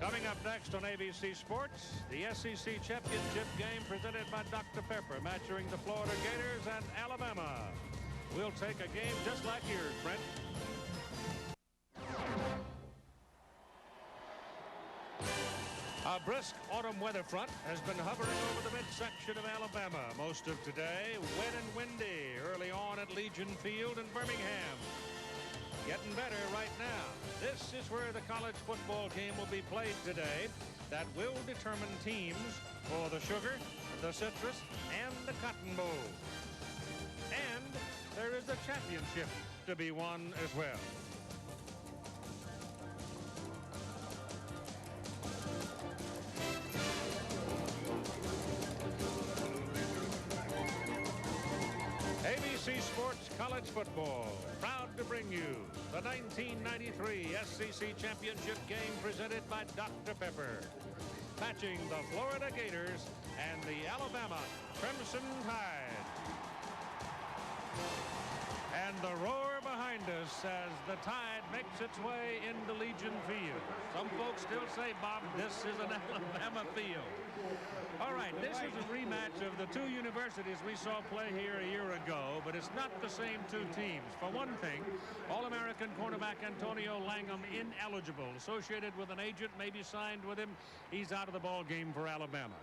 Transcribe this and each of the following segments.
Coming up next on ABC Sports, the SEC Championship game presented by Dr. Pepper, matching the Florida Gators and Alabama. We'll take a game just like yours, Brent. A brisk autumn weather front has been hovering over the midsection of Alabama most of today. Wet and windy early on at Legion Field in Birmingham. Getting better right now. This is where the college football game will be played today. That will determine teams for the Sugar, the Citrus, and the Cotton Bowl. And there is a championship to be won as well. ABC Sports College Football, proud to bring you the 1993 SEC Championship game presented by Dr. Pepper, matching the Florida Gators and the Alabama Crimson Tide. And the roar behind us as the Tide makes its way into Legion Field. Some folks still say, Bob, this is an Alabama field. All right, this is a rematch of the two universities we saw play here a year ago, but it's not the same two teams. For one thing, All-American cornerback Antonio Langham ineligible, associated with an agent, maybe signed with him. He's out of the ball game for Alabama.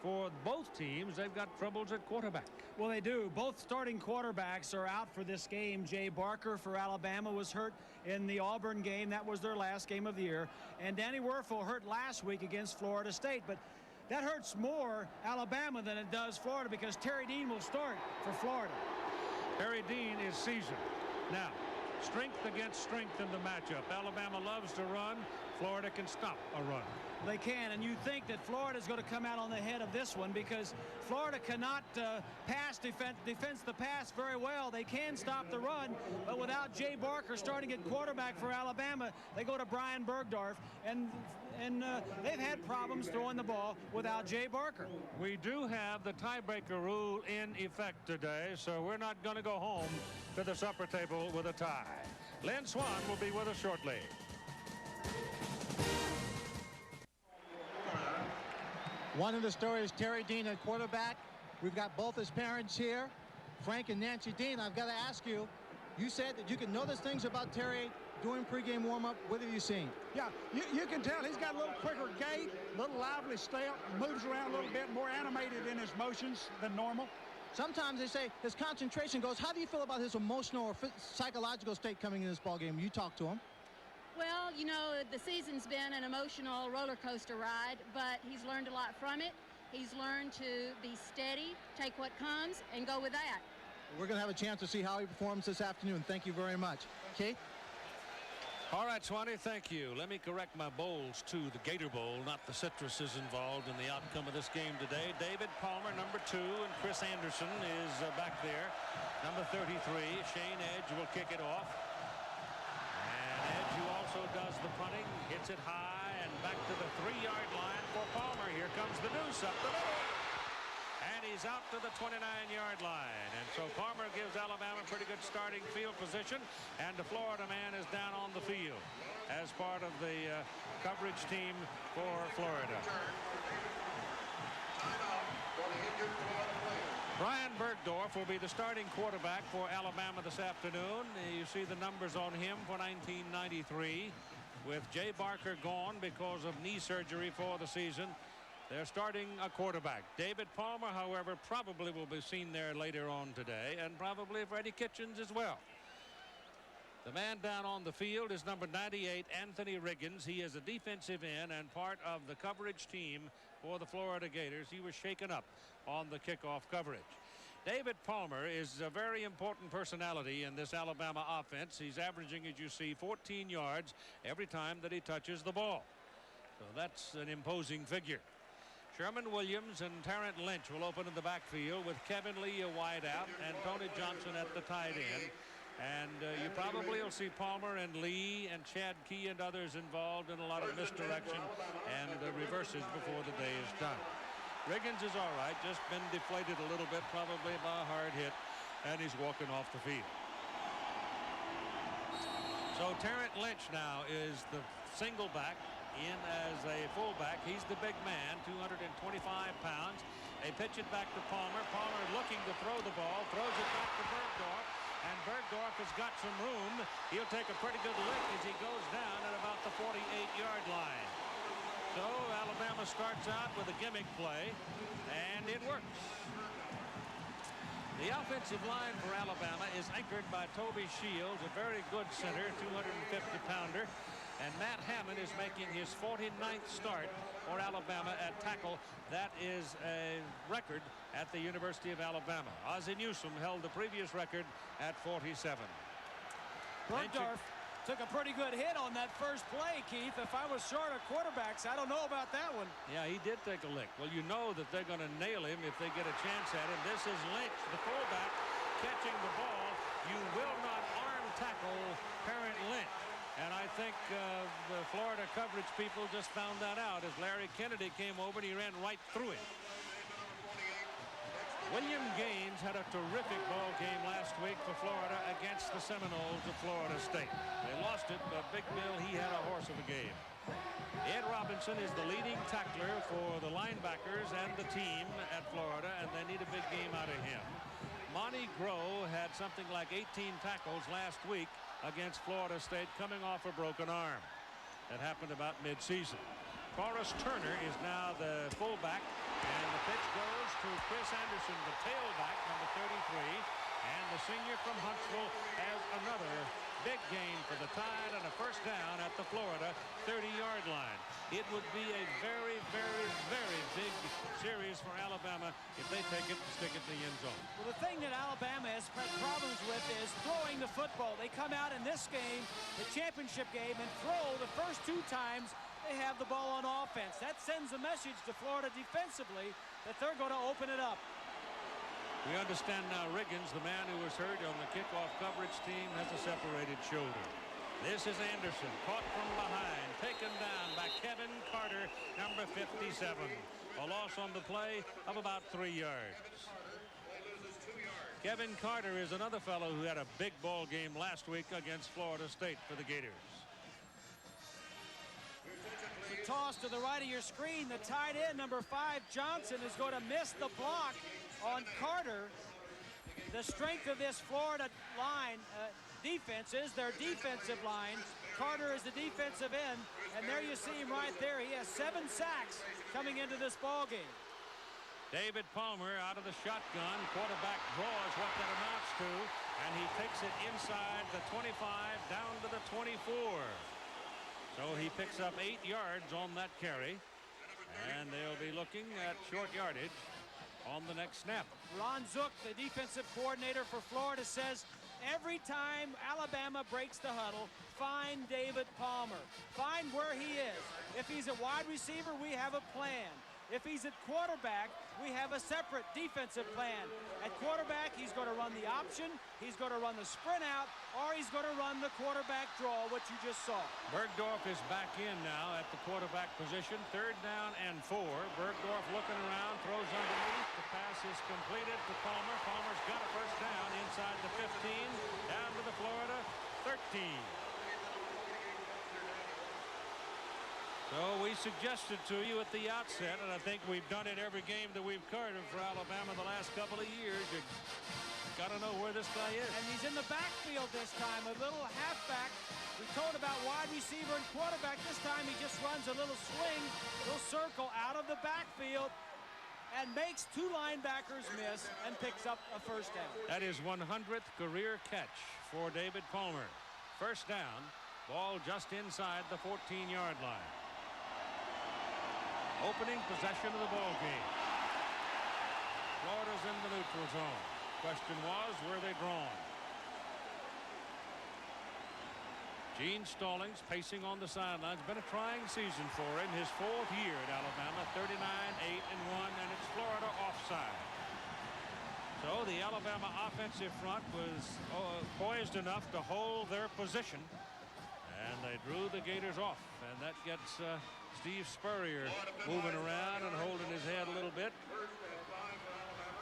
For both teams, they've got troubles at quarterback. Well, they do. Both starting quarterbacks are out for this game. Jay Barker for Alabama was hurt in the Auburn game. That was their last game of the year. And Danny Werfel hurt last week against Florida State. But that hurts more Alabama than it does Florida because Terry Dean will start for Florida. Terry Dean is seasoned. Now, strength against strength in the matchup. Alabama loves to run. Florida can stop a run. They can, and you think that Florida's going to come out on the head of this one because Florida cannot defense the pass very well. They can stop the run, but without Jay Barker starting at quarterback for Alabama, they go to Brian Bergdorf, and they've had problems throwing the ball without Jay Barker. We do have the tiebreaker rule in effect today, so we're not going to go home to the supper table with a tie. Lynn Swan will be with us shortly. One of the stories, Terry Dean at quarterback. We've got both his parents here, Frank and Nancy Dean. I've got to ask you, you said that you can notice things about Terry doing pregame warm-up. What have you seen? Yeah, you can tell he's got a little quicker gait, a little lively step, moves around a little bit, more animated in his motions than normal. Sometimes they say his concentration goes. How do you feel about his emotional or psychological state coming in this ballgame? You talk to him. Well, you know, the season's been an emotional roller coaster ride, but he's learned a lot from it. He's learned to be steady, take what comes, and go with that. We're going to have a chance to see how he performs this afternoon. Thank you very much. Keith? All right, Swanee, thank you. Let me correct my bowls to the Gator Bowl, not the Citrus is involved in the outcome of this game today. David Palmer, number 2, and Chris Anderson is back there. Number 33, Shayne Edge will kick it off. Edge, who also does the punting, hits it high and back to the 3-yard line for Palmer. Here comes the noose up the middle. And he's out to the 29-yard line. And so Palmer gives Alabama a pretty good starting field position. And the Florida man is down on the field as part of the coverage team for Florida. Brian Bergdorf will be the starting quarterback for Alabama this afternoon. You see the numbers on him for 1993. With Jay Barker gone because of knee surgery for the season, they're starting a quarterback. David Palmer, however, probably will be seen there later on today, and probably Freddie Kitchens as well. The man down on the field is number 98, Anthony Riggins. He is a defensive end and part of the coverage team for the Florida Gators. He was shaken up on the kickoff coverage. David Palmer is a very important personality in this Alabama offense. He's averaging, as you see, 14 yards every time that he touches the ball. So that's an imposing figure. Sherman Williams and Tarrant Lynch will open in the backfield with Kevin Lee a wide out and Tony Johnson at the tight end. And you probably will see Palmer and Lee and Chad Key and others involved in a lot of misdirection and reverses before the day is done. Riggins is all right, just been deflated a little bit, probably by a hard hit, and he's walking off the field. So Tarrant Lynch now is the single back in as a fullback. He's the big man, 225 pounds. They pitch it back to Palmer. Palmer looking to throw the ball, throws it back to Bergdorf, and Bergdorf has got some room. He'll take a pretty good lick as he goes down at about the 48-yard line. So Alabama starts out with a gimmick play, and it works. The offensive line for Alabama is anchored by Toby Shields, a very good center, 250-pounder. And Matt Hammond is making his 49th start for Alabama at tackle. That is a record at the University of Alabama. Ozzie Newsome held the previous record at 47. Bergdorf took a pretty good hit on that first play, Keith. If I was short of quarterbacks, I don't know about that one. Yeah, he did take a lick. Well, you know that they're going to nail him if they get a chance at him. This is Lynch, the fullback, catching the ball. You will not arm tackle Parent Lynch. And I think the Florida coverage people just found that out as Larry Kennedy came over and he ran right through it. William Gaines had a terrific ball game last week for Florida against the Seminoles of Florida State. They lost it, but Big Bill, he had a horse of a game. Ed Robinson is the leading tackler for the linebackers and the team at Florida, and they need a big game out of him. Monty Groh had something like 18 tackles last week against Florida State, coming off a broken arm. That happened about mid-season. Forrest Turner is now the fullback, and the pitch goes to Chris Anderson, the tailback, number 33, and the senior from Huntsville has another big gain for the Tide and a first down at the Florida 30-yard line. It would be a very, very, very big series for Alabama if they take it and stick it in the end zone. Well, the thing that Alabama has had problems with is throwing the football. They come out in this game, the championship game, and throw the first two times they have the ball on offense. That sends a message to Florida defensively that they're going to open it up. We understand now Riggins, the man who was hurt on the kickoff coverage team, has a separated shoulder. This is Anderson, caught from behind, taken down by Kevin Carter, number 57. A loss on the play of about 3 yards. Kevin Carter is another fellow who had a big ball game last week against Florida State for the Gators. The toss to the right of your screen, the tight end, number 5, Johnson, is going to miss the block on Carter. The strength of this Florida line defense is their defensive line. Carter is the defensive end, and there you see him right there. He has 7 sacks coming into this ball game. David Palmer out of the shotgun. Quarterback draws what that amounts to, and he takes it inside the 25 down to the 24. So he picks up 8 yards on that carry, and they'll be looking at short yardage on the next snap. Ron Zook, the defensive coordinator for Florida, says every time Alabama breaks the huddle, find David Palmer. Find where he is. If he's a wide receiver, we have a plan. If he's at quarterback, we have a separate defensive plan. At quarterback, he's going to run the option, he's going to run the sprint out, or he's going to run the quarterback draw, what you just saw. Bergdorf is back in now at the quarterback position. 3rd down and 4. Bergdorf looking around, throws underneath. The pass is completed to Palmer. Palmer's got a first down inside the 15, down to the Florida 13. So we suggested to you at the outset, and I think we've done it every game that we've covered for Alabama the last couple of years. You got to know where this guy is. And he's in the backfield this time, a little halfback. We told about wide receiver and quarterback. This time he just runs a little swing, little circle out of the backfield, and makes 2 linebackers miss and picks up a first down. That is 100th career catch for David Palmer. First down, ball just inside the 14-yard line. Opening possession of the ball game. Florida's in the neutral zone. Question was, were they drawn? Gene Stallings pacing on the sidelines. Been a trying season for him. His 4th year at Alabama, 39-8-1, and it's Florida offside. So the Alabama offensive front was poised enough to hold their position, and they drew the Gators off, and that gets Steve Spurrier moving around and holding his head a little bit.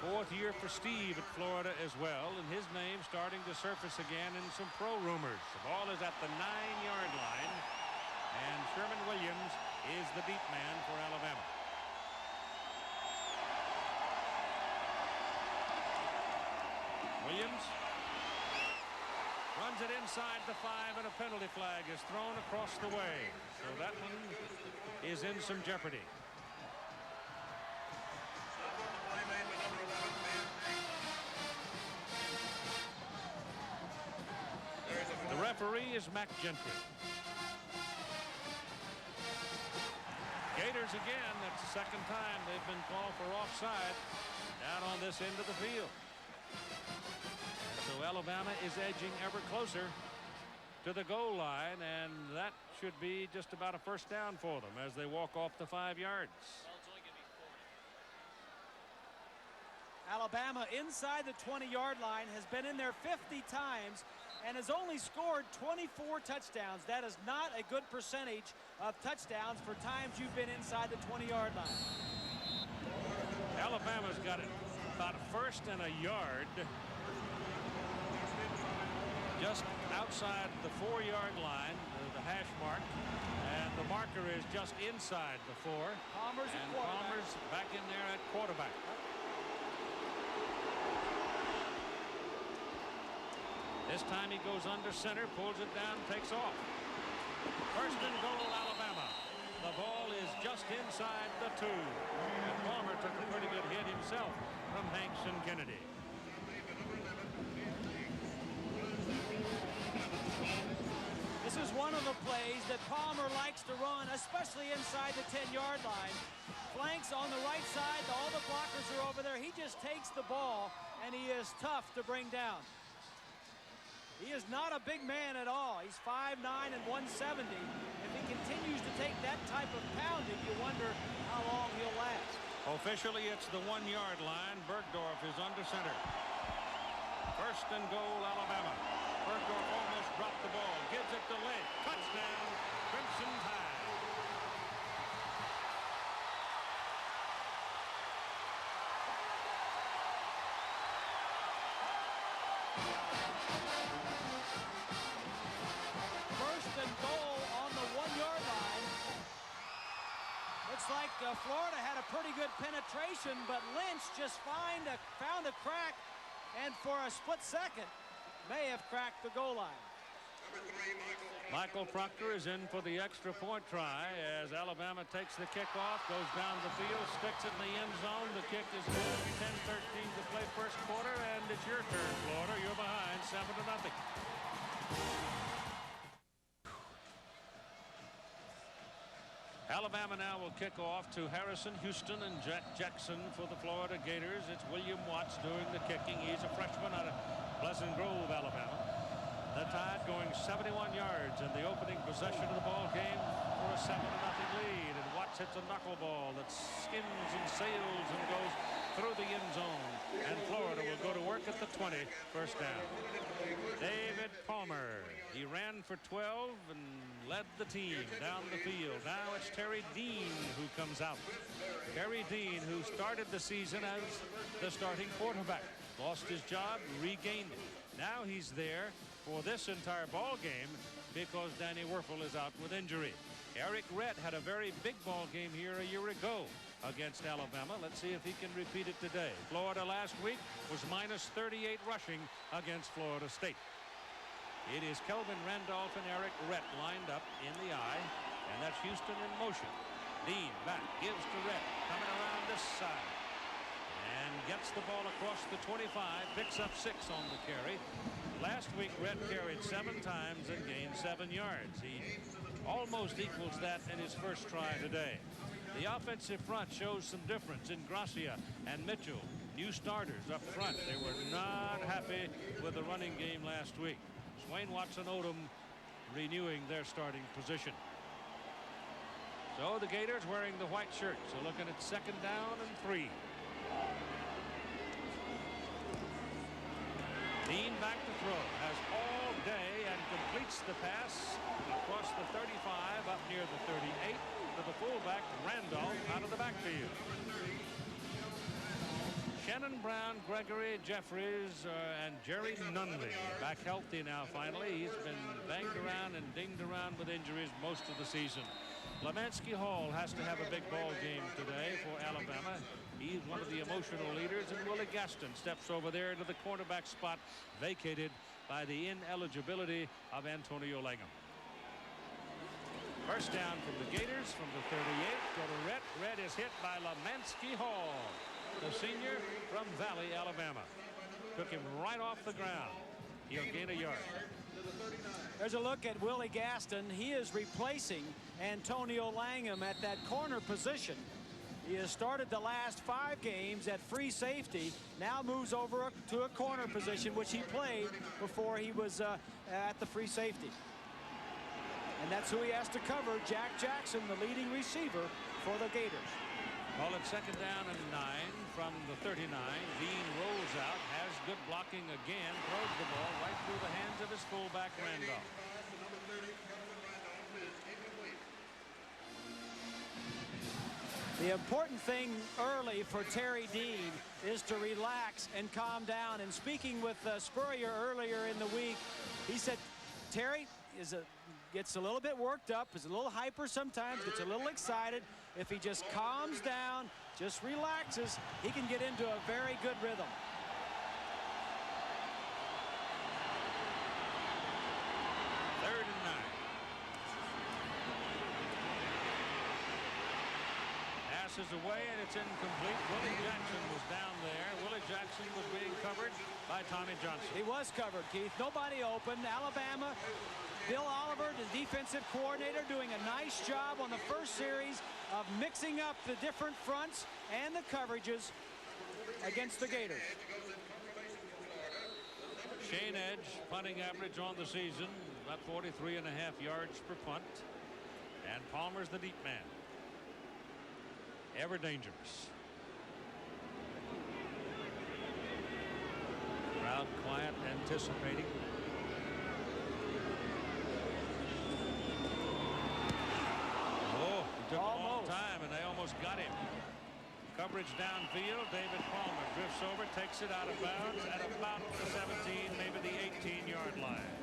4th year for Steve at Florida as well, and his name starting to surface again in some pro rumors. The ball is at the 9-yard line, and Sherman Williams the deep man for Alabama. Williams runs it inside the 5, and a penalty flag is thrown across the way. So that one is in some jeopardy. The referee is Mac Gentry. Gators again. That's the second time they've been called for offside down on this end of the field. And so Alabama is edging ever closer to the goal line, and that should be just about a first down for them as they walk off the 5 yards. Alabama inside the 20-yard line has been in there 50 times and has only scored 24 touchdowns. That is not a good percentage of touchdowns for times you've been inside the 20-yard line. Alabama's got it about a first and a yard just outside the 4-yard line, the hash mark, and the marker is just inside the 4. Palmer's back in there at quarterback. This time he goes under center, pulls it down, takes off. First and goal, Alabama. The ball is just inside the 2. And Palmer took a pretty good hit himself from Hanks and Kennedy. This is one of the plays that Palmer likes to run, especially inside the 10-yard line. Flanks on the right side, all the blockers are over there. He just takes the ball, and he is tough to bring down. He is not a big man at all. He's 5'9" and 170. If he continues to take that type of pounding, you wonder how long he'll last. Officially, it's the 1-yard line. Bergdorf is under center. First and goal, Alabama. Bergdorf almost dropped the ball. Gives it to Lynch. Touchdown, Crimson Tide. Like Florida had a pretty good penetration, but Lynch just found a crack, and for a split second may have cracked the goal line. Michael Proctor is in for the extra point try as Alabama takes the kickoff, goes down the field, sticks it in the end zone. The kick is good. 10-13 to play first quarter, and it's your turn, Florida. You're behind 7-0. Alabama now will kick off to Harrison, Houston, and Jackson for the Florida Gators. It's William Watts doing the kicking. He's a freshman out of Pleasant Grove, Alabama. The Tide going 71 yards in the opening possession of the ball game for a 7-0 lead. And Watts hits a knuckleball that skims and sails and goes through the end zone. And Florida will go to work at the 20, first down. David Palmer. He ran for 12 and led the team down the field. Now it's Terry Dean who comes out. Terry Dean, who started the season as the starting quarterback, lost his job, regained it. Now he's there for this entire ball game because Danny Werfel is out with injury. Eric Rett had a very big ball game here a year ago against Alabama. Let's see if he can repeat it today. Florida last week was minus 38 rushing against Florida State. It is Kelvin Randolph and Eric Rett lined up in the eye, and that's Houston in motion. Dean back, gives to Rett, coming around this side, and gets the ball across the 25, picks up 6 on the carry. Last week, Rett carried 7 times and gained 7 yards. He almost equals that in his first try today. The offensive front shows some difference in Gracia and Mitchell, new starters up front. They were not happy with the running game last week. Swain Watson Odom renewing their starting position. So the Gators wearing the white shirts. So looking at second down and 3. Dean back to throw. Has all day and completes the pass across the 35 up near the 38 to the fullback Randolph out of the backfield. Shannon Brown, Gregory Jeffries, and Jerry Nunley back healthy now finally. He's been banged around and dinged around with injuries most of the season. Lemansky Hall has to have a big ball game today for Alabama. He's one of the emotional leaders, and Willie Gaston steps over there to the quarterback spot vacated by the ineligibility of Antonio Langham. First down from the Gators from the 38. Go to Rhett. Rhett is hit by Lemansky Hall, the senior from Valley, Alabama. Took him right off the ground. He'll gain a yard. There's a look at Willie Gaston. He is replacing Antonio Langham at that corner position. He has started the last 5 games at free safety, now moves over to a corner position, which he played before he was at the free safety. And that's who he has to cover, Jack Jackson, the leading receiver for the Gators. Call it second down and 9 from the 39. Dean rolls out, has good blocking again, throws the ball right through the hands of his fullback, Randolph. The important thing early for Terry Dean is to relax and calm down. And speaking with Spurrier earlier in the week, he said Terry gets a little bit worked up, is a little hyper sometimes, gets a little excited. If he just calms down, just relaxes, he can get into a very good rhythm. Third and 9. Passes away, and it's incomplete. Willie Jackson was down there. Willie Jackson was being covered by Tommy Johnson. He was covered, Keith. Nobody open. Alabama, Bill Oliver, the defensive coordinator, doing a nice job on the first series of mixing up the different fronts and the coverages against the Gators. Shayne Edge, punting average on the season, about 43.5 yards per punt. And Palmer's the deep man. Ever dangerous. Crowd quiet, anticipating. Oh, it took a long time, and they almost got him. Coverage downfield. David Palmer drifts over, takes it out of bounds at about the 17, maybe the 18-yard line.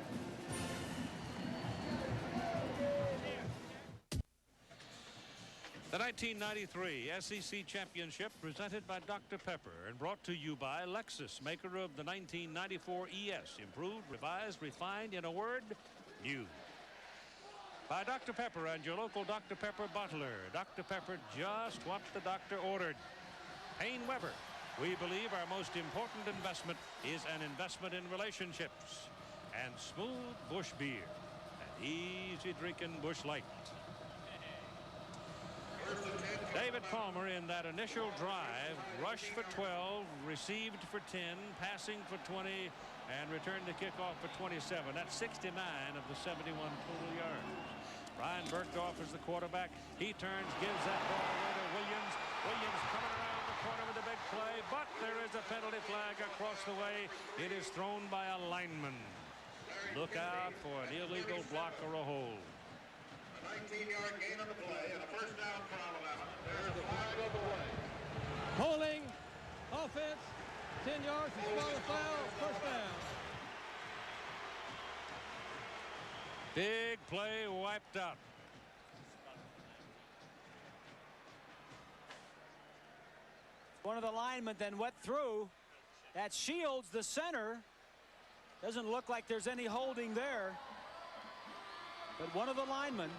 The 1993 SEC Championship presented by Dr. Pepper and brought to you by Lexus, maker of the 1994 ES. Improved, revised, refined, in a word, new. By Dr. Pepper and your local Dr. Pepper bottler. Dr. Pepper, just what the doctor ordered. Payne Weber. We believe our most important investment is an investment in relationships. And smooth Busch beer. An easy drinking Busch Light. David Palmer in that initial drive, rushed for 12, received for 10, passing for 20, and returned the kickoff for 27. That's 69 of the 71 total yards. Ryan Bergdorf is the quarterback. He turns, gives that ball away to Williams. Williams coming around the corner with a big play, but there is a penalty flag across the way. It is thrown by a lineman. Look out for an illegal block or a hold. 19-yard gain on the play and a first down for Alabama. There's the flag of the play. Holding, offense, 10 yards, small foul, first down. Big play wiped out. One of the linemen then went through. That Shields, the center. Doesn't look like there's any holding there. But one of the linemen,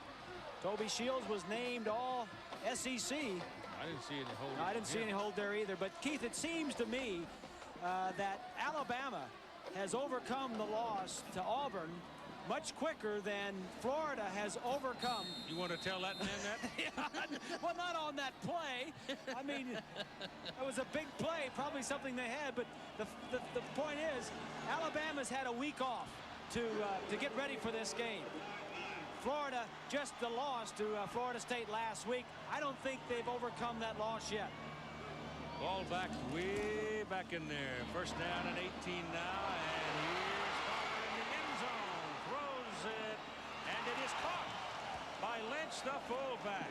Toby Shields, was named all SEC. I didn't see any hold. No, I didn't see any hold there either. But Keith, it seems to me that Alabama has overcome the loss to Auburn much quicker than Florida has overcome. You want to tell that man that? Yeah, well, not on that play. I mean, it was a big play, probably something they had. But the point is, Alabama's had a week off to get ready for this game. Florida, just the loss to Florida State last week. I don't think they've overcome that loss yet. Ball back, way back in there. First down and 18 now, and here's Palmer in the end zone. Throws it, and it is caught by Lynch, the fullback.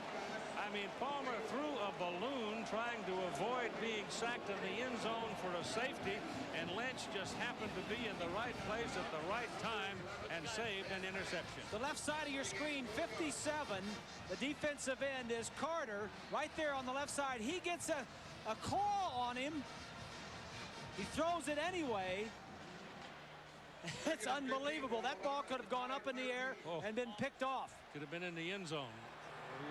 I mean, Palmer threw a balloon trying to avoid being sacked in the end zone for a safety, and Lynch just happened to be in the right place at the right time and saved an interception. The left side of your screen, 57. The defensive end is Carter right there on the left side. He gets a call on him. He throws it anyway. It's unbelievable. That ball could have gone up in the air and been picked off. Could have been in the end zone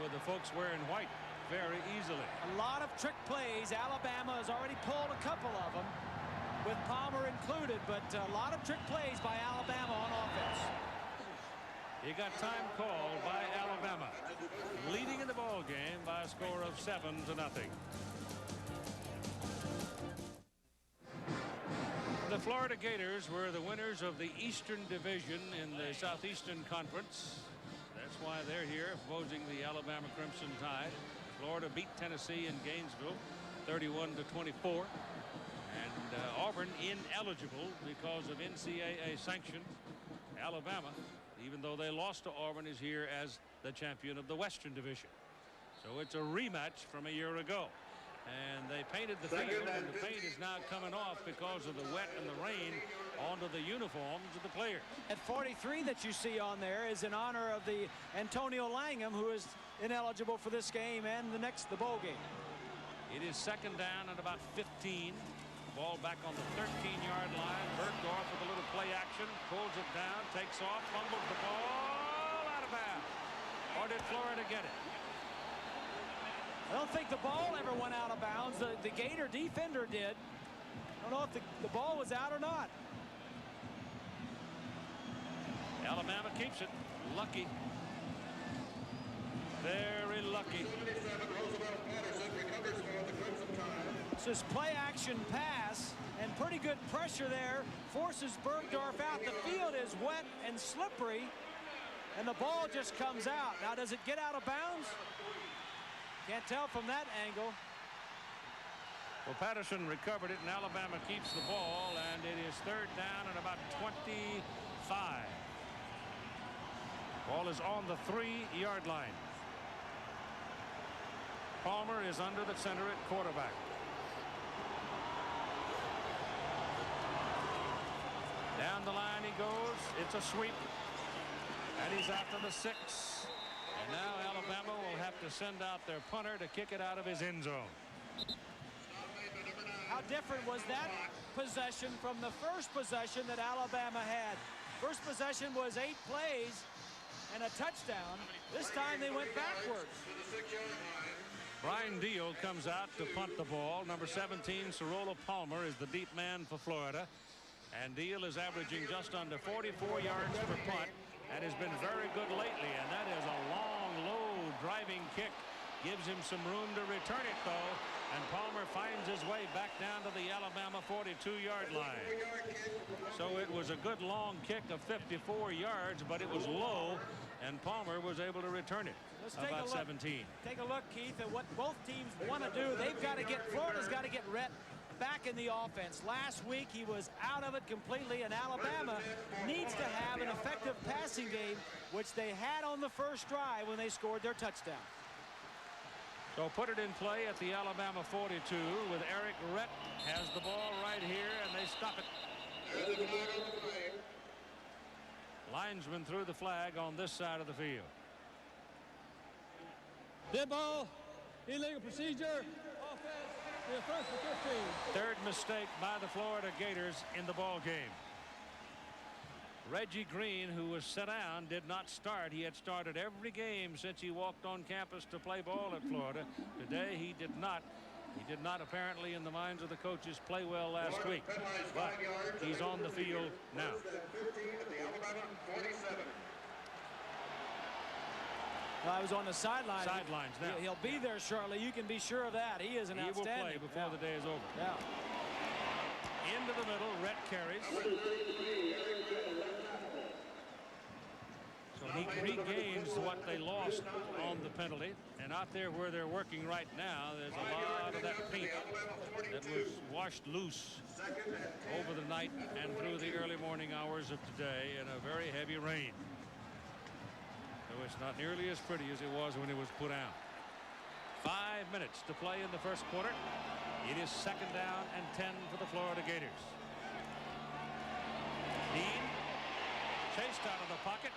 with the folks wearing white very easily. A lot of trick plays. Alabama has already pulled a couple of them, with Palmer included, but a lot of trick plays by Alabama on offense. He got time called by Alabama, leading in the ball game by a score of 7-0. The Florida Gators were the winners of the Eastern Division in the Southeastern Conference. That's why they're here opposing the Alabama Crimson Tide. Florida beat Tennessee in Gainesville 31-24. And Auburn ineligible because of NCAA sanctions. Alabama, even though they lost to Auburn, is here as the champion of the Western Division. So it's a rematch from a year ago. And they painted the field, and the paint is now coming off because of the wet and the rain onto the uniforms of the players. At 43 that you see on there is in honor of the Antonio Langham, who is ineligible for this game and the bowl game. It is second down and about 15. Ball back on the 13-yard line. Bergdorf with a little play action, pulls it down, takes off, fumbles the ball out of bounds. Or did Florida get it? I don't think the ball ever went out of bounds. The Gator defender did. I don't know if the ball was out or not. Alabama keeps it. Lucky. Very lucky. It's this play action pass and pretty good pressure there. Forces Bergdorf out. The field is wet and slippery, and the ball just comes out. Now, does it get out of bounds? Can't tell from that angle. Well, Patterson recovered it, and Alabama keeps the ball, and it is third down and about 25. Ball is on the 3-yard line. Palmer is under the center at quarterback. Down the line he goes. It's a sweep, and he's after the 6. And now Alabama will have to send out their punter to kick it out of his end zone. How different was that possession from the first possession that Alabama had? First possession was 8 plays and a touchdown. This time they went backwards. Brian Deal comes out to punt the ball. Number 17, Cirola Palmer, is the deep man for Florida. And Deal is averaging just under 44 yards per punt and has been very good lately. And that is a long, low driving kick. Gives him some room to return it, though. And Palmer finds his way back down to the Alabama 42-yard line. So it was a good long kick of 54 yards, but it was low, and Palmer was able to return it. About 17. Take a look, Keith, at what both teams want to do. Florida's got to get Rhett back in the offense. Last week he was out of it completely, and Alabama needs to have an effective passing game, which they had on the first drive when they scored their touchdown. So put it in play at the Alabama 42 with Eric Rhett has the ball right here, and they stop it. Linesman threw the flag on this side of the field. Dead ball, illegal procedure, offense, the first and 15. Third mistake by the Florida Gators in the ball game. Reggie Green, who was set down, did not start. He had started every game since he walked on campus to play ball at Florida. Today he did not. He did not, apparently, in the minds of the coaches, play well last week. But he's on the field now. Well, I was on the sidelines. Sidelines now. He'll be there shortly. You can be sure of that. He is an outstanding. He will play before the day is over. Yeah. Into the middle, Rhett carries. So he regains what they lost on the penalty. And out there where they're working right now, there's a lot of that paint that was washed loose over the night and through the early morning hours of today in a very heavy rain. So it's not nearly as pretty as it was when it was put out. 5 minutes to play in the first quarter. It is 2nd down and 10 for the Florida Gators. Dean chased out of the pocket,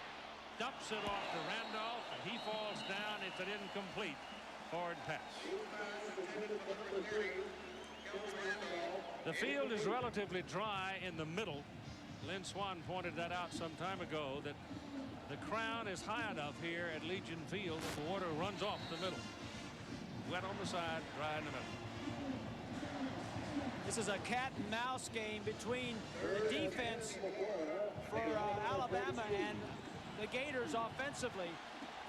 dumps it off to Randolph, and he falls down. It's an incomplete forward pass. The field is relatively dry in the middle. Lynn Swan pointed that out some time ago, that the crown is high enough here at Legion Field that the water runs off the middle. Wet on the side, dry in the middle. This is a cat and mouse game between the defense for Alabama and the Gators offensively.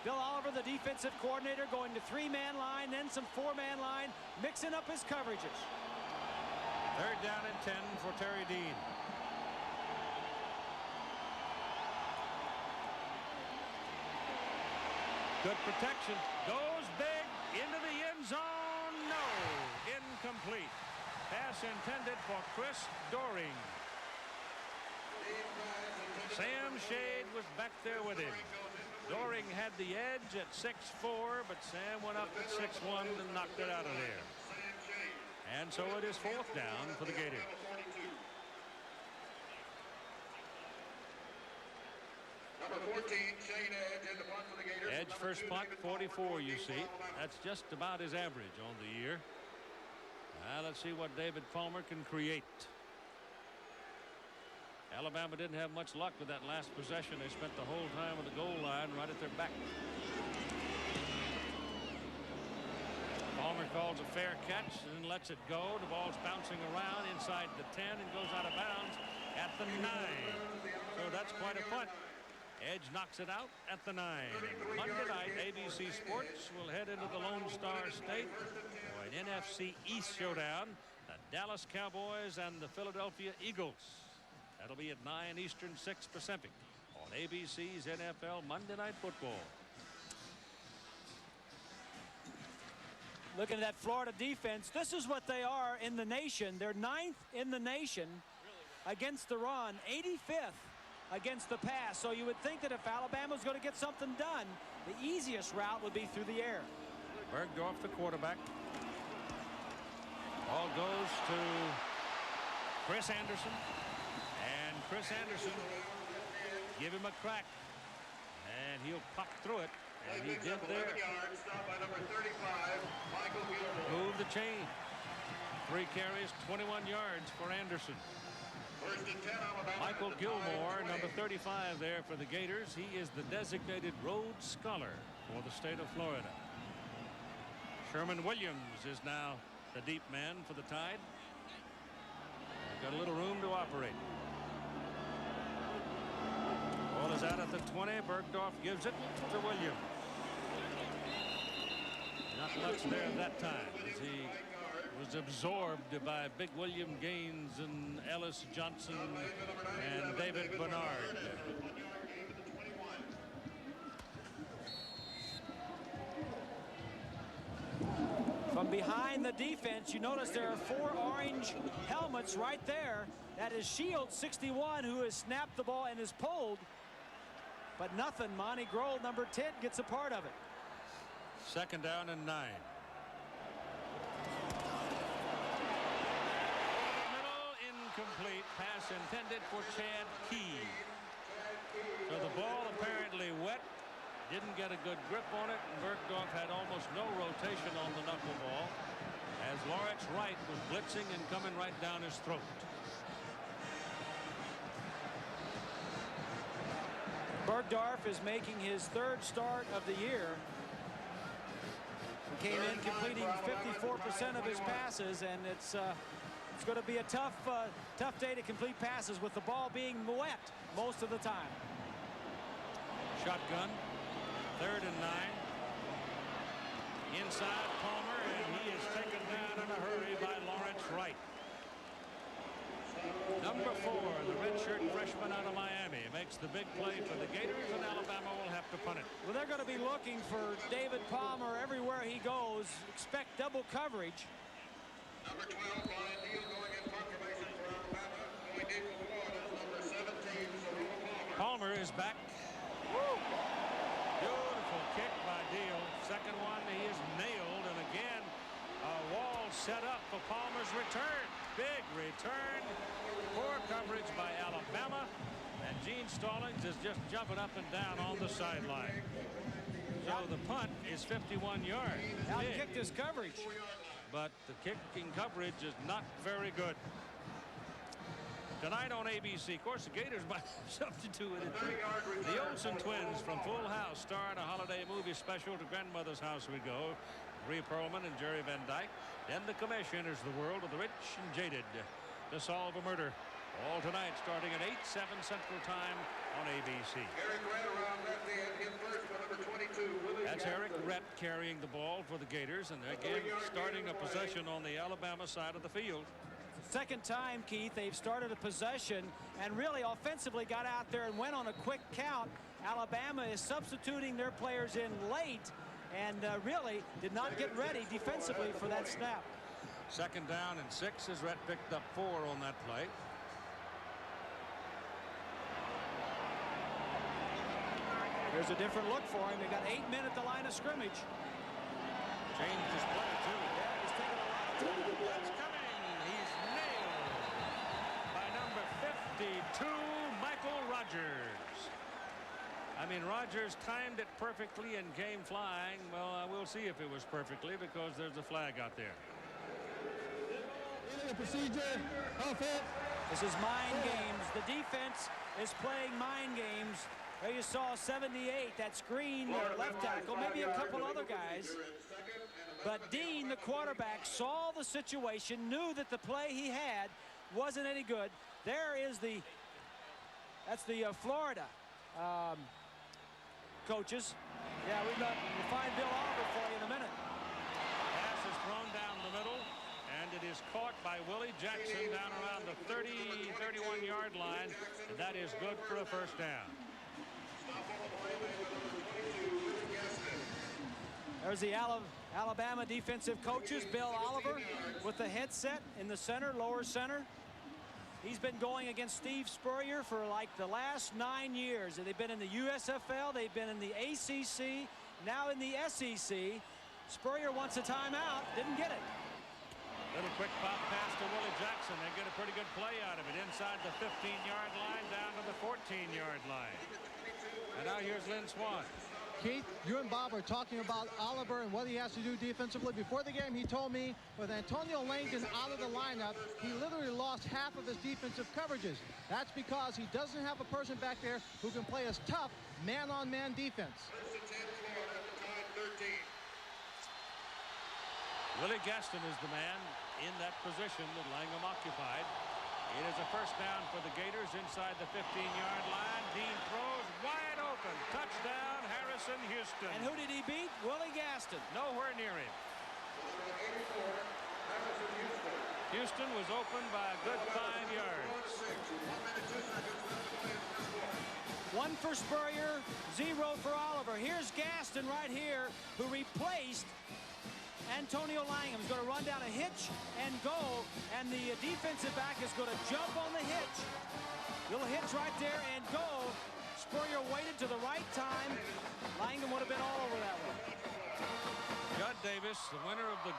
Bill Oliver, the defensive coordinator, going to 3-man line, then some 4-man line, mixing up his coverages. 3rd down and 10 for Terry Dean. Good protection. Goes big into the end zone. No. Incomplete. Pass intended for Chris Doring. Sam Shade was back there with him. Doring had the edge at 6'4", but Sam went up at 6'1" and knocked it out of there. And so it is 4th down for the Gators. Number 14, Shayne Edge, in the punt for the Gators. Edge first punt, 44, you see. That's just about his average on the year. Now let's see what David Palmer can create. Alabama didn't have much luck with that last possession. They spent the whole time with the goal line right at their back. Palmer calls a fair catch and lets it go. The ball's bouncing around inside the 10 and goes out of bounds at the 9. So that's quite a punt. Edge knocks it out at the 9. Monday night, ABC Sports will head into the Lone Star State for an NFC East showdown. The Dallas Cowboys and the Philadelphia Eagles. That'll be at 9 Eastern, 6 Pacific on ABC's NFL Monday Night Football. Looking at that Florida defense, this is what they are in the nation. They're 9th in the nation against the run, 85th against the pass. So you would think that if Alabama's going to get something done, the easiest route would be through the air. Bergdorf, the quarterback. Ball goes to Chris Anderson. And Chris Anderson, give him a crack. And he'll pop through it. And he did there. Move the chain. 3 carries, 21 yards for Anderson. Michael Gilmore, number 35 there for the Gators. He is the designated Rhodes Scholar for the state of Florida. Sherman Williams is now the deep man for the Tide. Got a little room to operate. Ball is out at the 20. Bergdorf gives it to Williams. Not much there that time as he was absorbed by Big William Gaines and Ellis Johnson and David Bernard. From behind the defense, you notice there are 4 orange helmets right there. That is Shields, 61, who has snapped the ball and is pulled. But nothing. Monty Grohl, number 10, gets a part of it. 2nd down and 9. Middle, incomplete. Pass intended for Chad Key. So the ball apparently wet. Didn't get a good grip on it. And Bergdorf had almost no rotation on the knuckleball as Lawrence Wright was blitzing and coming right down his throat. Bergdorf is making his 3rd start of the year. He came in completing 54% of his passes, and it's going to be a tough day to complete passes with the ball being wet most of the time. Shotgun, 3rd and 9. Inside Palmer, and he is taken down in a hurry by Lawrence Wright. Number 4, the redshirt freshman out of Miami, makes the big play for the Gators, and Alabama will have to punt it. Well, they're going to be looking for David Palmer everywhere he goes. Expect double coverage. Number 12, Brian Neal, going in punt formation for Alabama. Going deep for Florida, number 17, Palmer. Palmer is back. Beautiful kick by Deal. Second one, he is nailed. And again, a wall set up for Palmer's return. Big return. Poor coverage by Alabama. And Gene Stallings is just jumping up and down on the sideline. So the punt is 51 yards. Outkicked his coverage. But the kicking coverage is not very good. Tonight on ABC, of course, the Gators might have something to do with it. The Olsen twins from Full House star in a holiday movie special. To Grandmother's House we go. Rhea Perlman and Jerry Van Dyke. Then the commission enters the world of the rich and jaded to solve a murder. All tonight starting at 8/7 Central Time on ABC. That's Eric Rett carrying the ball for the Gators, and again starting a possession on the Alabama side of the field. Second time, Keith, they've started a possession and really offensively got out there and went on a quick count. Alabama is substituting their players in late and really did not get ready defensively for that snap. Second down and 6 as Rett picked up 4 on that play. There's a different look for him. They got 8 men at the line of scrimmage. Changed his play too. Yeah, he's taking a lot of time. That's coming. He's nailed by number 52, Michael Rogers. I mean, Rogers timed it perfectly and came flying. Well, we'll see if it was perfectly because there's a flag out there. Procedure, offense. This is mind games. The defense is playing mind games. There you saw 78, that screen left tackle, maybe a couple other guys. But Dean, the quarterback, saw the situation, knew that the play he had wasn't any good. There is that's the Florida coaches. Yeah, we'll find Bill Oliver for you in a minute. Pass is thrown down the middle, and it is caught by Willie Jackson down around the 31-yard line, and that is good for a first down. There's the Alabama defensive coaches, Bill Oliver with the headset in the center, lower center. He's been going against Steve Spurrier for like the last 9 years. They've been in the USFL, they've been in the ACC, now in the SEC. Spurrier wants a timeout, didn't get it. Little quick pop pass to Willie Jackson. They get a pretty good play out of it inside the 15-yard line down to the 14-yard line. And now here's Lynn Swann. Keith, you and Bob are talking about Oliver and what he has to do defensively. Before the game, he told me with Antonio Langdon out of the lineup, he literally lost half of his defensive coverages. That's because he doesn't have a person back there who can play as tough man-on-man defense. Willie Gaston is the man in that position that Langham occupied. It is a first down for the Gators inside the 15-yard line. Dean throws wide open. Touchdown, Harrison Houston. And who did he beat? Willie Gaston. Nowhere near him. Houston was open by a good 5 yards. 1 for Spurrier, 0 for Oliver. Here's Gaston right here, who replaced Antonio Langham. Is going to run down a hitch and go, and the defensive back is going to jump on the hitch. Little hitch right there and go. Spurrier waited to the right time. Langham would have been all over that one. Judd Davis, the winner of the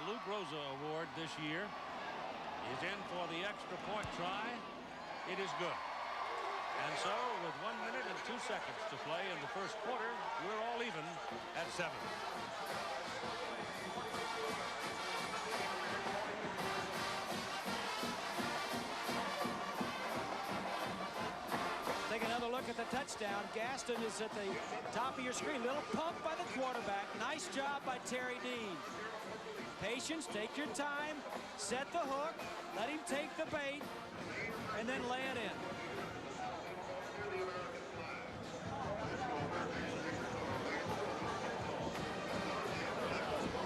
Lou Groza Award this year, is in for the extra point try. It is good. And so, with 1 minute and 2 seconds to play in the first quarter, we're all even at 7. Take another look at the touchdown. Gaston is at the top of your screen. Little pump by the quarterback. Nice job by Terry Dean. Patience, take your time, set the hook, let him take the bait, and then lay it in.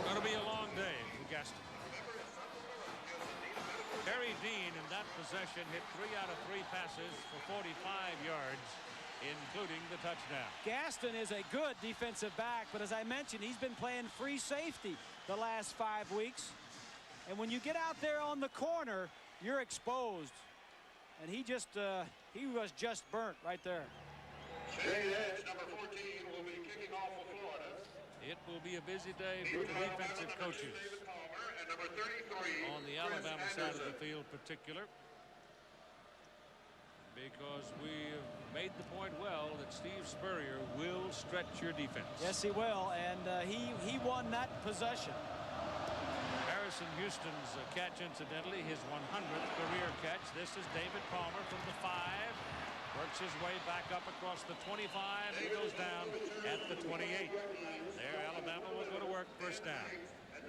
Going to be a long day for Gaston. Terry Dean in that possession hit 3 out of 3 passes for 45 yards, including the touchdown. Gaston is a good defensive back, but as I mentioned, he's been playing free safety the last 5 weeks. And when you get out there on the corner, you're exposed. And he was just burnt right there. Shayne Edge, number 14, will be kicking off for Florida. It will be a busy day for the defensive coaches And number 33, on the Alabama side of the field particular, because we've made the point well that Steve Spurrier will stretch your defense. Yes, he will, and he won that possession. Harrison Houston's catch, incidentally, his 100th career catch. This is David Palmer from the 5. Works his way back up across the 25. He goes down at the 28. There, Alabama will go to work, first down.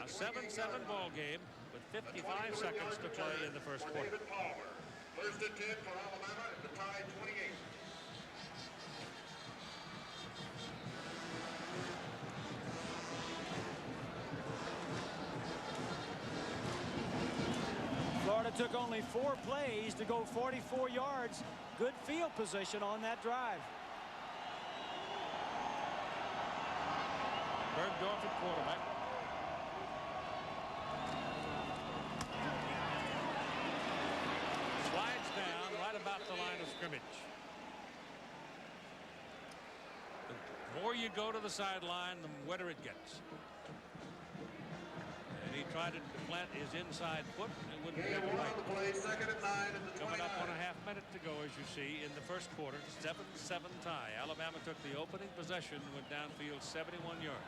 A 7-7 ball game with 55 seconds to play in the first quarter. First and 10 for Alabama at the tie, 28. Florida took only 4 plays to go 44 yards. Good field position on that drive. Bergdorf at quarterback. Slides down right about the line of scrimmage. The more you go to the sideline, the wetter it gets. And he tried to plant his inside foot. It wouldn't get it right. Coming up on a half minute to go, as you see, in the first quarter. 7-7 tie. Alabama took the opening possession, went downfield 71 yards.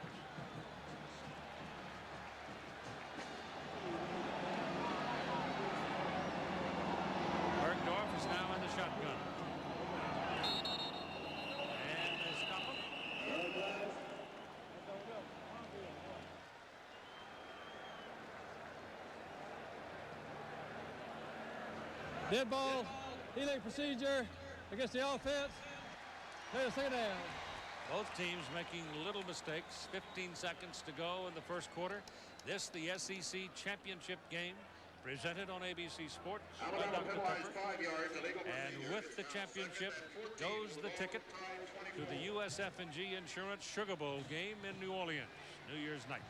Bergdorf is now in the shotgun. And they stop him. Dead ball, illegal procedure against the offense. Play a second down. Both teams making little mistakes. 15 seconds to go in the first quarter. This, the SEC championship game, presented on ABC Sports by Dr. Tupper. And with the championship goes the ticket to the USF&G Insurance Sugar Bowl game in New Orleans, New Year's night.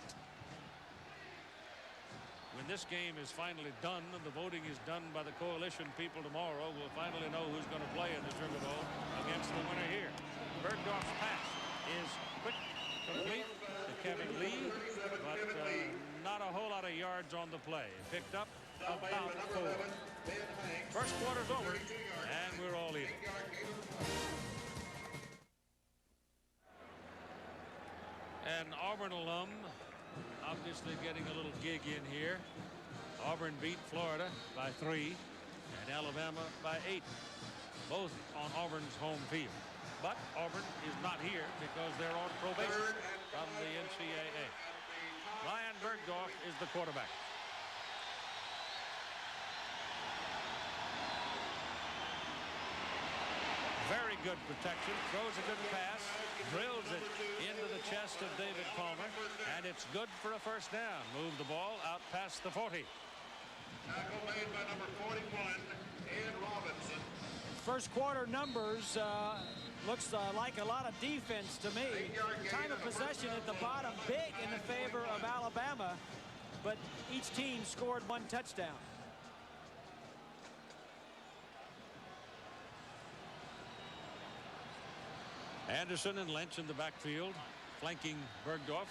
When this game is finally done and the voting is done by the coalition people tomorrow, we'll finally know who's going to play in the Sugar Bowl against the winner here. Bergdorf's pass is quick, complete to Kevin Lee, but not a whole lot of yards on the play. Picked up about 4. First quarter's over, and we're all even. An Auburn alum, obviously getting a little gig in here. Auburn beat Florida by 3 and Alabama by 8, both on Auburn's home field. But Auburn is not here because they're on probation from the NCAA. Ryan Bergdorf is the quarterback. Very good protection, throws a good pass, drills it into the chest of David Palmer, and it's good for a first down. Move the ball out past the 40. Tackle made by number 41, Ed Robinson. First quarter numbers looks like a lot of defense to me. Time of possession at the bottom, big in the favor of Alabama, but each team scored 1 touchdown. Anderson and Lynch in the backfield, flanking Bergdorf.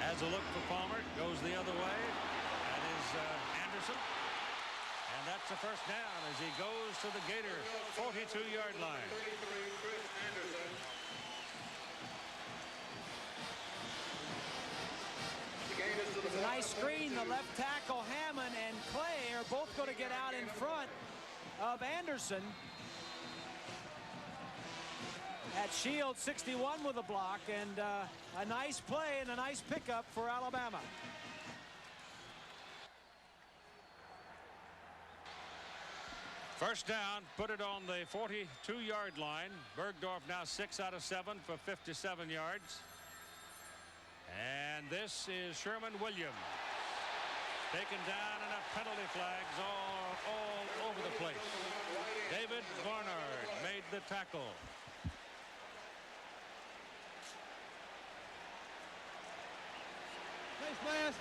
Has a look for Palmer, goes the other way. That is Anderson. And that's a first down as he goes to the Gator 42-yard line. It's a nice screen. The left tackle, Hammond, and Clay are both going to get out in front of Anderson. At Shield, 61 with a block, and a nice play and a nice pickup for Alabama. First down, put it on the 42-yard line. Bergdorf now 6 out of 7 for 57 yards. And this is Sherman Williams. Taken down, and a penalty flags all over the place. David Barnard made the tackle. Face mask,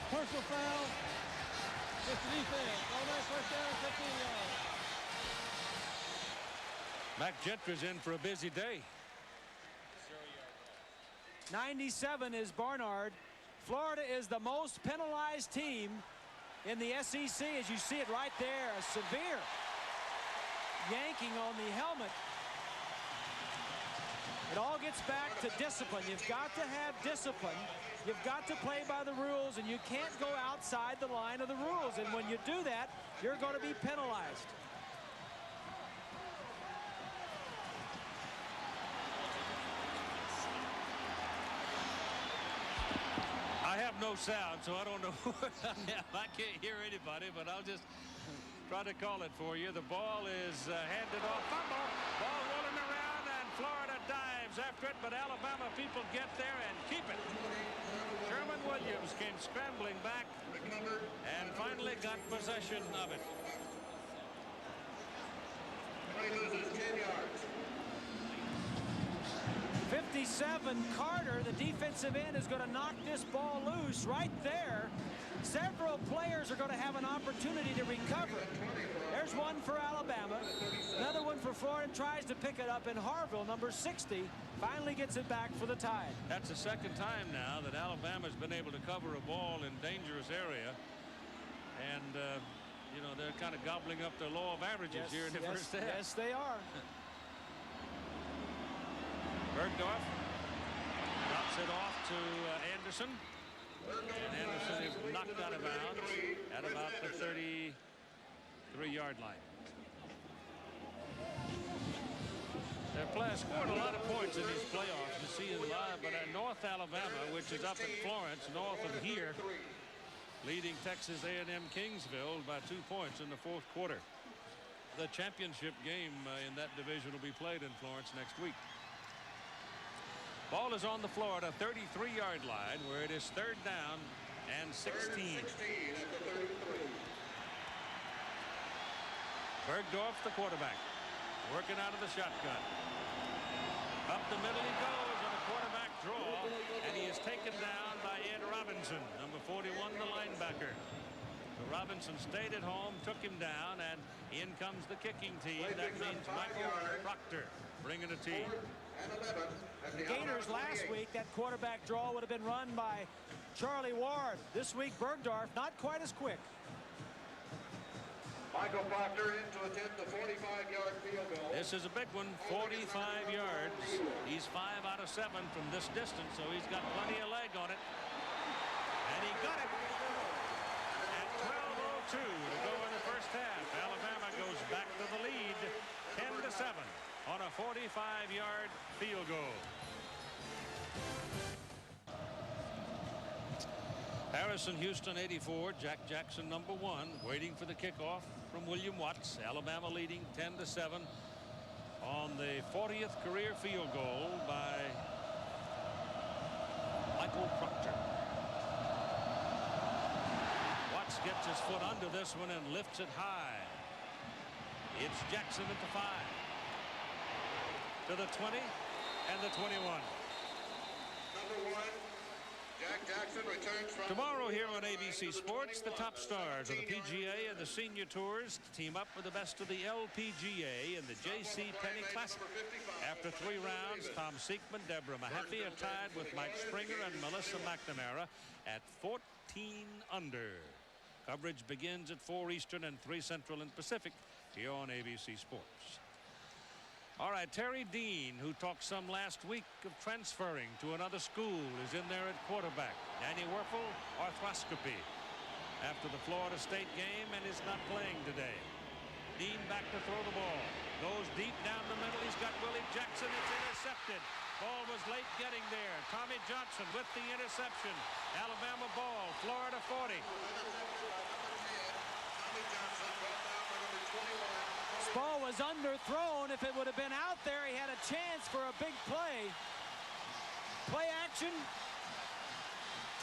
personal foul. It's the defense. Automatic first down, 15 yards. Mac Gentry's in for a busy day. 97 is Barnard. Florida is the most penalized team in the SEC, as you see it right there. A severe yanking on the helmet. It all gets back to discipline. You've got to have discipline. You've got to play by the rules, and you can't go outside the line of the rules. And when you do that, you're going to be penalized. I have no sound, so I don't know where I am. I can't hear anybody, but I'll just try to call it for you. The ball is handed off. Fumble. Ball rolling around, and Florida dives after it, but Alabama people get there and keep it. Sherman Williams came scrambling back and finally got possession of it. 10 yards. 57, Carter, the defensive end, is going to knock this ball loose right there. Several players are going to have an opportunity to recover. There's one for Alabama. Another one for Florida. Tries to pick it up in Harville. Number 60 finally gets it back for the Tide. That's the second time now that Alabama's been able to cover a ball in dangerous area. And, you know, they're kind of gobbling up their law of averages here in the first half. Yes, they are. Bergdorf drops it off to Anderson. And Anderson is knocked out of bounds at about the 33-yard line. Their players scored a lot of points in these playoffs this season, but at North Alabama, which is up in Florence, north of here, leading Texas A&M Kingsville by 2 points in the fourth quarter. The championship game in that division will be played in Florence next week. Ball is on the Florida 33-yard line, where it is 3rd down and 16. Bergdorf, the quarterback, working out of the shotgun. Up the middle he goes on a quarterback draw, and he is taken down by Ed Robinson, number 41, the linebacker. So Robinson stayed at home, took him down, and in comes the kicking team. That means Michael Proctor bringing a team. The Gators last week, that quarterback draw would have been run by Charlie Ward. This week, Bergdorf not quite as quick. Michael Proctor in to attempt the 45-yard field goal. This is a big one, 45 yards. He's 5 out of 7 from this distance, so he's got plenty of leg on it. And he got it at 12:02 to go in the first half. Alabama goes back to the lead, 10-7 on a 45-yard field goal. Harrison Houston 84, Jack Jackson number 1, waiting for the kickoff from William Watts. Alabama leading 10-7 on the 40th career field goal by Michael Proctor. Watts gets his foot under this one and lifts it high. It's Jackson at the 5, to the 20, and the 21. Number 1. Jack Jackson returns from Tomorrow here on ABC Sports, the top stars of the PGA and the Senior Tours team up for the best of the LPGA and the J.C. Penney Classic. After 3 rounds, Tom Seekman, Deborah Mahaffey are tied with Mike Springer and Melissa McNamara at 14 under. Coverage begins at 4 Eastern and 3 Central and Pacific here on ABC Sports. All right, Terry Dean, who talked some last week of transferring to another school, is in there at quarterback. Danny Werfel, arthroscopy after the Florida State game and is not playing today. Dean back to throw the ball. Goes deep down the middle. He's got Willie Jackson. It's intercepted. Ball was late getting there. Tommy Johnson with the interception. Alabama ball, Florida 40. Ball was underthrown. If it would have been out there, he had a chance for a big play. Play action.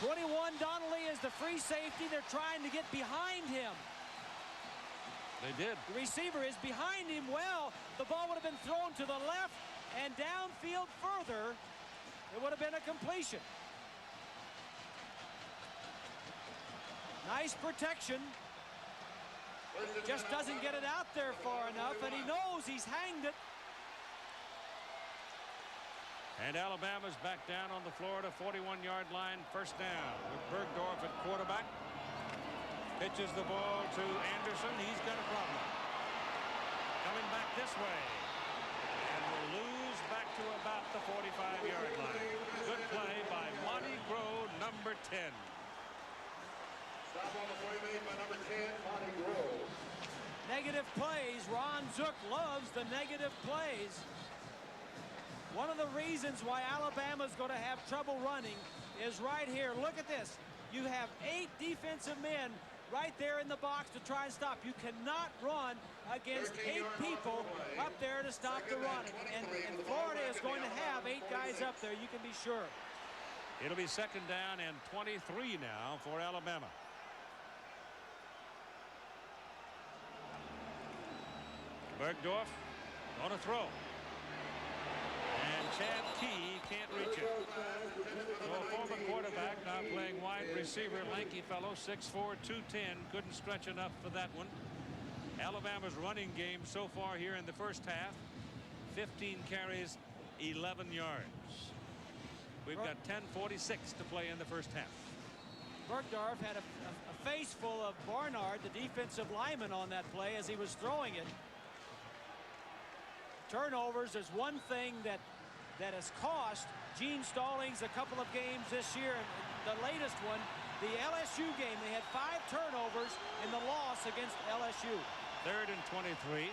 21 Donnelly is the free safety. They're trying to get behind him. They did. The receiver is behind him well. The ball would have been thrown to the left and downfield further. It would have been a completion. Nice protection. Just doesn't get it out there far enough, and he knows he's hanged it And Alabama's back down on the Florida 41-yard line, first down, with Bergdorf at quarterback. Pitches the ball to Anderson. He's got a problem. Coming back this way. And will lose back to about the 45-yard line. Good play by Monty Groh, number 10. Stop on the play made by number 10, Monty Groh. Negative plays. Ron Zook loves the negative plays. One of the reasons why Alabama's going to have trouble running is right here. Look at this. You have 8 defensive men right there in the box to try and stop. You cannot run against 8 people up there to stop the run. And Florida is going to have 8 guys up there, you can be sure. It'll be second down and 23 now for Alabama. Bergdorf on a throw. And Chad Key can't reach it. So a former quarterback now playing wide receiver, lanky fellow, 6'4", 210, couldn't stretch enough for that one. Alabama's running game so far here in the first half, 15 carries, 11 yards. We've got 10:46 to play in the first half. Bergdorf had a face full of Barnard, the defensive lineman, on that play as he was throwing it. Turnovers is one thing that has cost Gene Stallings a couple of games this year. And the latest one, the LSU game, they had 5 turnovers in the loss against LSU. Third and 23.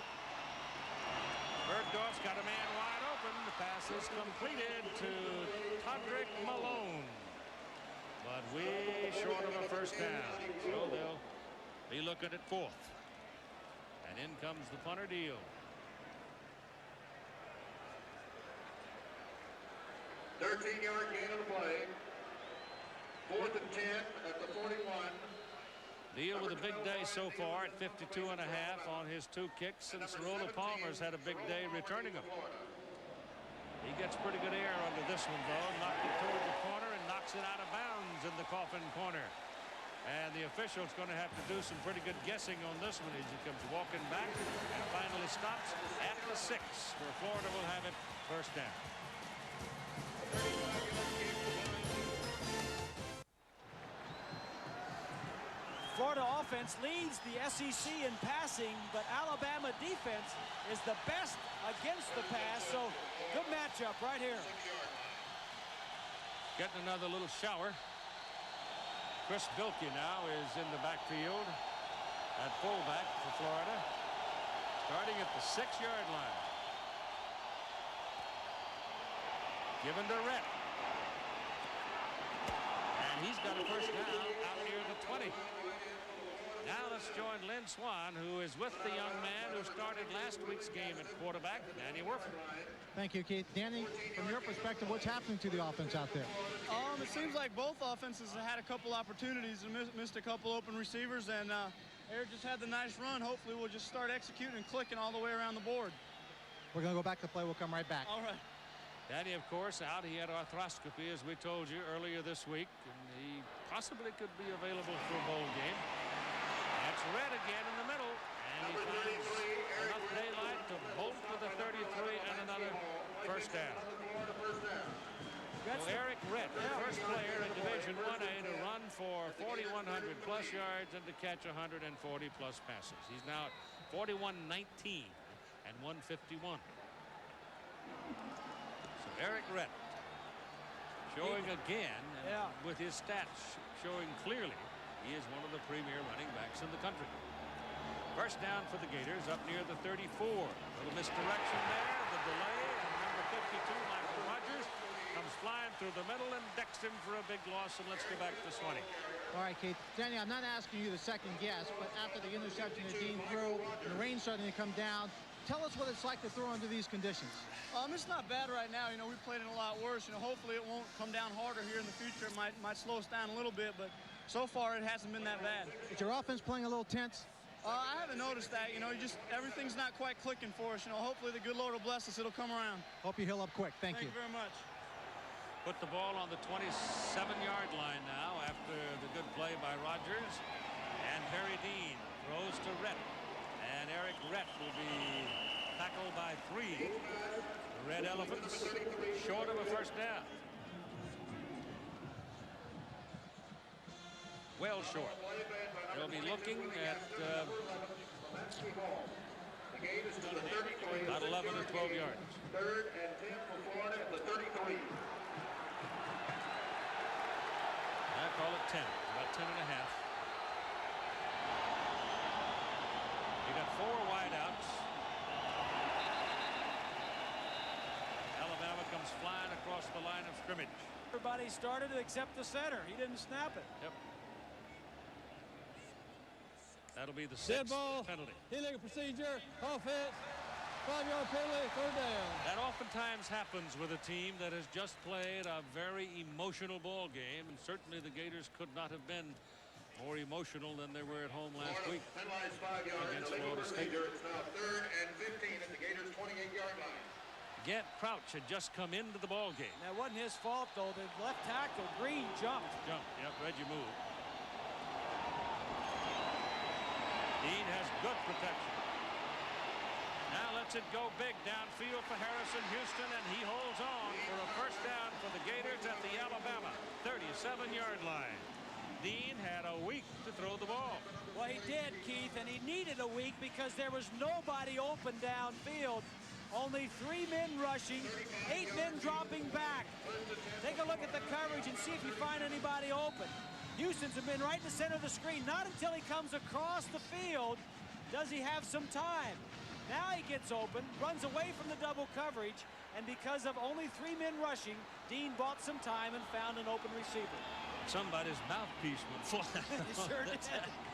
Bergdorf's got a man wide open. The pass is completed to Todrick Malone. But way short of a first down. So they'll be looking at 4th. And in comes the punter deal. 13-yard gain of the play. 4th and 10 at the 41. Deal with a big day so far at 52.5 on his 2 kicks, since Rolla Palmer's had a big day returning them. He gets pretty good air under this one, though. Knocked it toward the corner and knocks it out of bounds in the coffin corner. And the official's going to have to do some pretty good guessing on this one as he comes walking back and finally stops at the 6, where Florida will have it first down. Florida offense leads the SEC in passing, but Alabama defense is the best against the pass, so good matchup right here. Getting another little shower. Chris Bilke now is in the backfield at fullback for Florida, starting at the 6-yard line. Given to Rhett. And he's got a first down out near the 20. Now let's join Lynn Swan, who is with the young man who started last week's game at quarterback, Danny Werfel. Thank you, Keith. Danny, from your perspective, what's happening to the offense out there? It seems like both offenses have had a couple opportunities and missed a couple open receivers, and Eric just had the nice run. Hopefully we'll just start executing and clicking all the way around the board. We're going to go back to play. We'll come right back. All right. Danny, of course, out. He had arthroscopy, as we told you earlier this week, and he possibly could be available for a bowl game. That's Red again in the middle, and he finds enough daylight to bolt to the 33 and another first down. So Eric Rett, the first player in Division 1A to run for 4,100 plus yards and to catch 140 plus passes. He's now at 41-19 and 151. So Eric Rett showing again, and with his stats showing clearly, he is one of the premier running backs in the country. First down for the Gators up near the 34. Little misdirection there, the delay, and number 52, Michael Rogers, comes flying through the middle and decks him for a big loss, and let's go back to Swanee. All right, Keith. Danny, I'm not asking you to second guess, but after the interception that Dean threw and the rain starting to come down, tell us what it's like to throw under these conditions. It's not bad right now. You know, we played it a lot worse. You know, hopefully it won't come down harder here in the future. It might slow us down a little bit, but so far it hasn't been that bad. Is your offense playing a little tense? I haven't noticed that. You know, everything's not quite clicking for us. You know, hopefully the good Lord will bless us. It'll come around. Hope you heal up quick. Thank you. Thank you very much. Put the ball on the 27-yard line now after the good play by Rogers. And Barry Dean throws to Rett. And Eric Rett will be tackled by 3. The Red Elephants short of a first down. Well short. They'll be looking at about 11 or 12 yards. 3rd and 10 for Florida at the 33. I call it 10. About 10 and a half. You got 4 wideouts. Alabama comes flying across the line of scrimmage. Everybody started to accept the center. He didn't snap it. Yep. That'll be the Dead 6th ball. penalty. Illegal procedure. Offense. 5-yard penalty. 3rd down. That oftentimes happens with a team that has just played a very emotional ball game, and certainly the Gators could not have been more emotional than they were at home last week Penalized 5 yards. against Illegal Florida State. procedure. It's now 3rd and 15 at the Gators' 28-yard line. Gant Crouch had just come into the ball game. That wasn't his fault, though. The left tackle, Green, jumped. Yep, Reggie moved. Dean has good protection. Now lets it go big downfield for Harrison Houston, and he holds on for a first down for the Gators at the Alabama 37-yard line. Dean had a week to throw the ball. Well, he did, Keith, and he needed a week because there was nobody open downfield. Only 3 men rushing, 8 men dropping back. Take a look at the coverage and see if you find anybody open. Houston's been right in the center of the screen. Not until he comes across the field does he have some time. Now he gets open, runs away from the double coverage, and because of only 3 men rushing, Dean bought some time and found an open receiver. Somebody's mouthpiece went flying. He sure did.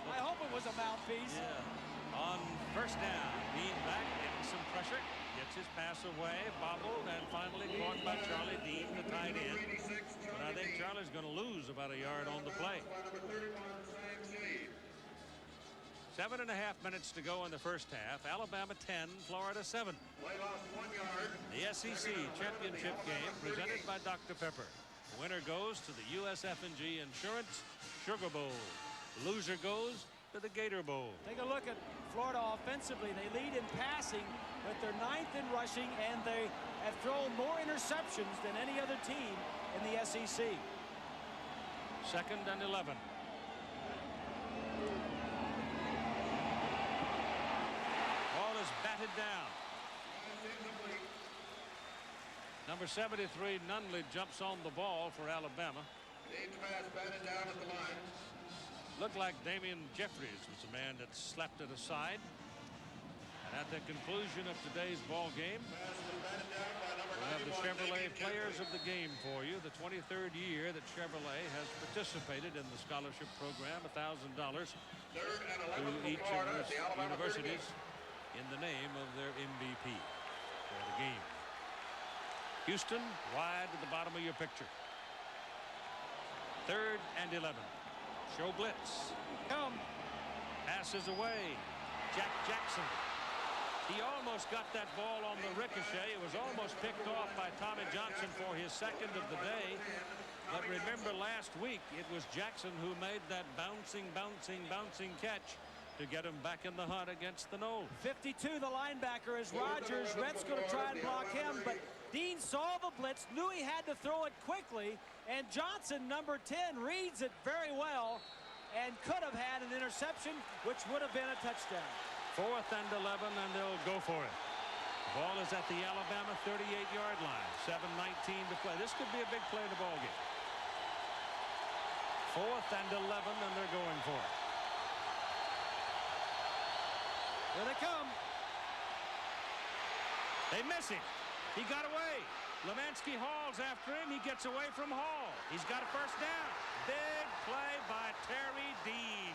I hope it was a mouthpiece. Yeah. On first down, Dean back, getting some pressure, gets his pass away, bobbled, and finally caught by Charlie Dean, the tight end. But I think Charlie's going to lose about a yard on the play. 7.5 minutes to go in the first half. Alabama 10, Florida 7. The SEC championship game presented by Dr. Pepper. The winner goes to the USF&G Insurance Sugar Bowl. The loser goes to the Gator Bowl. Take a look at Florida offensively. They lead in passing, but they're 9th in rushing, and they have thrown more interceptions than any other team in the SEC. 2nd and 11. Ball is batted down. Number 73, Nunley, jumps on the ball for Alabama. Dean's pass batted down at the line. Looked like Damian Jeffries was the man that slapped it aside. And at the conclusion of today's ball game, we'll have the Chevrolet Players of the Game for you. The 23rd year that Chevrolet has participated in the scholarship program, $1,000 to each of those universities in the name of their MVP for the game. Houston wide to the bottom of your picture. 3rd and 11. Show blitz. Come. Passes away. Jack Jackson. He almost got that ball on the ricochet. It was almost picked off by Tommy Johnson for his 2nd of the day. But remember last week, it was Jackson who made that bouncing catch to get him back in the hunt against the Noles. 52, the linebacker, is Rogers. Rhett's going to try and block him, but Dean saw the blitz, knew he had to throw it quickly, and Johnson, number 10, reads it very well and could have had an interception, which would have been a touchdown. 4th and 11, and they'll go for it. The ball is at the Alabama 38-yard line. 7:19 to play. This could be a big play in the ball game. 4th and 11, and they're going for it. Here they come. They miss him. He got away. Lemansky hauls after him. He gets away from Hall. He's got a first down. Big play by Terry Dean.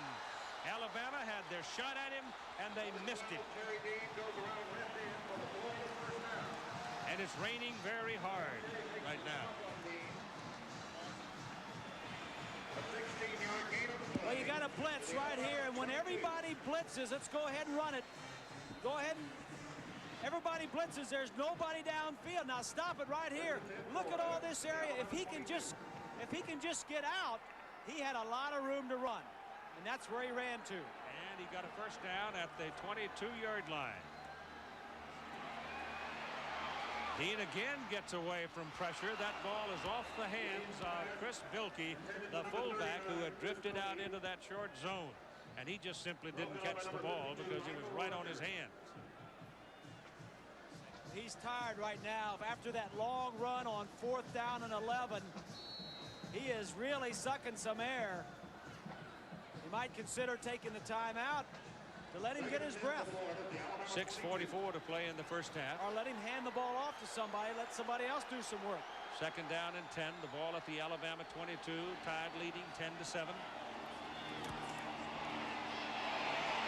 Alabama had their shot at him, and they missed him. Terry Dean goes around left end for the point first down. And it's raining very hard right now. A 16-yard gain on the play. Well, you got a blitz right here, and when everybody blitzes, let's go ahead and run it. Go ahead and everybody blitzes. There's nobody downfield. Now stop it right here. Look at all this area. If he can just get out, he had a lot of room to run, and that's where he ran to. And he got a first down at the 22-yard line. Dean again gets away from pressure. That ball is off the hands of Chris Bilkey, the fullback, who had drifted out into that short zone. And he just simply didn't catch the ball because he was right on his hands. He's tired right now. After that long run on 4th down and 11, he is really sucking some air. He might consider taking the timeout to let him get his breath. 6:44 to play in the first half. Or let him hand the ball off to somebody. Let somebody else do some work. 2nd down and 10. The ball at the Alabama 22. Tide leading 10-7.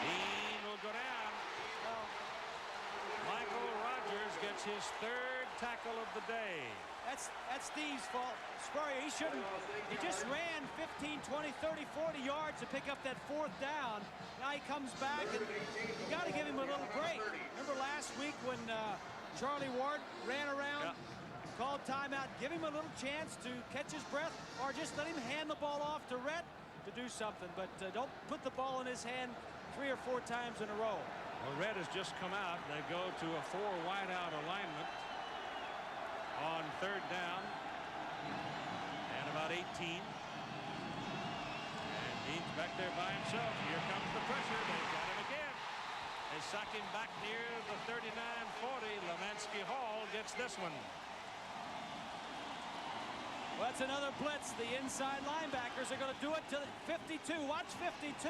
Dean will go down. Michael Rogers gets his 3rd tackle of the day. That's Dean's fault. Spurrier, he shouldn't. He just ran 15, 20, 30, 40 yards to pick up that 4th down. Now he comes back, and you got to give him a little break. Remember last week when Charlie Ward ran around, called timeout, give him a little chance to catch his breath, or just let him hand the ball off to Rhett to do something. But don't put the ball in his hand 3 or 4 times in a row. Well, Red has just come out. They go to a 4 wideout alignment on 3rd down and about 18. And Dean's back there by himself. Here comes the pressure. They've got him again. They suck him back near the 39-40. Lemansky Hall gets this one. Well, that's another blitz. The inside linebackers are going to do it to 52. Watch 52.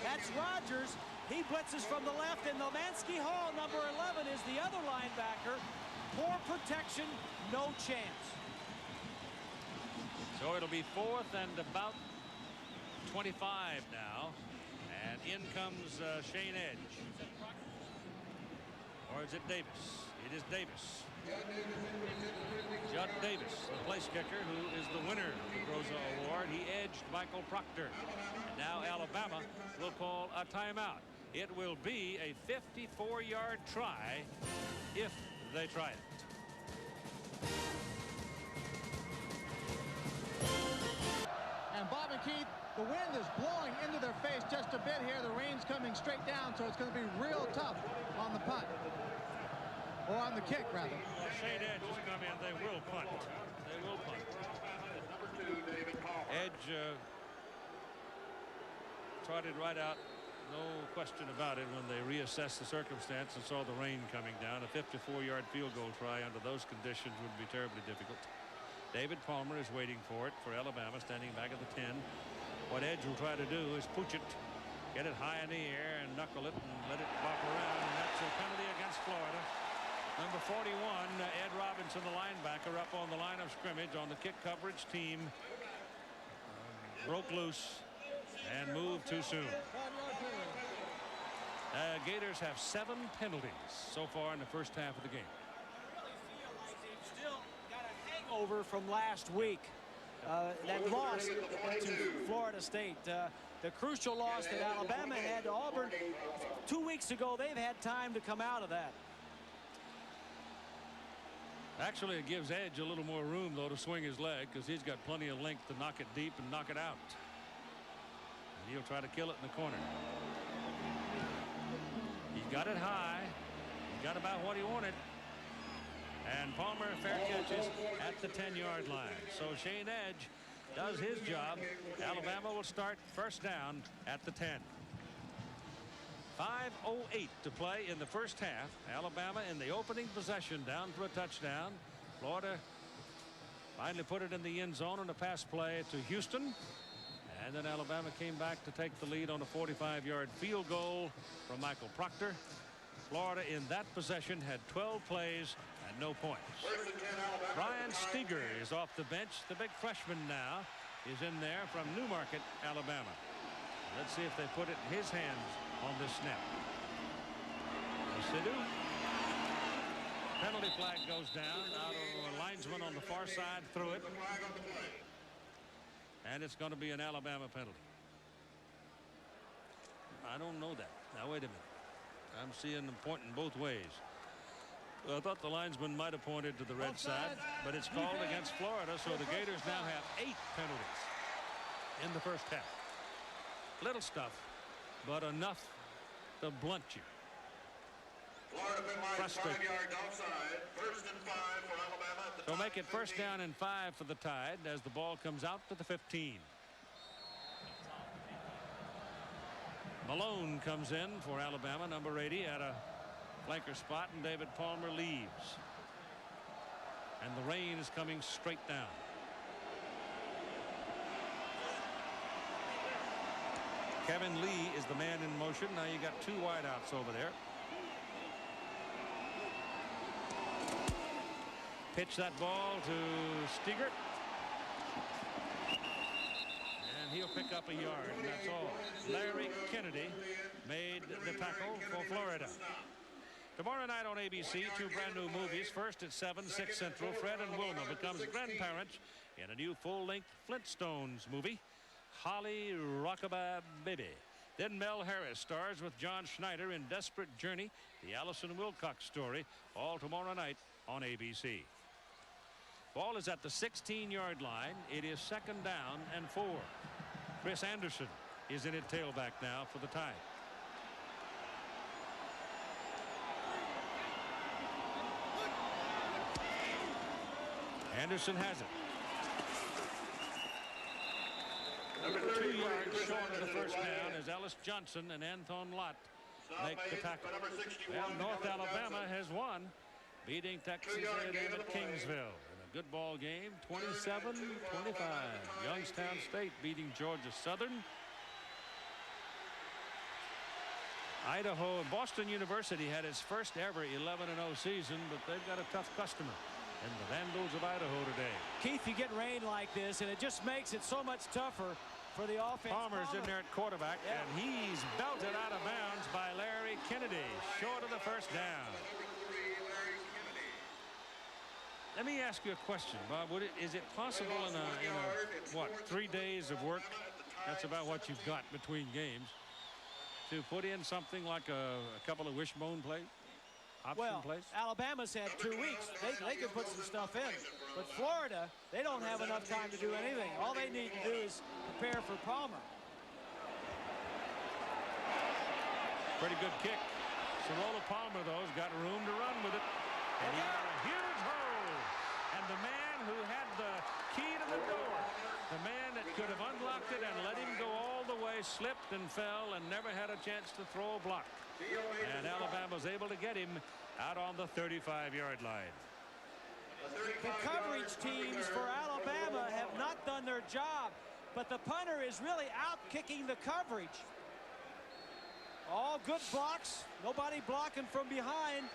That's Rogers. He blitzes from the left, and Lemansky Hall, number 11, is the other linebacker. Poor protection, no chance. So it'll be 4th and about 25 now. And in comes Shayne Edge. Or is it Davis? It is Davis. Judd Davis, the place kicker, who is the winner of the Groza Award. He edged Michael Proctor. And now Alabama will call a timeout. It will be a 54-yard try if they try it. And Bob and Keith, the wind is blowing into their face just a bit here. The rain's coming straight down, so it's going to be real tough on the punt. Or on the kick, rather. Shayne Edge has come in. They will punt. They will punt. Edge trotted right out. No question about it when they reassessed the circumstance and saw the rain coming down. A 54-yard field goal try under those conditions would be terribly difficult. David Palmer is waiting for it for Alabama, standing back at the 10. What Edge will try to do is pooch it, get it high in the air, and knuckle it and let it bop around. And that's a penalty against Florida. Number 41, Ed Robinson, the linebacker, up on the line of scrimmage on the kick coverage team, broke loose and moved too soon. Gators have 7 penalties so far in the first half of the game. I really feel like they've still got a hangover from last week. That loss to Florida State. The crucial loss that Alabama had to Auburn 2 weeks ago. They've had time to come out of that. Actually, it gives Edge a little more room, though, to swing his leg, because he's got plenty of length to knock it deep and knock it out. And he'll try to kill it in the corner. He got it high. He got about what he wanted. And Palmer fair catches at the 10-yard line. So Shayne Edge does his job. Alabama will start first down at the 10. 5:08 to play in the first half. Alabama in the opening possession down for a touchdown. Florida finally put it in the end zone on a pass play to Houston. And then Alabama came back to take the lead on a 45-yard field goal from Michael Proctor. Florida in that possession had 12 plays and no points. Brian Steger is off the bench. The big freshman now is in there from Newmarket, Alabama. Let's see if they put it in his hands on this snap. Yes, they do. Penalty flag goes down. Out of a linesman on the far side through it. And it's going to be an Alabama penalty. I don't know that. Now, wait a minute. I'm seeing them pointing both ways. Well, I thought the linesman might have pointed to the red side, but it's called against Florida, so the Gators now have 8 penalties in the first half. Little stuff, but enough to blunt you. frustrated. 5 yards outside. 1st and 5 for Alabama. So make it 1st down and 5 for the Tide as the ball comes out to the 15. Malone comes in for Alabama, number 80, at a flanker spot, and David Palmer leaves. And the rain is coming straight down. Kevin Lee is the man in motion. Now you got 2 wideouts over there. Pitch that ball to Stigert. And he'll pick up a yard, and that's all. Larry Kennedy made the tackle for Florida. Tomorrow night on ABC, 2 brand new movies. First at 7, 6 Central, Fred and Wilma becomes grandparents in a new full-length Flintstones movie, Holly Rockabye Baby. Then Mel Harris stars with John Schneider in Desperate Journey, the Allison Wilcox story, all tomorrow night on ABC. Ball is at the 16-yard line. It is 2nd down and 4. Chris Anderson is in at tailback now for the Tide. Anderson has it. 2 yards short of the 1st down as Ellis Johnson and Anton Lott make the tackle. Well, North Alabama has won, beating Texas A&M at Kingsville in a good ball game, 27-25. Youngstown State beating Georgia Southern. Idaho and Boston University had its first ever 11-0 season, but they've got a tough customer in the Vandals of Idaho today. Keith, you get rain like this, and it just makes it so much tougher for the offense. Palmer's in there at quarterback, and he's belted out of bounds by Larry Kennedy, short of the 1st down. Let me ask you a question, Bob. Is it possible in a what, 3 days of work? That's about what you've got between games, to put in something like a couple of wishbone plays? Well, Alabama's had 2 weeks. They could put some stuff in. But Florida, they don't have enough time to do anything. All they need to do is prepare for Palmer. Pretty good kick. Cirola Palmer, though, has got room to run with it. And he got a huge hole. And the man who had the key to the door, the man that could have unlocked it and let him go all the way, slipped and fell and never had a chance to throw a block. And Alabama was able to get him out on the 35-yard line. The coverage teams for Alabama have not done their job, but the punter is really out-kicking the coverage. All good blocks, nobody blocking from behind.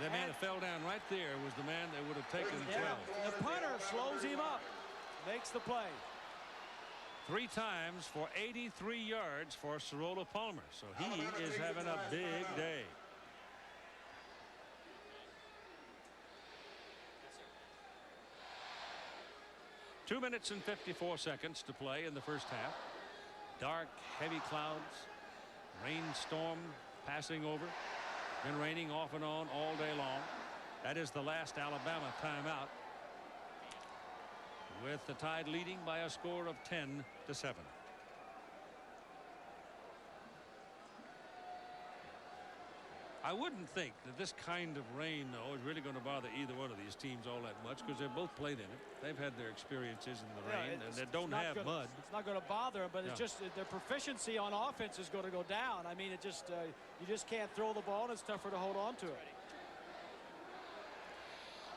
The man that fell down right there was the man that would have taken 12. The punter slows him up, makes the play. 3 times for 83 yards for Cirola Palmer. So he is having a big day. Yes, 2 minutes and 54 seconds to play in the 1st half. Dark, heavy clouds, rainstorm passing over. Been raining off and on all day long. That is the last Alabama timeout, with the Tide leading by a score of 10-7. I wouldn't think that this kind of rain, though, is really going to bother either one of these teams all that much, because they've both played in it. They've had their experiences in the rain, and they don't have mud. It's not going to bother them, but it's just their proficiency on offense is going to go down. I mean, it just you just can't throw the ball, and it's tougher to hold on to it.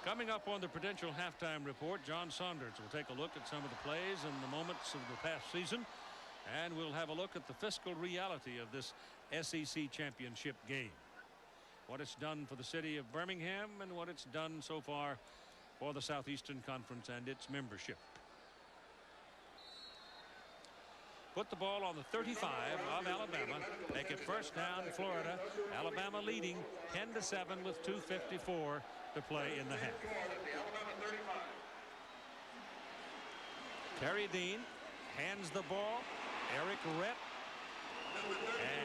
Coming up on the Prudential halftime report, John Saunders will take a look at some of the plays and the moments of the past season, and we'll have a look at the fiscal reality of this SEC championship game. What it's done for the city of Birmingham and what it's done so far for the Southeastern Conference and its membership. Put the ball on the 35 of Alabama. Make it 1st down, Florida. Alabama leading 10-7 with 2:54 to play in the half. Terry Dean hands the ball. Eric Rett.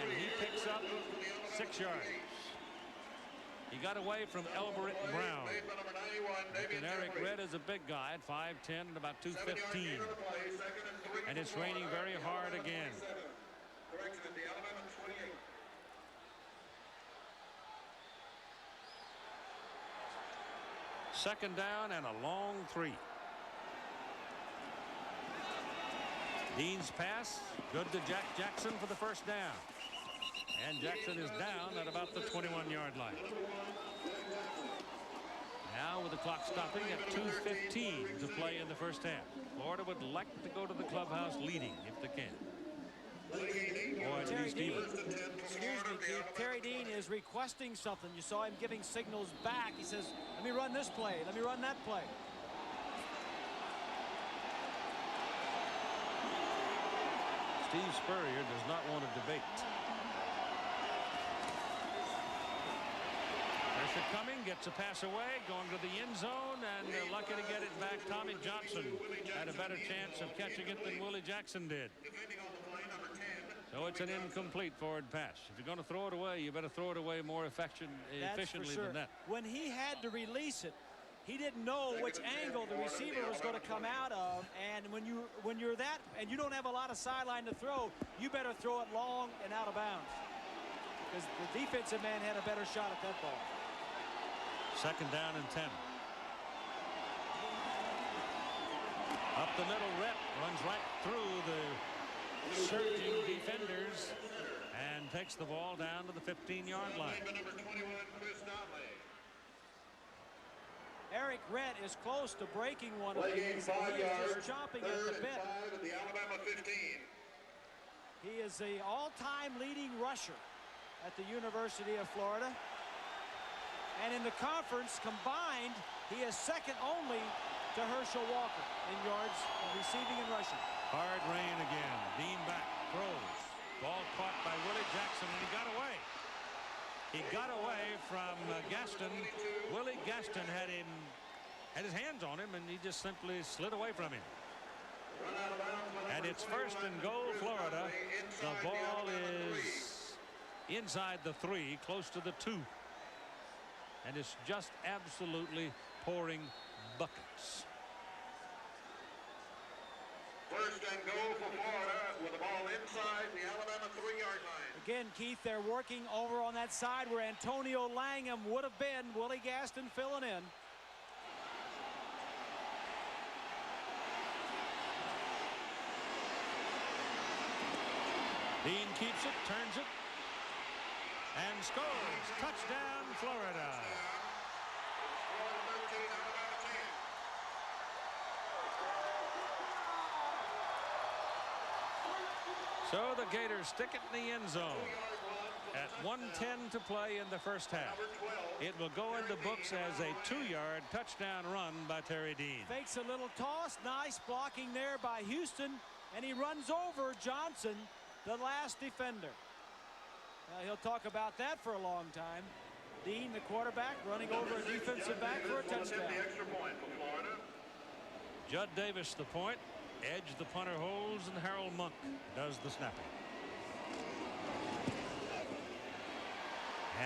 And he picks up 6 yards. He got away from Elbert Brown. And Eric Redd is a big guy at 5'10" and about 215. And it's raining very hard again. second down and a long 3. Dean's pass good to Jackson for the first down. And Jackson is down at about the 21-yard line. Now with the clock stopping at 2:15 to play in the first half. Florida would like to go to the clubhouse leading if they can. Or at least even. Excuse me, Keith. Terry Dean is requesting something. You saw him giving signals back. He says, let me run this play. Let me run that play. Steve Spurrier does not want to debate. Pressure coming, gets a pass away, going to the end zone, and lucky to get it back. Tommy Johnson had a better chance of catching it than Willie Jackson did. So it's an incomplete forward pass. If you're going to throw it away, you better throw it away more efficiently than that. When he had to release it, he didn't know which angle the receiver was going to come out of, and when you're that and you don't have a lot of sideline to throw, you better throw it long and out of bounds, because the defensive man had a better shot at that ball. Second down and 10. Up the middle, Rhett runs right through the surging defenders and takes the ball down to the 15-yard line. Eric Rhett is close to breaking one of these. He is just chomping at the bit. He is the all-time leading rusher at the University of Florida. And in the conference combined, he is second only to Herschel Walker in yards and receiving and rushing. Hard rain again. Dean back, throws. Ball caught by Willie Jackson, and he got away. He got away from Gaston. Willie Gaston had his hands on him, and he just simply slid away from him. And it's first and goal, Florida. The ball is inside the 3, close to the 2. And it's just absolutely pouring buckets. First and goal for Florida with the ball inside the Alabama 3-yard line. Again, Keith, they're working over on that side where Antonio Langham would have been. Willie Gaston filling in. Dean keeps it, turns it, and scores. Touchdown, Florida. So the Gators stick it in the end zone at 1:10 to play in the first half. It will go in the books as a 2-yard touchdown run by Terry Dean. Fakes a little toss. Nice blocking there by Houston. And he runs over Johnson, the last defender. He'll talk about that for a long time. Dean, the quarterback, running over a defensive back for a touchdown. Judd Davis, the point. Edge, the punter, holds, and Harold Monk does the snapping.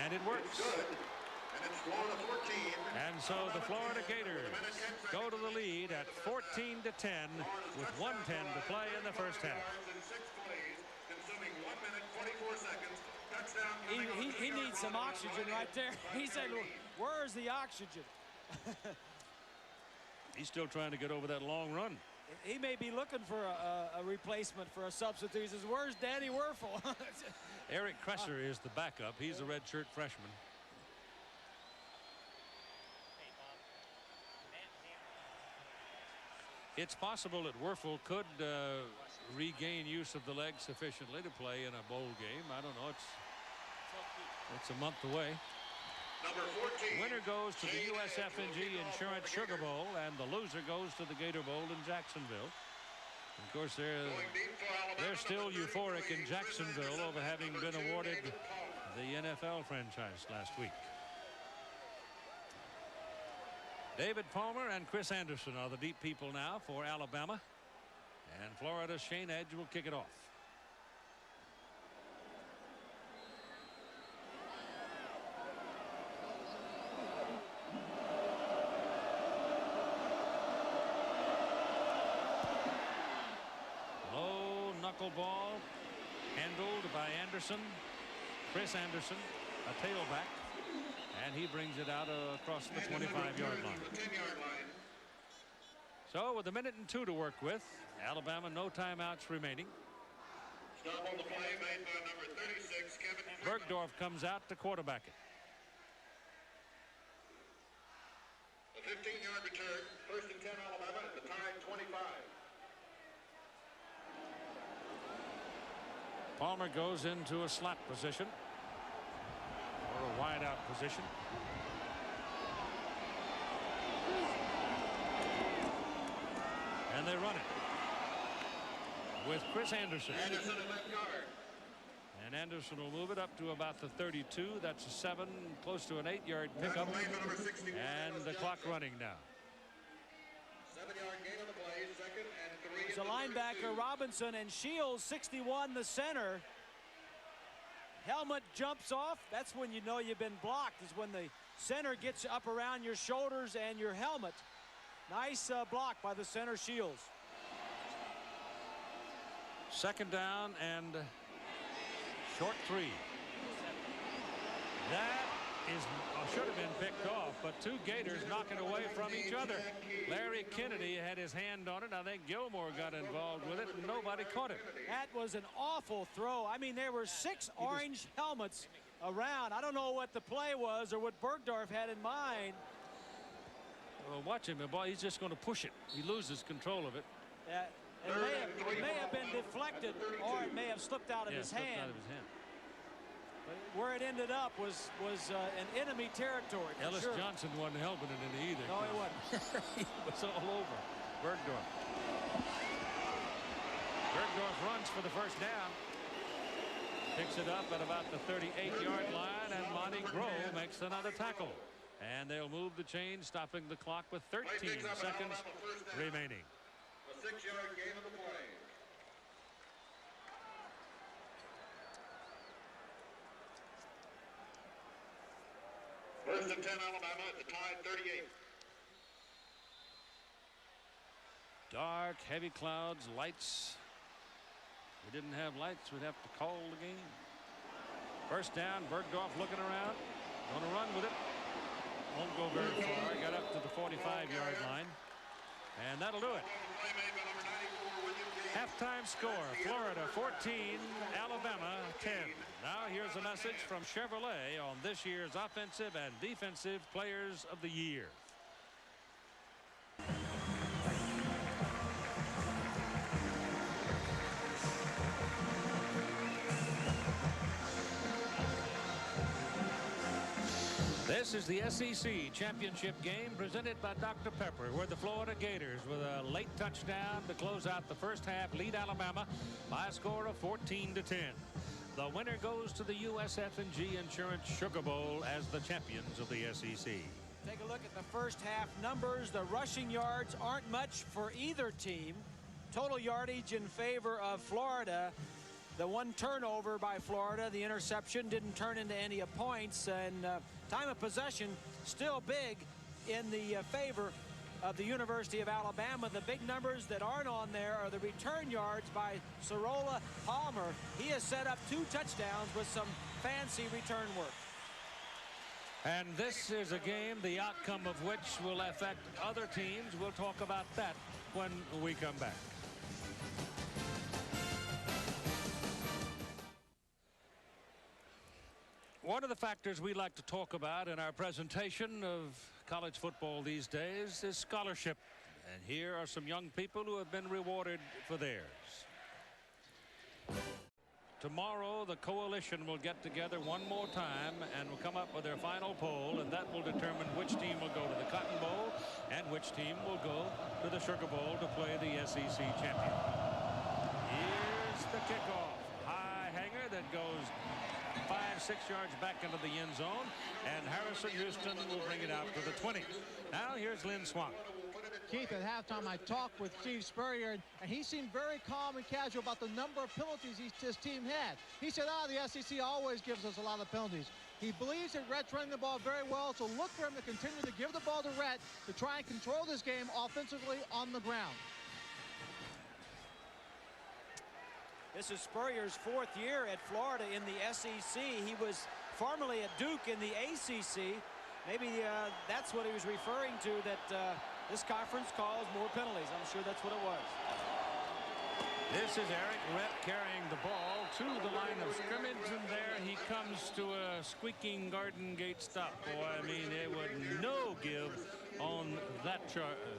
And it works. And so the Florida Gators go to the lead at 14-10 with 1:10 to play in the first half. He needs some oxygen right there. He said, where's the oxygen? He's still trying to get over that long run. He may be looking for a replacement for a substitute. He says, where's Danny Werfel? Eric Kresser is the backup. He's a redshirt freshman. It's possible that Werfel could regain use of the leg sufficiently to play in a bowl game. I don't know. It's a month away. Number 14. Winner goes to the USF&G Insurance Sugar Bowl, and the loser goes to the Gator Bowl in Jacksonville. Of course, they're still euphoric in Jacksonville over having been awarded the NFL franchise last week. David Palmer and Chris Anderson are the deep people now for Alabama, and Florida's Shayne Edge will kick it off. Ball handled by Anderson, Chris Anderson, a tailback, And he brings it out across the 25-yard line. So with 1:02 to work with, Alabama no timeouts remaining. Stop on the play made by number 36, Kevin. Bergdorf comes out to quarterback it. A 15-yard return, 1st and 10 Alabama at the Tide 25. Palmer goes into a slot position or a wide out position. And they run it with Chris Anderson. Anderson at left guard. And Anderson will move it up to about the 32. That's a 7, close to an 8-yard pickup. And the clock running now. 7-yard gain on the play, 2nd and 3. It's a linebacker, Robinson, and Shields, 61, the center. Helmet jumps off. That's when you know you've been blocked, is when the center gets up around your shoulders and your helmet. Nice block by the center, Shields. 2nd down and short 3. That should have been picked off, but 2 Gators knocking away from each other. Larry Kennedy had his hand on it. I think Gilmore got involved with it, and nobody caught it. That was an awful throw. I mean, there were 6 orange helmets around. I don't know what the play was or what Bergdorf had in mind. Well, watch him, boy. He's just going to push it. He loses control of it. It may have been deflected, or it may have slipped out of his hand. But where it ended up was an enemy territory. Ellis Johnson wasn't helping it in either. No, he wasn't. He was all over Bergdorf. Bergdorf runs for the 1st down. Picks it up at about the 38-yard line, and Monty Grove makes another tackle. And they'll move the chain, stopping the clock with 13 seconds remaining. A 6-yard gain on the play. First and 10 Alabama at the Tide 38. Dark, heavy clouds, lights. If we didn't have lights, we'd have to call the game. 1st down, Bergdorf looking around. Going to run with it. Won't go very far. Got up to the 45-yard line. And that'll do it. Halftime score, Florida 14, Alabama 10. Now here's a message from Chevrolet on this year's offensive and defensive players of the year. This is the SEC championship game presented by Dr. Pepper, where the Florida Gators, with a late touchdown to close out the 1st half, lead Alabama by a score of 14-10. The winner goes to the USF&G Insurance Sugar Bowl as the champions of the SEC. Take a look at the 1st half numbers. The rushing yards aren't much for either team. Total yardage in favor of Florida. The 1 turnover by Florida, the interception, didn't turn into any points, and time of possession still big in the favor of the University of Alabama. The big numbers that aren't on there are the return yards by Sorolla Palmer. He has set up 2 touchdowns with some fancy return work. And this is a game, the outcome of which will affect other teams. We'll talk about that when we come back. One of the factors we like to talk about in our presentation of college football these days is scholarship. And here are some young people who have been rewarded for theirs. Tomorrow, the coalition will get together one more time and will come up with their final poll, and that will determine which team will go to the Cotton Bowl and which team will go to the Sugar Bowl to play the SEC champion. Here's the kickoff. High hanger that goes 5-6 yards back into the end zone, and Harrison Houston will bring it out to the 20. Now here's Lynn Swank. Keith, at halftime, I talked with Steve Spurrier, and he seemed very calm and casual about the number of penalties his team had. He said, the SEC always gives us a lot of penalties. He believes that Rhett's running the ball very well, so look for him to continue to give the ball to Rhett to try and control this game offensively on the ground. This is Spurrier's 4th year at Florida in the SEC. He was formerly at Duke in the ACC. Maybe that's what he was referring to, that this conference calls more penalties. I'm sure that's what it was. This is Eric Rett carrying the ball to the line of scrimmage, and there he comes to a squeaking Garden Gate stop. Boy, I mean, it would no give on that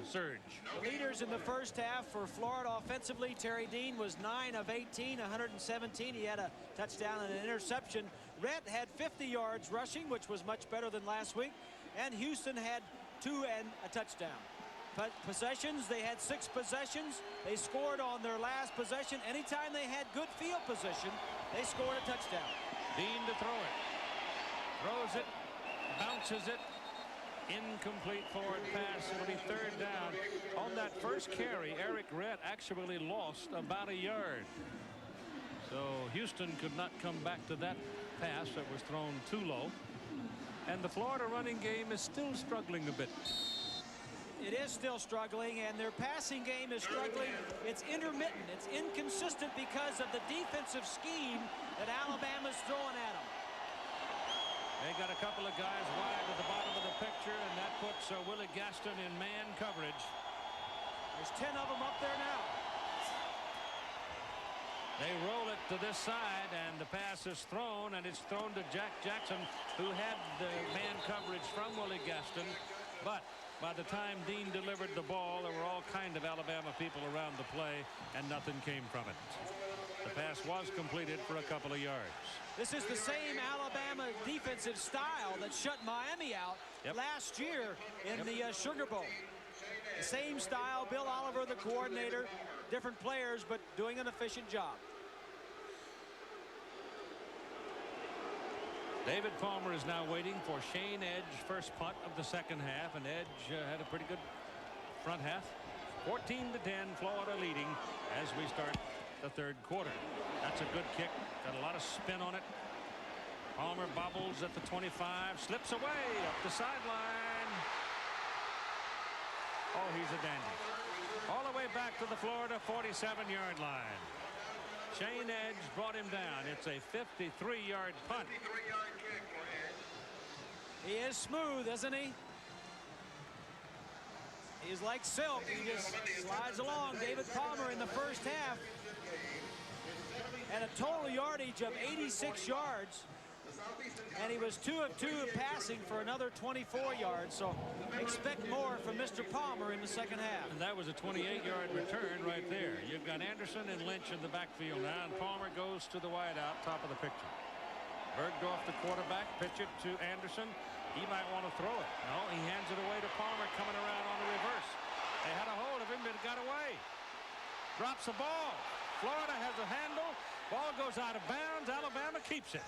surge. The leaders in the first half for Florida offensively, Terry Dean was 9 of 18, 117. He had a touchdown and an interception. Rett had 50 yards rushing, which was much better than last week, and Houston had 2 and a touchdown. Possessions, they had 6 possessions. They scored on their last possession. Anytime they had good field position, they scored a touchdown. Dean to throw it. Throws it, bounces it. Incomplete forward pass. It'll be 3rd down. On that first carry, Eric Rett actually lost about a yard. So Houston could not come back to that pass that was thrown too low. And the Florida running game is still struggling a bit. It is still struggling, and their passing game is struggling. It's intermittent. It's inconsistent because of the defensive scheme that Alabama's throwing at them. They got a couple of guys wide at the bottom of the picture, and that puts Willie Gaston in man coverage. There's 10 of them up there now. They roll it to this side, and the pass is thrown, and it's thrown to Jack Jackson, who had the man coverage from Willie Gaston. But by the time Dean delivered the ball, there were all kind of Alabama people around the play, and nothing came from it. The pass was completed for a couple of yards. This is the same Alabama defensive style that shut Miami out last year in the Sugar Bowl. The same style, Bill Oliver, the coordinator, different players, but doing an efficient job. David Palmer is now waiting for Shayne Edge, first punt of the second half, and Edge had a pretty good front half. 14-10, Florida leading as we start the 3rd quarter. That's a good kick. Got a lot of spin on it. Palmer bobbles at the 25, slips away up the sideline. Oh, he's a dandy. All the way back to the Florida 47-yard line. Shayne Edge brought him down. It's a 53-yard punt. He is smooth, isn't he? He's like silk. He just slides along. David Palmer in the first half had a total yardage of 86 yards. And he was 2 of 2 passing for another 24 yards. So expect more from Mr. Palmer in the second half. And that was a 28-yard return right there. You've got Anderson and Lynch in the backfield now, and Palmer goes to the wideout, top of the picture. Bergdorf, the quarterback, pitch it to Anderson. He might want to throw it. No, he hands it away to Palmer, coming around on the reverse. They had a hold of him, but it got away. Drops the ball. Florida has a handle. Ball goes out of bounds. Alabama keeps it.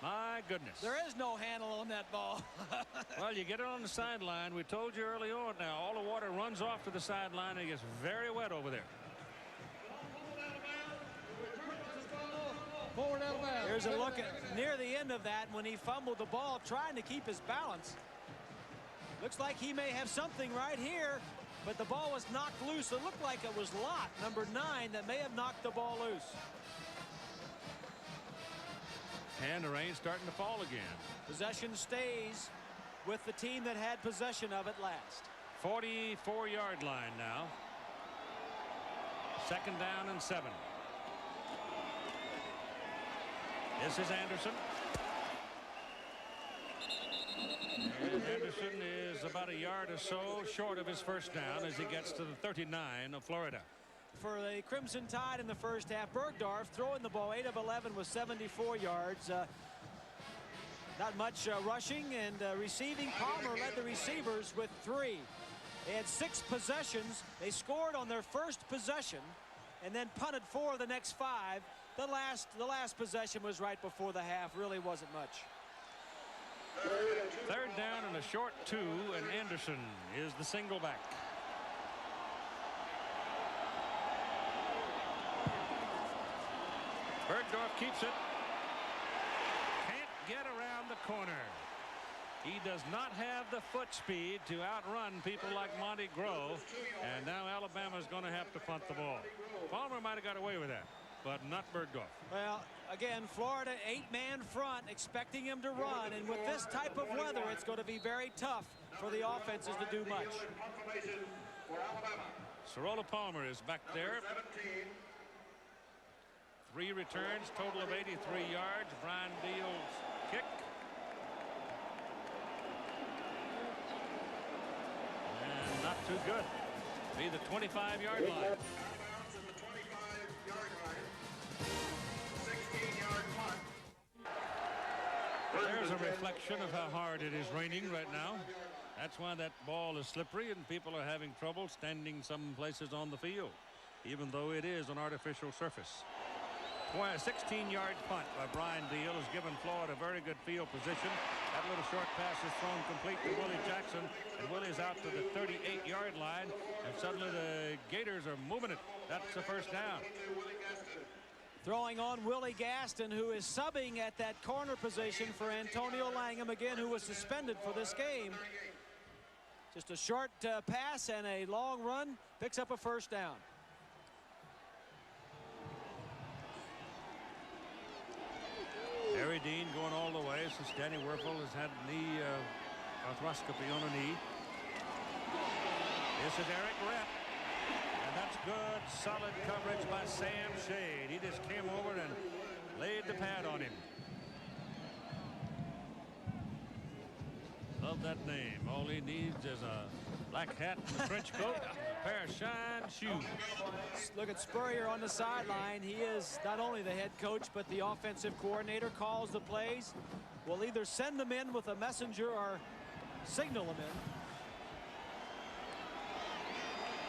My goodness. There is no handle on that ball. Well, you get it on the sideline. We told you early on now, all the water runs off to the sideline and it gets very wet over there. Forward out of bounds. Here's a look at near the end of that when he fumbled the ball trying to keep his balance. Looks like he may have something right here, but the ball was knocked loose. It looked like it was Lott, number 9, that may have knocked the ball loose. And the rain's starting to fall again. Possession stays with the team that had possession of it last. 44-yard line now. 2nd down and 7. This is Anderson. And Anderson is about a yard or so short of his first down as he gets to the 39 of Florida. For the Crimson Tide in the first half, Bergdorf throwing the ball 8 of 11 with 74 yards. Not much rushing and receiving. Palmer led the receivers with 3. They had 6 possessions. They scored on their first possession and then punted 4 of the next 5. The last possession was right before the half. Really wasn't much. 3rd down and a short 2, and Anderson is the single back. Bergdorf keeps it. Can't get around the corner. He does not have the foot speed to outrun people like Monty Grove. And now Alabama's going to have to punt the ball. Palmer might have got away with that, but not Bergdorf. Well, again, Florida 8-man front, expecting him to run. And with this type of weather, it's going to be very tough for the offenses to do much. Sorolla Palmer is back there. 3 returns, total of 83 yards. Brian Deal's kick. And not too good. Be the 25-yard line. There's a reflection of how hard it is raining right now. That's why that ball is slippery and people are having trouble standing some places on the field, even though it is an artificial surface. A 16-yard punt by Brian Deal has given Florida very good field position. That little short pass is thrown complete to Willie Jackson, and Willie's out to the 38-yard line, and suddenly the Gators are moving it. That's the first down. Throwing on Willie Gaston, who is subbing at that corner position for Antonio Langham, again, who was suspended for this game. Just a short pass and a long run, picks up a first down. Harry Dean going all the way since Danny Werfel has had knee arthroscopy on a knee. This is Eric Rep. And that's good, solid coverage by Sam Shade. He just came over and laid the pad on him. Love that name. All he needs is a black hat and a trench coat, a pair of shine shoes. Look at Spurrier on the sideline. He is not only the head coach, but the offensive coordinator. Calls the plays. Will either send them in with a messenger or signal them in.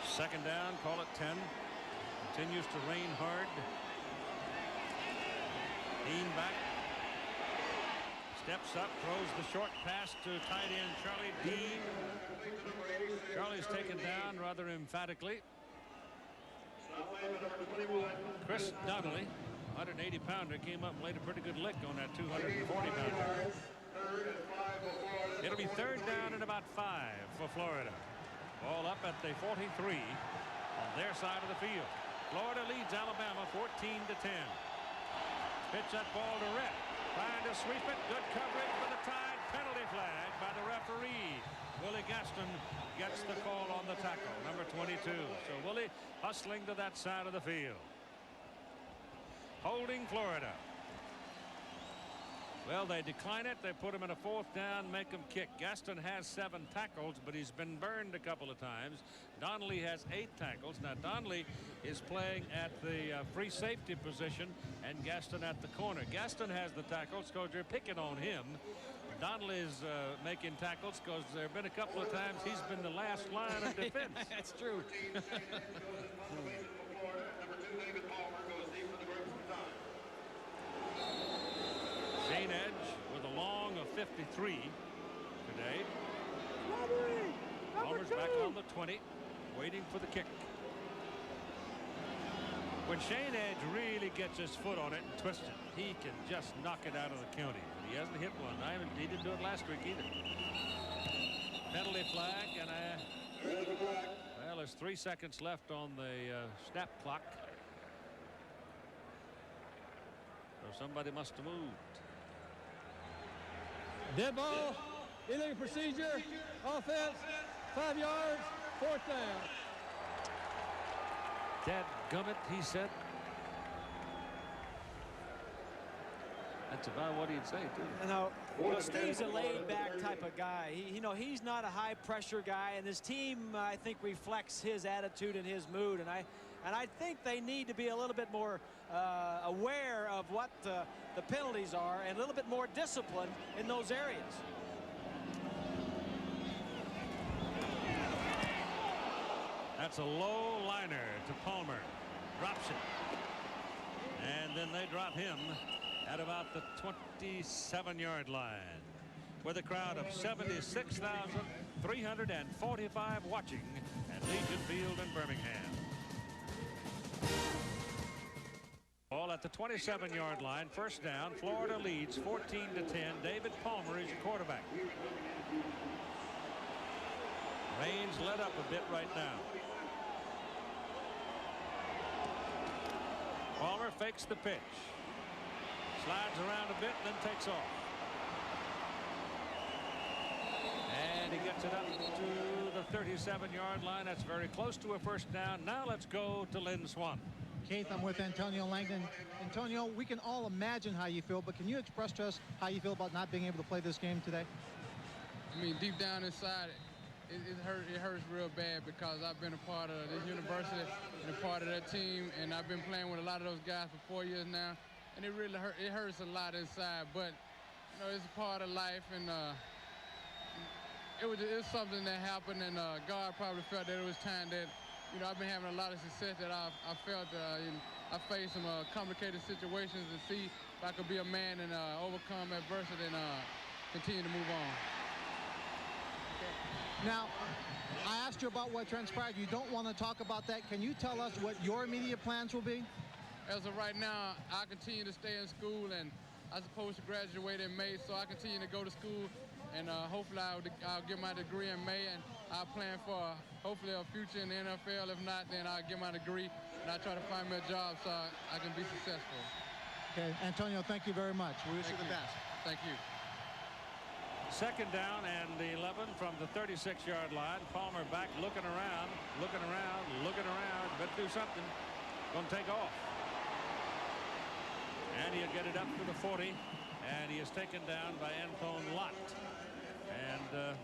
Second down, call it 10. Continues to rain hard. Dean back. Steps up, throws the short pass to tight end Charlie Dean. Charlie's taken down rather emphatically. Chris Donnelly, 180-pounder, came up and laid a pretty good lick on that 240-pounder. It'll be third down and about 5 for Florida. Ball up at the 43 on their side of the field. Florida leads Alabama 14-10. Pitch that ball to Rep. Trying to sweep it. Good coverage for the Tide. Penalty flag by the referee. Willie Gaston gets the call on the tackle, number 22. So Willie hustling to that side of the field. Holding Florida. Well, they decline it. They put him in a 4th down, make him kick. Gaston has 7 tackles, but he's been burned a couple of times. Donnelly has 8 tackles. Now, Donnelly is playing at the free safety position and Gaston at the corner. Gaston has the tackles because they're picking on him. Donnelly is making tackles because there have been a couple of times he's been the last line of defense. That's true. Shayne Edge with a long of 53 today. Palmer's back on the 20, waiting for the kick. When Shayne Edge really gets his foot on it and twists it, he can just knock it out of the county. And he hasn't hit one. He didn't do it last week either. Penalty flag, and well, there's 3 seconds left on the snap clock. So somebody must have moved. Dead ball, illegal procedure, offense, 5 yards, 4th down. Dadgummit, he said. That's about what he'd say, too. Now, Steve's a laid-back type of guy. He's not a high-pressure guy, and his team, I think, reflects his attitude and his mood. And I think they need to be a little bit more aware of what the penalties are and a little bit more disciplined in those areas. That's a low liner to Palmer. Drops it. And then they drop him at about the 27-yard line with a crowd of 76,345 watching at Legion Field in Birmingham. Ball at the 27-yard line, first down. Florida leads 14-10. David Palmer is your quarterback. Rain's let up a bit right now. Palmer fakes the pitch. Slides around a bit and then takes off. And he gets it up to the 37-yard line. That's very close to a first down. Now let's go to Lynn Swann. Keith, I'm with Antonio Langdon. Antonio, we can all imagine how you feel, but can you express to us how you feel about not being able to play this game today? I mean, deep down inside, it hurts real bad because I've been a part of this university and a part of that team, and I've been playing with a lot of those guys for 4 years now, and it really hurts a lot inside. But you know, it's a part of life, and it's something that happened, and God probably felt that it was time that, you know, I've been having a lot of success that I felt I faced some complicated situations to see if I could be a man and overcome adversity and continue to move on. Now, I asked you about what transpired. You don't want to talk about that. Can you tell us what your immediate plans will be? As of right now, I continue to stay in school, and I'm supposed to graduate in May, so I continue to go to school, and hopefully I'll get my degree in May, and I'll plan for hopefully a future in the NFL. If not, then I'll get my degree, and I'll try to find me a job so I can be successful. Okay, Antonio, thank you very much. We wish you the best. Thank you. Second down and 11 from the 36-yard line. Palmer back, looking around, looking around. Better do something. Going to take off. And he'll get it up to the 40. And he is taken down by Anton Lott. And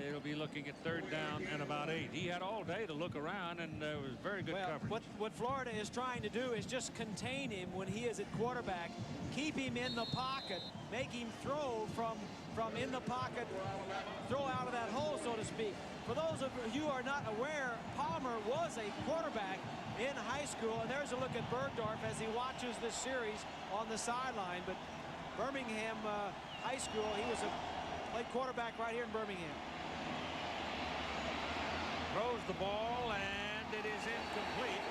it'll be looking at third down and about 8. He had all day to look around, and it was very good coverage. What Florida is trying to do is just contain him when he is at quarterback, keep him in the pocket, make him throw from in the pocket, throw out of that hole, so to speak. For those of you who are not aware, Palmer was a quarterback in high school, and there's a look at Bergdorf as he watches this series on the sideline. But Birmingham High School, he played quarterback right here in Birmingham. Throws the ball, and it is incomplete.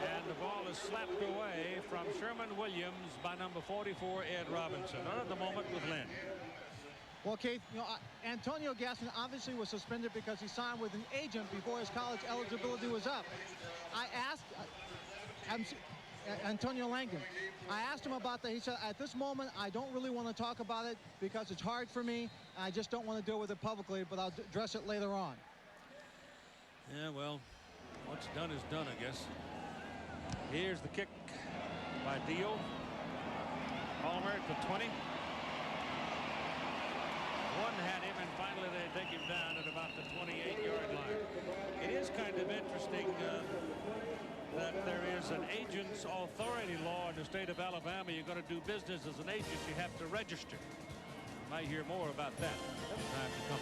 And the ball is slapped away from Sherman Williams by number 44, Ed Robinson. Not at the moment with Lynn. Well, Keith, you know, Antonio Gaston obviously was suspended because he signed with an agent before his college eligibility was up. I asked Antonio Langdon, I asked him about that. He said, at this moment, I don't really want to talk about it because it's hard for me. I just don't want to deal with it publicly, but I'll address it later on. Yeah, well, what's done is done, I guess. Here's the kick by Dio. Palmer at the 20. One had him, and finally they take him down at about the 28-yard line. It is kind of interesting that there is an agent's authority law in the state of Alabama. You're going to do business as an agent, you have to register. You might hear more about that in time to come.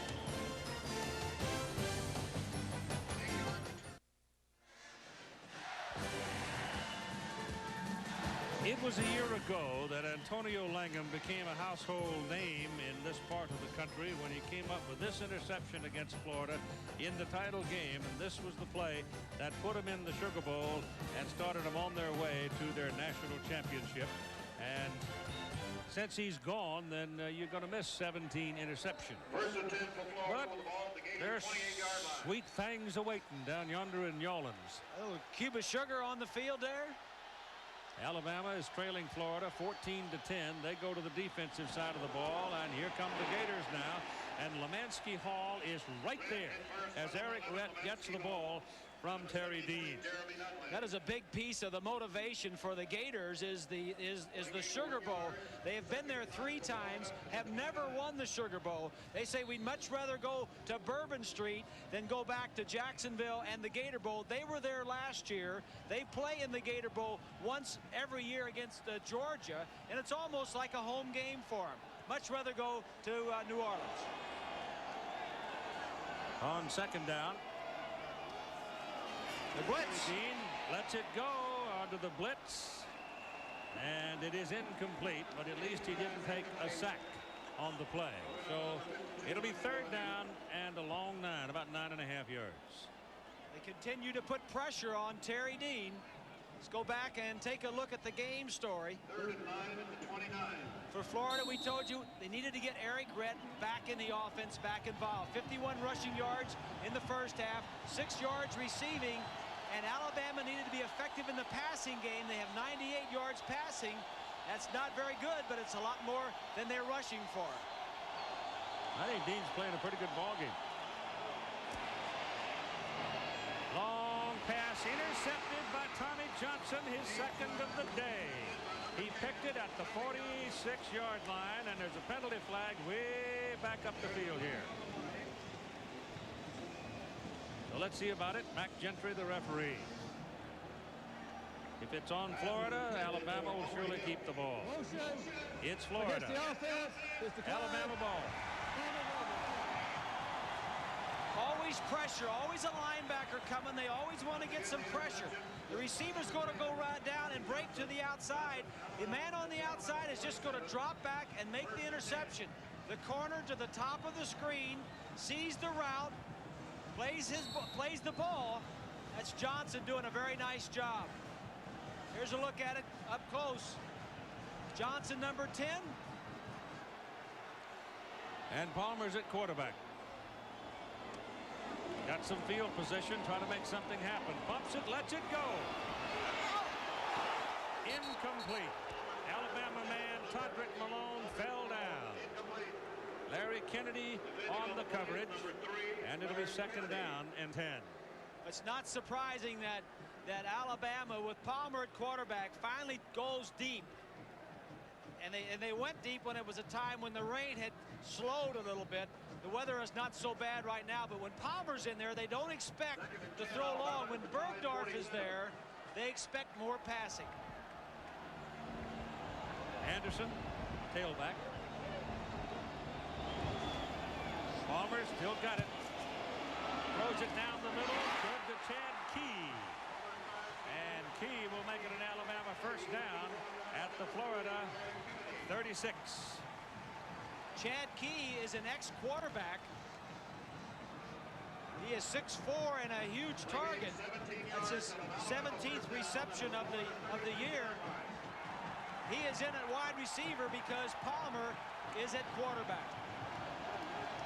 It was a year ago that Antonio Langham became a household name in this part of the country when he came up with this interception against Florida in the title game. And this was the play that put them in the Sugar Bowl and started them on their way to their national championship. And since he's gone, then you're going to miss 17 interceptions. But there's sweet things awaiting down yonder in Y'Awlins. Oh, cube of sugar on the field there. Alabama is trailing Florida 14-10. They go to the defensive side of the ball, and here come the Gators now. And Lemansky Hall is right there as Eric Rett gets the ball from Terry Dean. That is a big piece of the motivation for the Gators is the Sugar Bowl. They have been there 3 times, have never won the Sugar Bowl. They say we'd much rather go to Bourbon Street than go back to Jacksonville and the Gator Bowl. They were there last year. They play in the Gator Bowl once every year against Georgia, and it's almost like a home game for them. Much rather go to New Orleans. On second down, the blitz. Dean lets it go onto the blitz, and it is incomplete, but at least he didn't take a sack on the play. So it'll be third down and a long 9, about 9.5 yards. They continue to put pressure on Terry Dean. Let's go back and take a look at the game story. Third and 9 at the 29. For Florida, we told you they needed to get Eric Rett back in the offense, back involved. 51 rushing yards in the first half, 6 yards receiving and Alabama needed to be effective in the passing game. They have 98 yards passing. That's not very good, but it's a lot more than they're rushing for. I think Dean's playing a pretty good ball game. Long pass intercepted by Tommy Johnson, his second of the day. He picked it at the 46-yard line, and there's a penalty flag way back up the field here. So let's see about it. Mac Gentry, the referee. If it's on Florida, Alabama will surely keep the ball. It's Florida. Alabama ball. Always pressure, always a linebacker coming. They always want to get some pressure. The receiver's going to go right down and break to the outside. The man on the outside is just going to drop back and make the interception. The corner to the top of the screen, sees the route, plays the ball. That's Johnson doing a very nice job. Here's a look at it up close. Johnson, number 10. And Palmer's at quarterback. Got some field position, trying to make something happen. Bumps it, lets it go. Incomplete. Alabama man Todrick Malone fell down. Larry Kennedy on the coverage, and it'll be second down and 10. It's not surprising that Alabama, with Palmer at quarterback, finally goes deep. And they went deep when it was a time when the rain had slowed a little bit. The weather is not so bad right now, but when Palmer's in there, they don't expect to throw long. When Bergdorf is there, they expect more passing. Anderson, tailback. Palmer still got it. Throws it down the middle. Good to Chad Key. And Key will make it an Alabama first down at the Florida 36. Chad Key is an ex-quarterback. He is 6'4" and a huge target. That's his 17th reception of the year. He is in at wide receiver because Palmer is at quarterback.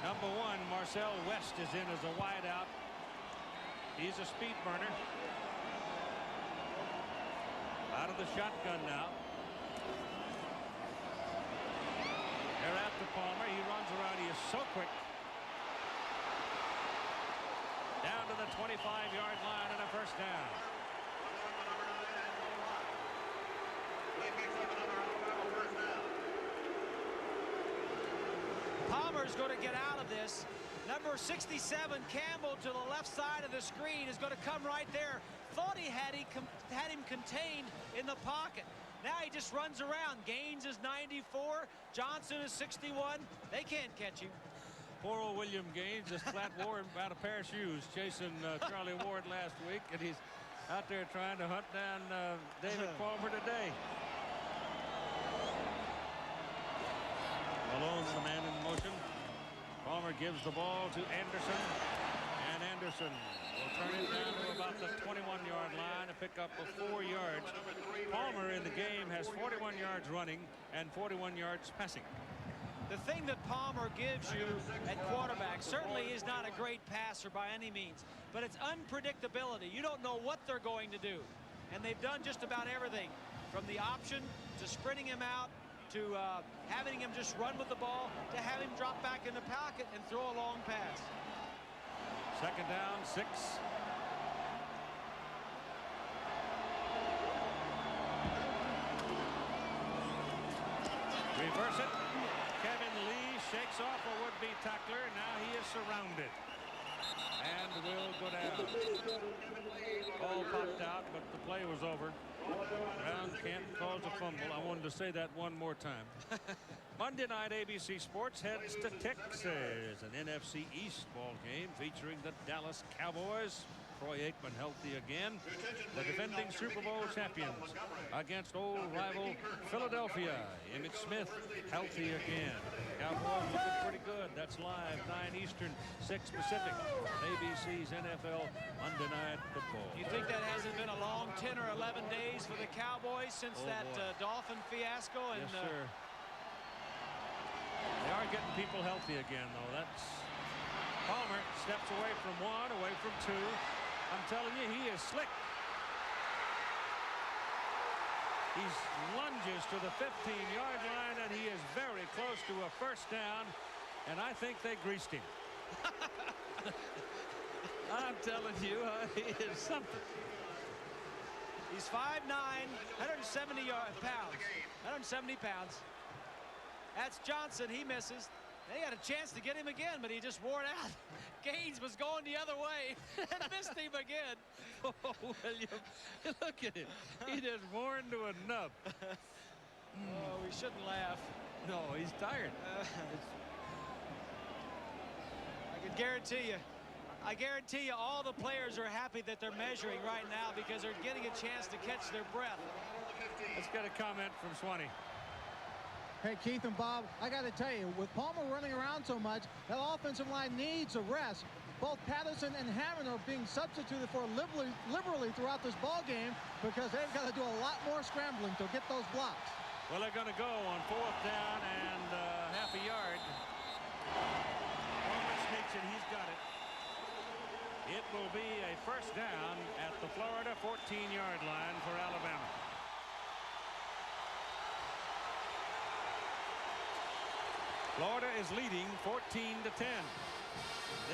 Number 1, Marcel West, is in as a wideout. He's a speed burner. Out of the shotgun now. They're after Palmer. He runs around. He is so quick. Down to the 25-yard line and a first down. Palmer's going to get out of this. Number 67, Campbell, to the left side of the screen, is going to come right there. Thought he had him contained in the pocket. Now he just runs around. Gaines is 94. Johnson is 61. They can't catch him. Poor old William Gaines just flat wore about a pair of shoes chasing Charlie Ward last week, and he's out there trying to hunt down David Palmer today. Malone's the man in motion. Palmer gives the ball to Anderson, and Anderson will turn it down to about the 21-yard line to pick up 4 yards. Palmer in the game has 41 yards running and 41 yards passing. The thing that Palmer gives you at quarterback certainly is not a great passer by any means, but it's unpredictability. You don't know what they're going to do, and they've done just about everything, from the option to sprinting him out to having him just run with the ball to have him drop back in the pocket and throw a long pass. Second down, 6. Reverse it. Kevin Lee shakes off a would-be tackler. Now he is surrounded and will go down. Ball popped out, but the play was over. Brown can't cause a fumble. I wanted to say that one more time. Monday night, ABC Sports heads to Texas, an NFC East ball game featuring the Dallas Cowboys. Troy Aikman healthy again. The defending Super Bowl champions against old rival Philadelphia. Emmitt Smith healthy again. Cowboys looking pretty good. That's live, 9 Eastern, 6 Pacific. ABC's NFL Monday Night Football. You think that hasn't been a long 10 or 11 days for the Cowboys since Dolphin fiasco? And, yes, sir. They are getting people healthy again, though. That's Palmer steps away from 1, away from 2. I'm telling you, he is slick. He lunges to the 15-yard line, and he is very close to a first down, and I think they greased him. I'm telling you, he is something. He's 5'9", 170 pounds. 170 pounds. That's Johnson. He misses. They had a chance to get him again, but he just wore it out. Gaines was going the other way and missed him again. Oh, William, look at him. He just wore into a nub. Oh, we shouldn't laugh. No, he's tired. I guarantee you all the players are happy that they're measuring right now because they're getting a chance to catch their breath. Let's get a comment from Swanee. Hey, Keith and Bob, I got to tell you, with Palmer running around so much, that offensive line needs a rest. Both Patterson and Hammond are being substituted for liberally throughout this ball game because they've got to do a lot more scrambling to get those blocks. Well, they're going to go on 4th down and half a yard. Palmer sneaks it. He's got it. It will be a first down at the Florida 14-yard line for Alabama. Florida is leading 14-10.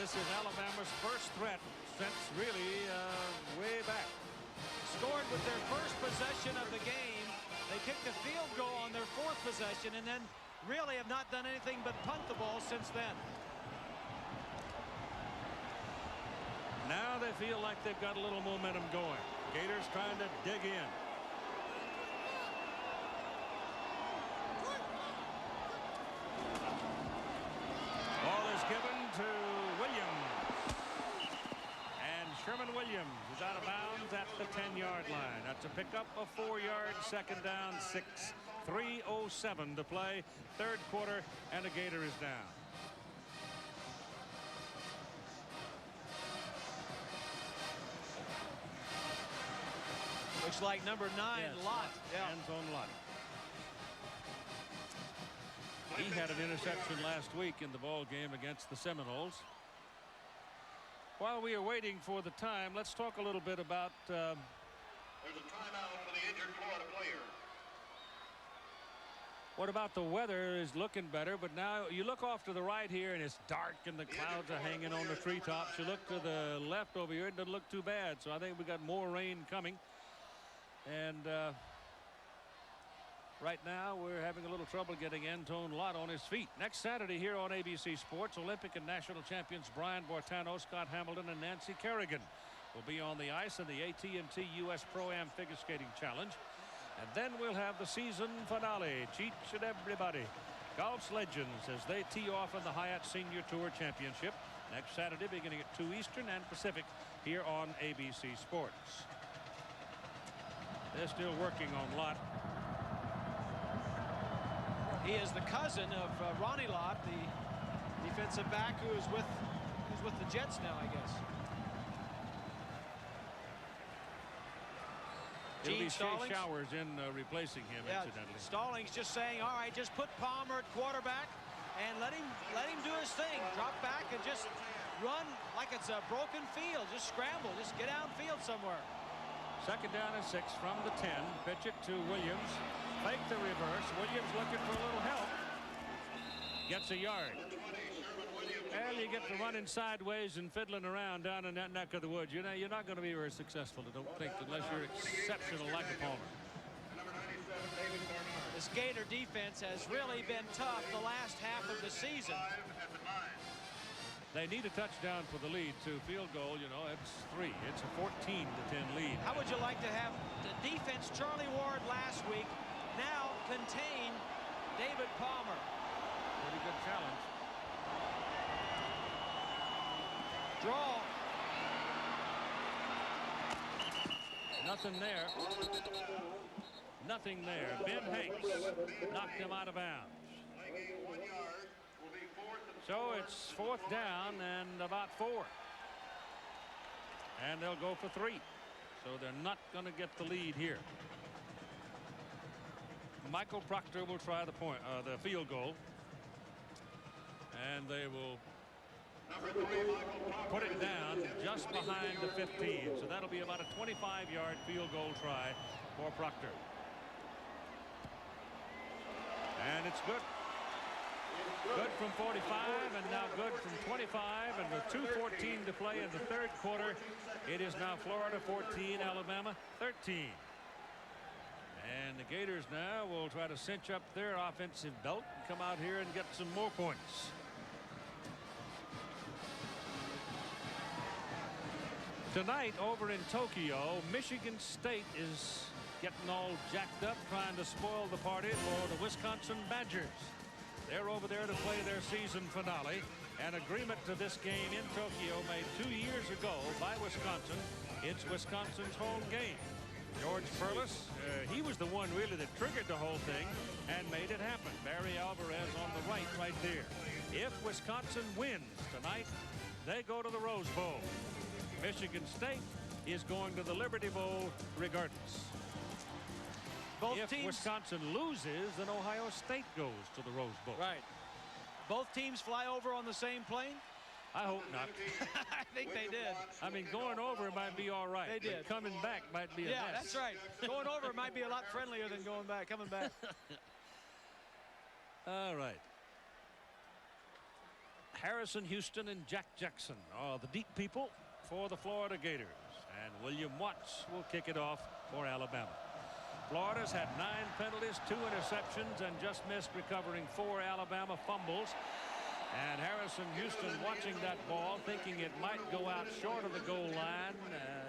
This is Alabama's first threat since really way back. Scored with their first possession of the game. They kicked a field goal on their 4th possession and then really have not done anything but punt the ball since then. Now they feel like they've got a little momentum going. Gators trying to dig in. Ball is given to Williams. And Sherman Williams is out of bounds at the 10-yard line. That's a pickup of 4 yards, second down, 6. 3:07 to play, 3rd quarter, and a Gator is down. Looks like number 9, yes, Lott. Yeah. Anton Lott. He had an interception last week in the ball game against the Seminoles. While we are waiting for the time, let's talk a little bit about There's a timeout for the injured Florida player. what about the weather is looking better, but now you look off to the right here and it's dark and the clouds are hanging on the treetops. You look to the left over here, it doesn't look too bad. So I think we got more rain coming. And right now we're having a little trouble getting Anton Lott on his feet. Next Saturday here on ABC Sports, Olympic and national champions Brian Bortano, Scott Hamilton, and Nancy Kerrigan will be on the ice in the AT&T U.S. Pro-Am Figure Skating Challenge. And then we'll have the season finale. Cheech and everybody. Golf's legends as they tee off in the Hyatt Senior Tour Championship next Saturday beginning at 2 Eastern and Pacific here on ABC Sports. They're still working on Lott. He is the cousin of Ronnie Lott, the defensive back who's with the Jets now, I guess. It'll be Shea Stallings. Showers in replacing him, Yeah, incidentally. Stallings just saying, all right, just put Palmer at quarterback and let him do his thing. Drop back and just run like it's a broken field. Just scramble. Just get downfield somewhere. Second down and 6 from the 10. Pitch it to Williams. Fake the reverse. Williams looking for a little help. Gets a yard. And you get to running sideways and fiddling around down in that neck of the woods. You know, you're not going to be very successful, I don't think, unless you're exceptional like a Palmer. This Gator defense has really been tough the last half of the season. They need a touchdown for the lead, too. Field goal, you know, it's 3. It's a 14-10 lead. How would you like to have the defense Charlie Ward last week now contain David Palmer? Pretty good challenge. Draw. Nothing there. Nothing there. Ben Hanks knocked him out of bounds. So it's 4th down and about 4. And they'll go for 3. So they're not going to get the lead here. Michael Proctor will try the field goal. And they will put it down just behind the 15. So that'll be about a 25-yard field goal try for Proctor. And it's good. Good from 45 and now good from 25, and with 2:14 to play in the third quarter, it is now Florida 14, Alabama 13. And the Gators now will try to cinch up their offensive belt and come out here and get some more points. Tonight over in Tokyo, Michigan State is getting all jacked up trying to spoil the party for the Wisconsin Badgers. They're over there to play their season finale. An agreement to this game in Tokyo made 2 years ago by Wisconsin. It's Wisconsin's home game. George Perlis, he was the one really that triggered the whole thing and made it happen. Barry Alvarez on the right there. If Wisconsin wins tonight, they go to the Rose Bowl. Michigan State is going to the Liberty Bowl regardless. If Wisconsin loses, then Ohio State goes to the Rose Bowl. Right. Both teams fly over on the same plane? I hope not. I think they did. I mean, going over might be all right. They did. Coming back might be a mess. Yeah, that's right. Going over might be a lot friendlier than coming back. All right. Harrison Houston and Jack Jackson are the deep people for the Florida Gators. And William Watts will kick it off for Alabama. Florida's had 9 penalties, 2 interceptions, and just missed recovering 4 Alabama fumbles. And Harrison Houston watching that ball, thinking it might go out short of the goal line,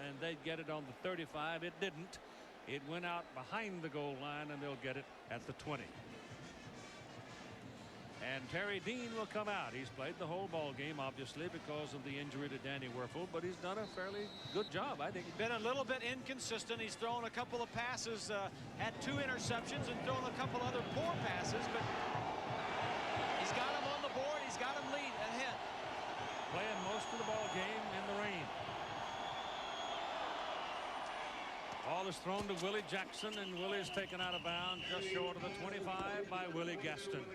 and they'd get it on the 35. It didn't. It went out behind the goal line, and they'll get it at the 20. And Terry Dean will come out. He's played the whole ball game, obviously, because of the injury to Danny Werfel, but he's done a fairly good job, I think. Been a little bit inconsistent. He's thrown a couple of passes, had 2 interceptions, and thrown a couple other poor passes, but he's got him on the board. He's got him lead ahead. Playing most of the ball game in the rain. Ball is thrown to Willie Jackson, and Willie's taken out of bounds just short of the 25 by Willie Gaston.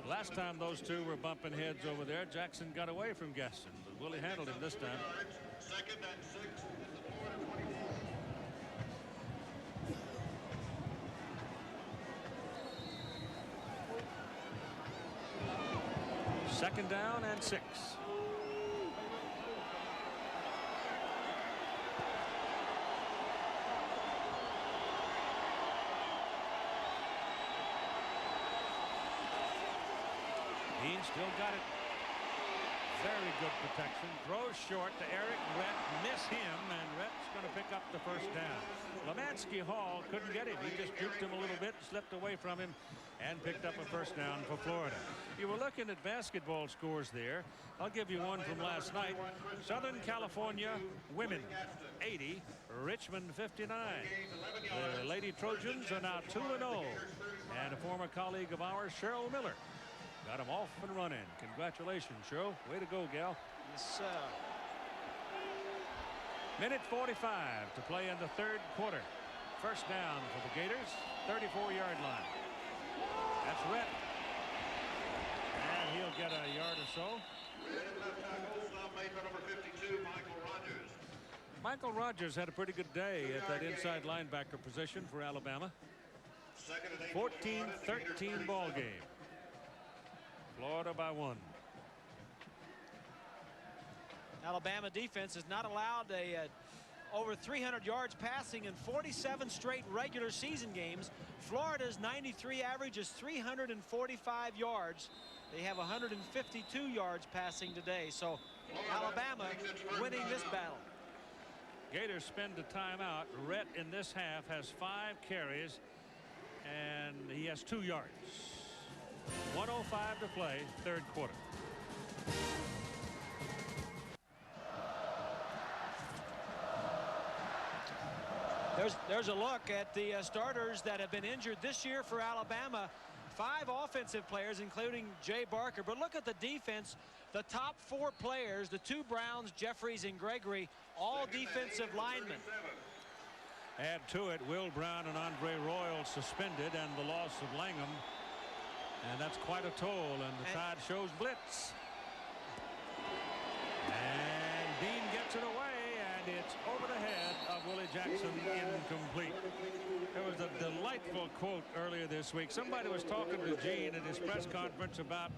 Last time those two were bumping heads over there, Jackson got away from Gaston, but Willie handled him this time. Second and 6. Second down and 6. Dean still got it. Very good protection. Throws short to Eric Rhett. Miss him, and Rhett's going to pick up the first down. Lemansky Hall couldn't get him. He just juked him a little bit, slipped away from him, and picked up a first down for Florida. You were looking at basketball scores there. I'll give you one from last night. Southern California women 80, Richmond 59. The Lady Trojans are now 2-0, and a former colleague of ours, Cheryl Miller, got him off and running. Congratulations, Cheryl. Way to go, gal. Yes, sir. Minute 45 to play in the third quarter. First down for the Gators, 34-yard line. That's Rhett. And he'll get a yard or so. Michael Rogers had a pretty good day at that inside linebacker position for Alabama. 14-13 ball game. Florida by 1. Alabama defense has not allowed over 300 yards passing in 47 straight regular season games. Florida's 93 average is 345 yards. They have 152 yards passing today. So Alabama winning this battle. Gators spend a timeout. Rhett in this half has 5 carries, and he has 2 yards. 1:05 to play, third quarter. There's a look at the starters that have been injured this year for Alabama. 5 offensive players, including Jay Barker. But look at the defense. The top 4 players, the 2 Browns, Jeffries and Gregory, all defensive linemen. Add to it Will Brown and Andre Royal suspended, and the loss of Langham. And that's quite a toll, and the Tide shows blitz. And Dean gets it away, and it's over the head of Willie Jackson, incomplete. There was a delightful quote earlier this week. Somebody was talking to Gene at his press conference about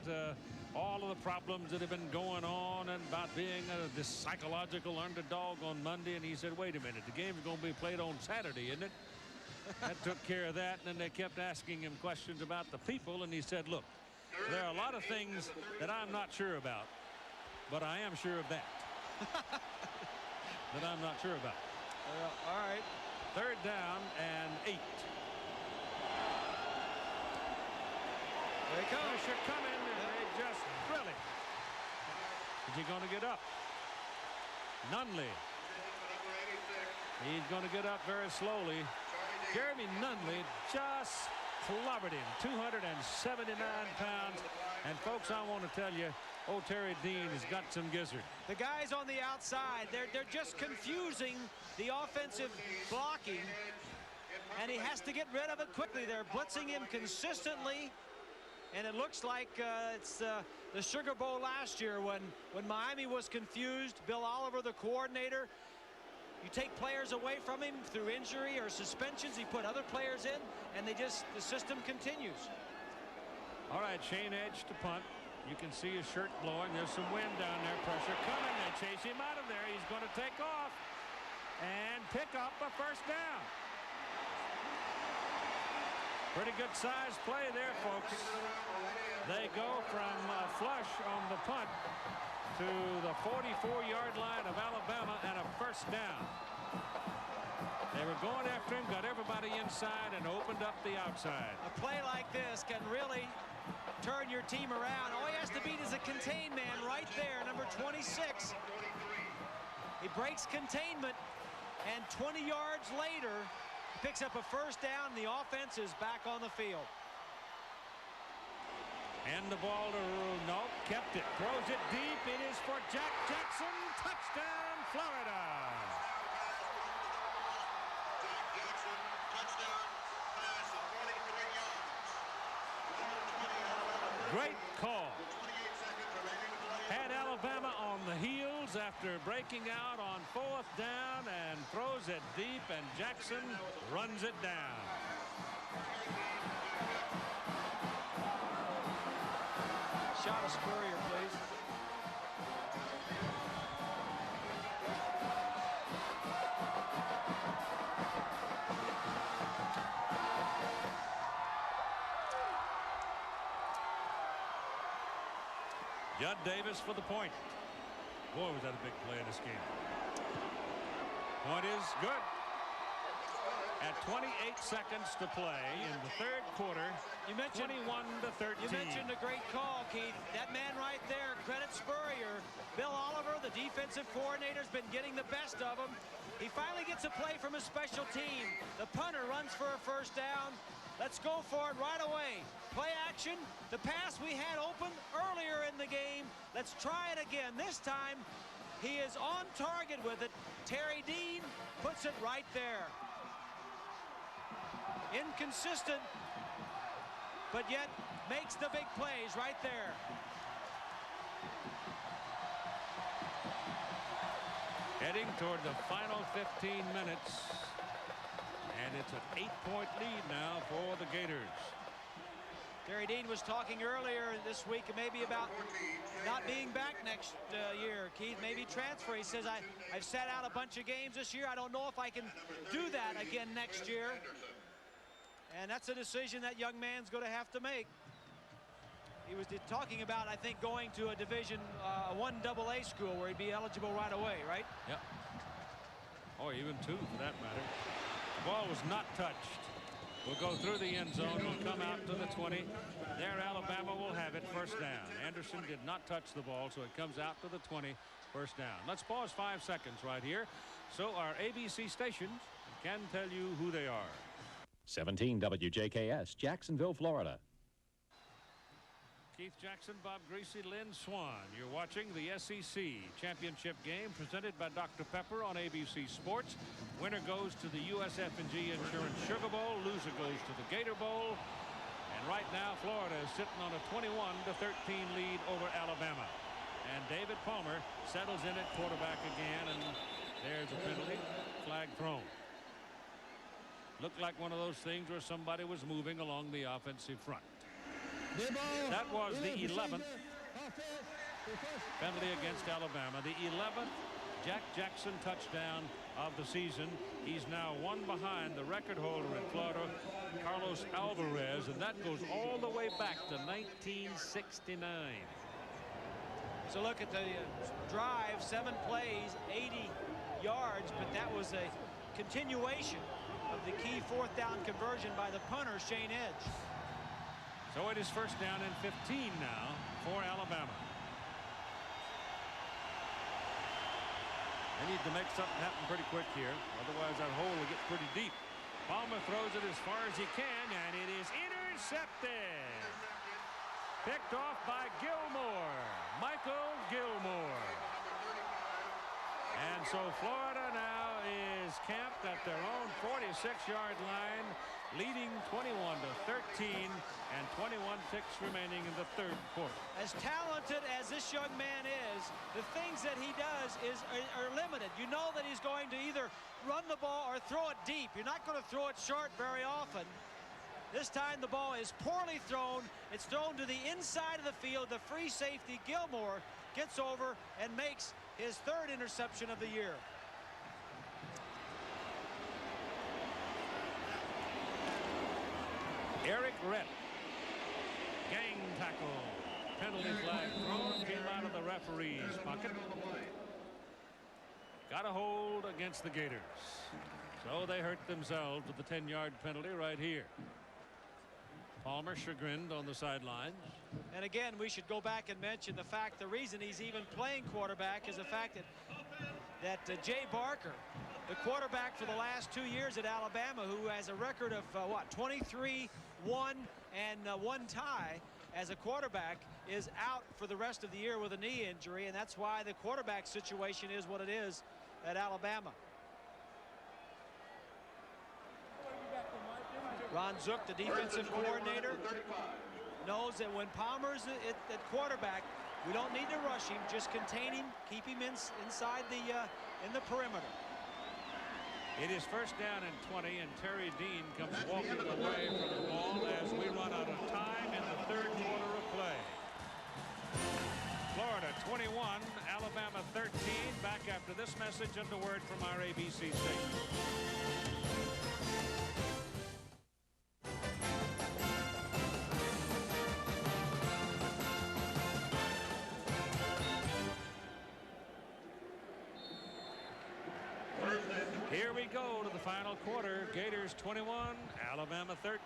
all of the problems that have been going on and about being this psychological underdog on Monday. And he said, wait a minute, the game's going to be played on Saturday, isn't it? That took care of that. And then they kept asking him questions about the people. And he said, look, there are a lot of things that I'm not sure about, but I am sure of that. That I'm not sure about. All right. 3rd down and 8. There he comes. Pressure coming, and they just drill it. Is he going to get up? Nunley. He's going to get up very slowly. Jeremy Nunley just clobbered him. 279 pounds. And folks, I want to tell you, old Terry Dean has got some gizzard. The guys on the outside, they're just confusing the offensive blocking, and he has to get rid of it quickly. They're blitzing him consistently, and it looks like it's the Sugar Bowl last year when Miami was confused. Bill Oliver, the coordinator, you take players away from him through injury or suspensions. He put other players in, and the system continues. All right, Shayne Edge to punt. You can see his shirt blowing. There's some wind down there. Pressure coming. They chase him out of there. He's going to take off and pick up a 1st down. Pretty good size play there, folks. They go from flush on the punt to the 44-yard line of Alabama and a 1st down. They were going after him, got everybody inside, and opened up the outside. A play like this can really turn your team around. All he has to beat is a contain man right there, number 26. He breaks containment, and 20 yards later, he picks up a 1st down, and the offense is back on the field. And the ball to Nope, kept it, throws it deep. It is for Jack Jackson. Touchdown, Florida. Great call. Had Alabama on the heels after breaking out on 4th down and throws it deep, and Jackson runs it down. Shot of Spurrier, please. Judd Davis for the point. Boy, was that a big play in this game. Point is good. At 28 seconds to play in the 3rd quarter, You mentioned 21-13. You mentioned a great call, Keith. That man right there, credit Spurrier. Bill Oliver, the defensive coordinator, has been getting the best of him. He finally gets a play from a special team. The punter runs for a 1st down. Let's go for it right away. Play action. The pass we had open earlier in the game. Let's try it again. This time, he is on target with it. Terry Dean puts it right there. Inconsistent, but yet makes the big plays right there. Heading toward the final 15 minutes. And it's an 8-point lead now for the Gators. Terry Dean was talking earlier this week maybe about not being back next year. Keith, maybe transfer. He says, I've sat out a bunch of games this year. I don't know if I can do that again next year. And that's a decision that young man's going to have to make. He was talking about, I think, going to a Division 1 AA school where he'd be eligible right away, right? Yep. Or even 2 for that matter. The ball was not touched. Will go through the end zone. Will come out to the 20. There, Alabama will have it. 1st down. Anderson did not touch the ball, so it comes out to the 20. 1st down. Let's pause 5 seconds right here so our ABC stations can tell you who they are. 17 WJKS, Jacksonville, Florida. Keith Jackson, Bob Greasy, Lynn Swan. You're watching the SEC Championship game presented by Dr. Pepper on ABC Sports. Winner goes to the USF&G Insurance Sugar Bowl. Loser goes to the Gator Bowl. And right now, Florida is sitting on a 21-13 lead over Alabama. And David Palmer settles in at quarterback again, and there's a penalty. Flag thrown. Looked like one of those things where somebody was moving along the offensive front. That was the 11th penalty against Alabama. The 11th Jack Jackson touchdown of the season. He's now one behind the record holder in Florida, Carlos Alvarez, and that goes all the way back to 1969. So look at the drive, 7 plays, 80 yards, but that was a continuation of the key 4th down conversion by the punter, Shayne Edge. So it is first down and 15 now for Alabama. They need to make something happen pretty quick here. Otherwise, that hole will get pretty deep. Palmer throws it as far as he can, and it is intercepted. Picked off by Gilmore. Michael Gilmore. And so Florida now is camped at their own 46-yard line, leading 21-13, and 21 ticks remaining in the 3rd quarter. As talented as this young man is, the things that he does are limited. You know that he's going to either run the ball or throw it deep. You're not going to throw it short very often. This time the ball is poorly thrown. It's thrown to the inside of the field. The free safety, Gilmore, gets over and makes his 3rd interception of the year. Eric Rett, gang tackle, penalty flag thrown, came out of the referee's pocket. Got a hold against the Gators. So they hurt themselves with the 10-yard penalty right here. Palmer chagrined on the sidelines. And again, we should go back and mention the fact, the reason he's even playing quarterback is the fact that Jay Barker, the quarterback for the last 2 years at Alabama, who has a record of 23-1 and 1 tie as a quarterback, is out for the rest of the year with a knee injury, and that's why the quarterback situation is what it is at Alabama. Ron Zook, the defensive coordinator, knows that when Palmer's at quarterback, we don't need to rush him, just contain him, keep him inside in the perimeter. It is first down and 20, and Terry Dean comes walking away from the ball as we run out of time in the 3rd quarter of play. Florida 21, Alabama 13. Back after this message and a word from our ABC station. Here we go to the final quarter. Gators 21, Alabama 13.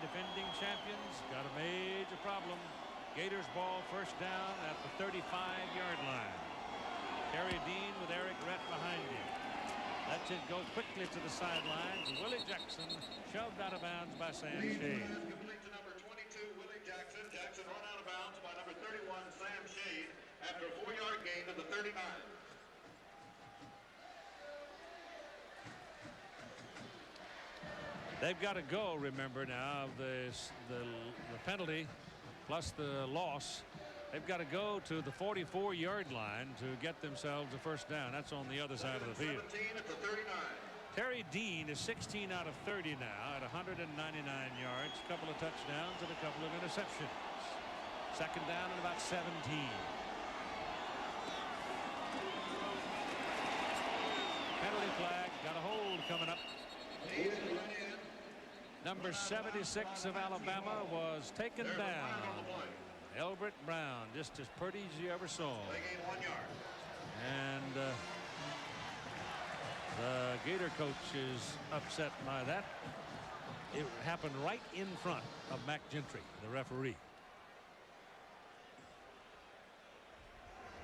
Defending champions got a major problem. Gators ball first down at the 35-yard line. Terry Dean with Eric Rett behind him. Lets it go quickly to the sidelines. Willie Jackson shoved out of bounds by Sam Shayne. Complete to number 22, Willie Jackson. Jackson run out of bounds by number 31, Sam Shayne, after a 4-yard gain to the 39. They've got to go, remember now, the penalty plus the loss. They've got to go to the 44-yard line to get themselves a first down. That's on the other side of the field. At the 39. Terry Dean is 16 out of 30 now at 199 yards, a couple of touchdowns and a couple of interceptions. Second down and about 17. Penalty flag, got a hold coming up. Number 76 of Alabama was taken down. Elbert Brown, just as pretty as you ever saw. And the Gator coach is upset by that. It happened right in front of Mac Gentry, the referee.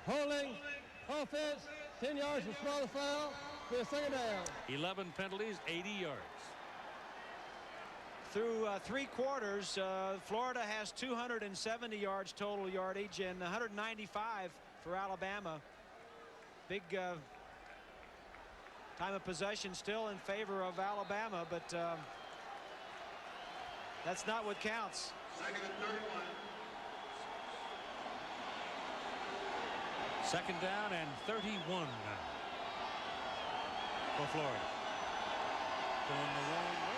Holding, offense, 10 yards for smaller foul, for a second down. 11 penalties, 80 yards. Through 3 quarters, Florida has 270 yards total yardage and 195 for Alabama. Big time of possession still in favor of Alabama, but that's not what counts. Second and 31. Second down and 31 for Florida. Going the wrong way.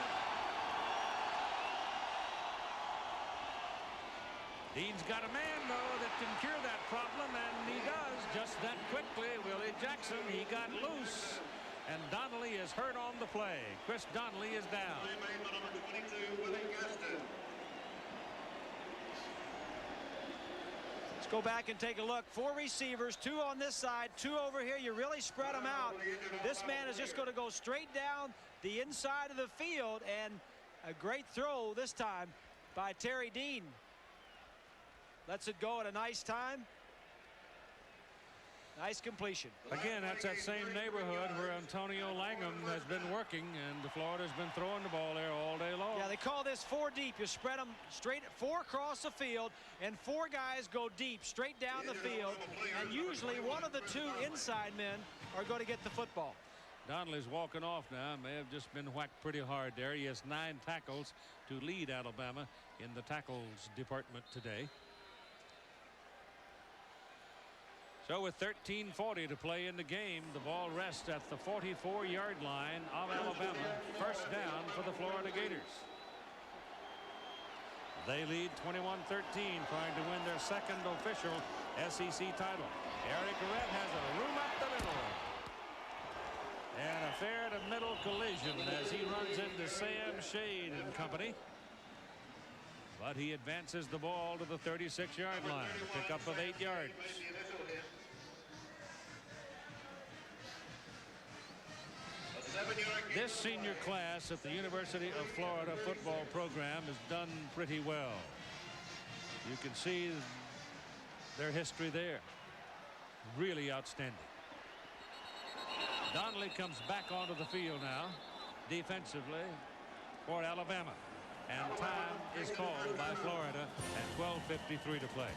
Dean's got a man, though, that can cure that problem, and he does just that quickly. Willie Jackson, he got loose, and Donnelly is hurt on the play. Chris Donnelly is down. Let's go back and take a look. 4 receivers, 2 on this side, 2 over here. You really spread them out. This man is just going to go straight down the inside of the field, and a great throw this time by Terry Dean. Lets it go at a nice time. Nice completion. Again, that's that same neighborhood where Antonio Langham has been working, and Florida's been throwing the ball there all day long. Yeah, they call this 4 deep. You spread them straight 4 across the field, and 4 guys go deep straight down the field, and usually one of the 2 inside men are going to get the football. Donnelly's walking off now. May have just been whacked pretty hard there. He has 9 tackles to lead Alabama in the tackles department today. So with 13:40 to play in the game, the ball rests at the 44-yard line of Alabama. First down for the Florida Gators. They lead 21-13, trying to win their second official SEC title. Eric Redd has a room up the middle. And a fair-to-middle collision as he runs into Sam Shayne and company. But he advances the ball to the 36-yard line. A pickup of 8 yards. This senior class at the University of Florida football program has done pretty well. You can see their history there. Really outstanding. Donnelly comes back onto the field now defensively for Alabama. And time is called by Florida at 12:53 to play.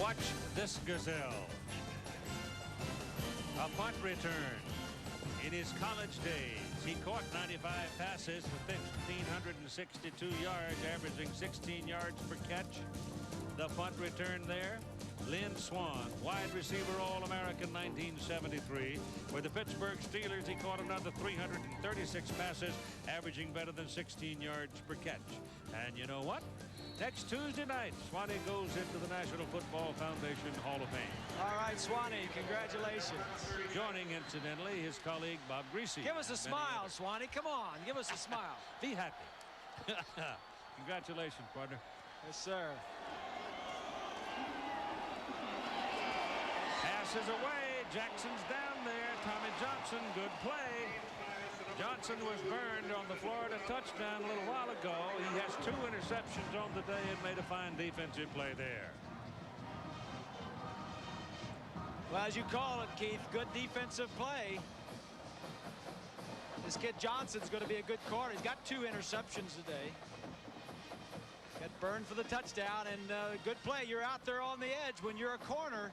Watch this gazelle. A punt return. In his college days, he caught 95 passes for 1,562 yards, averaging 16 yards per catch. The punt return there. Lynn Swann, wide receiver All-American 1973. With the Pittsburgh Steelers, he caught another 336 passes, averaging better than 16 yards per catch. And you know what? Next Tuesday night, Swanee goes into the National Football Foundation Hall of Fame. All right, Swanee, congratulations. Joining, incidentally, his colleague Bob Greasy. Give us a smile, Swanee. Come on, give us a smile. Be happy. Congratulations, partner. Yes, sir. Passes away. Jackson's down there. Tommy Johnson, good play. Johnson was burned on the Florida touchdown a little while ago. He has 2 interceptions on the day and made a fine defensive play there. Well, as you call it, Keith, good defensive play. This kid Johnson's going to be a good corner. He's got 2 interceptions today. Got burned for the touchdown, and good play. You're out there on the edge when you're a corner.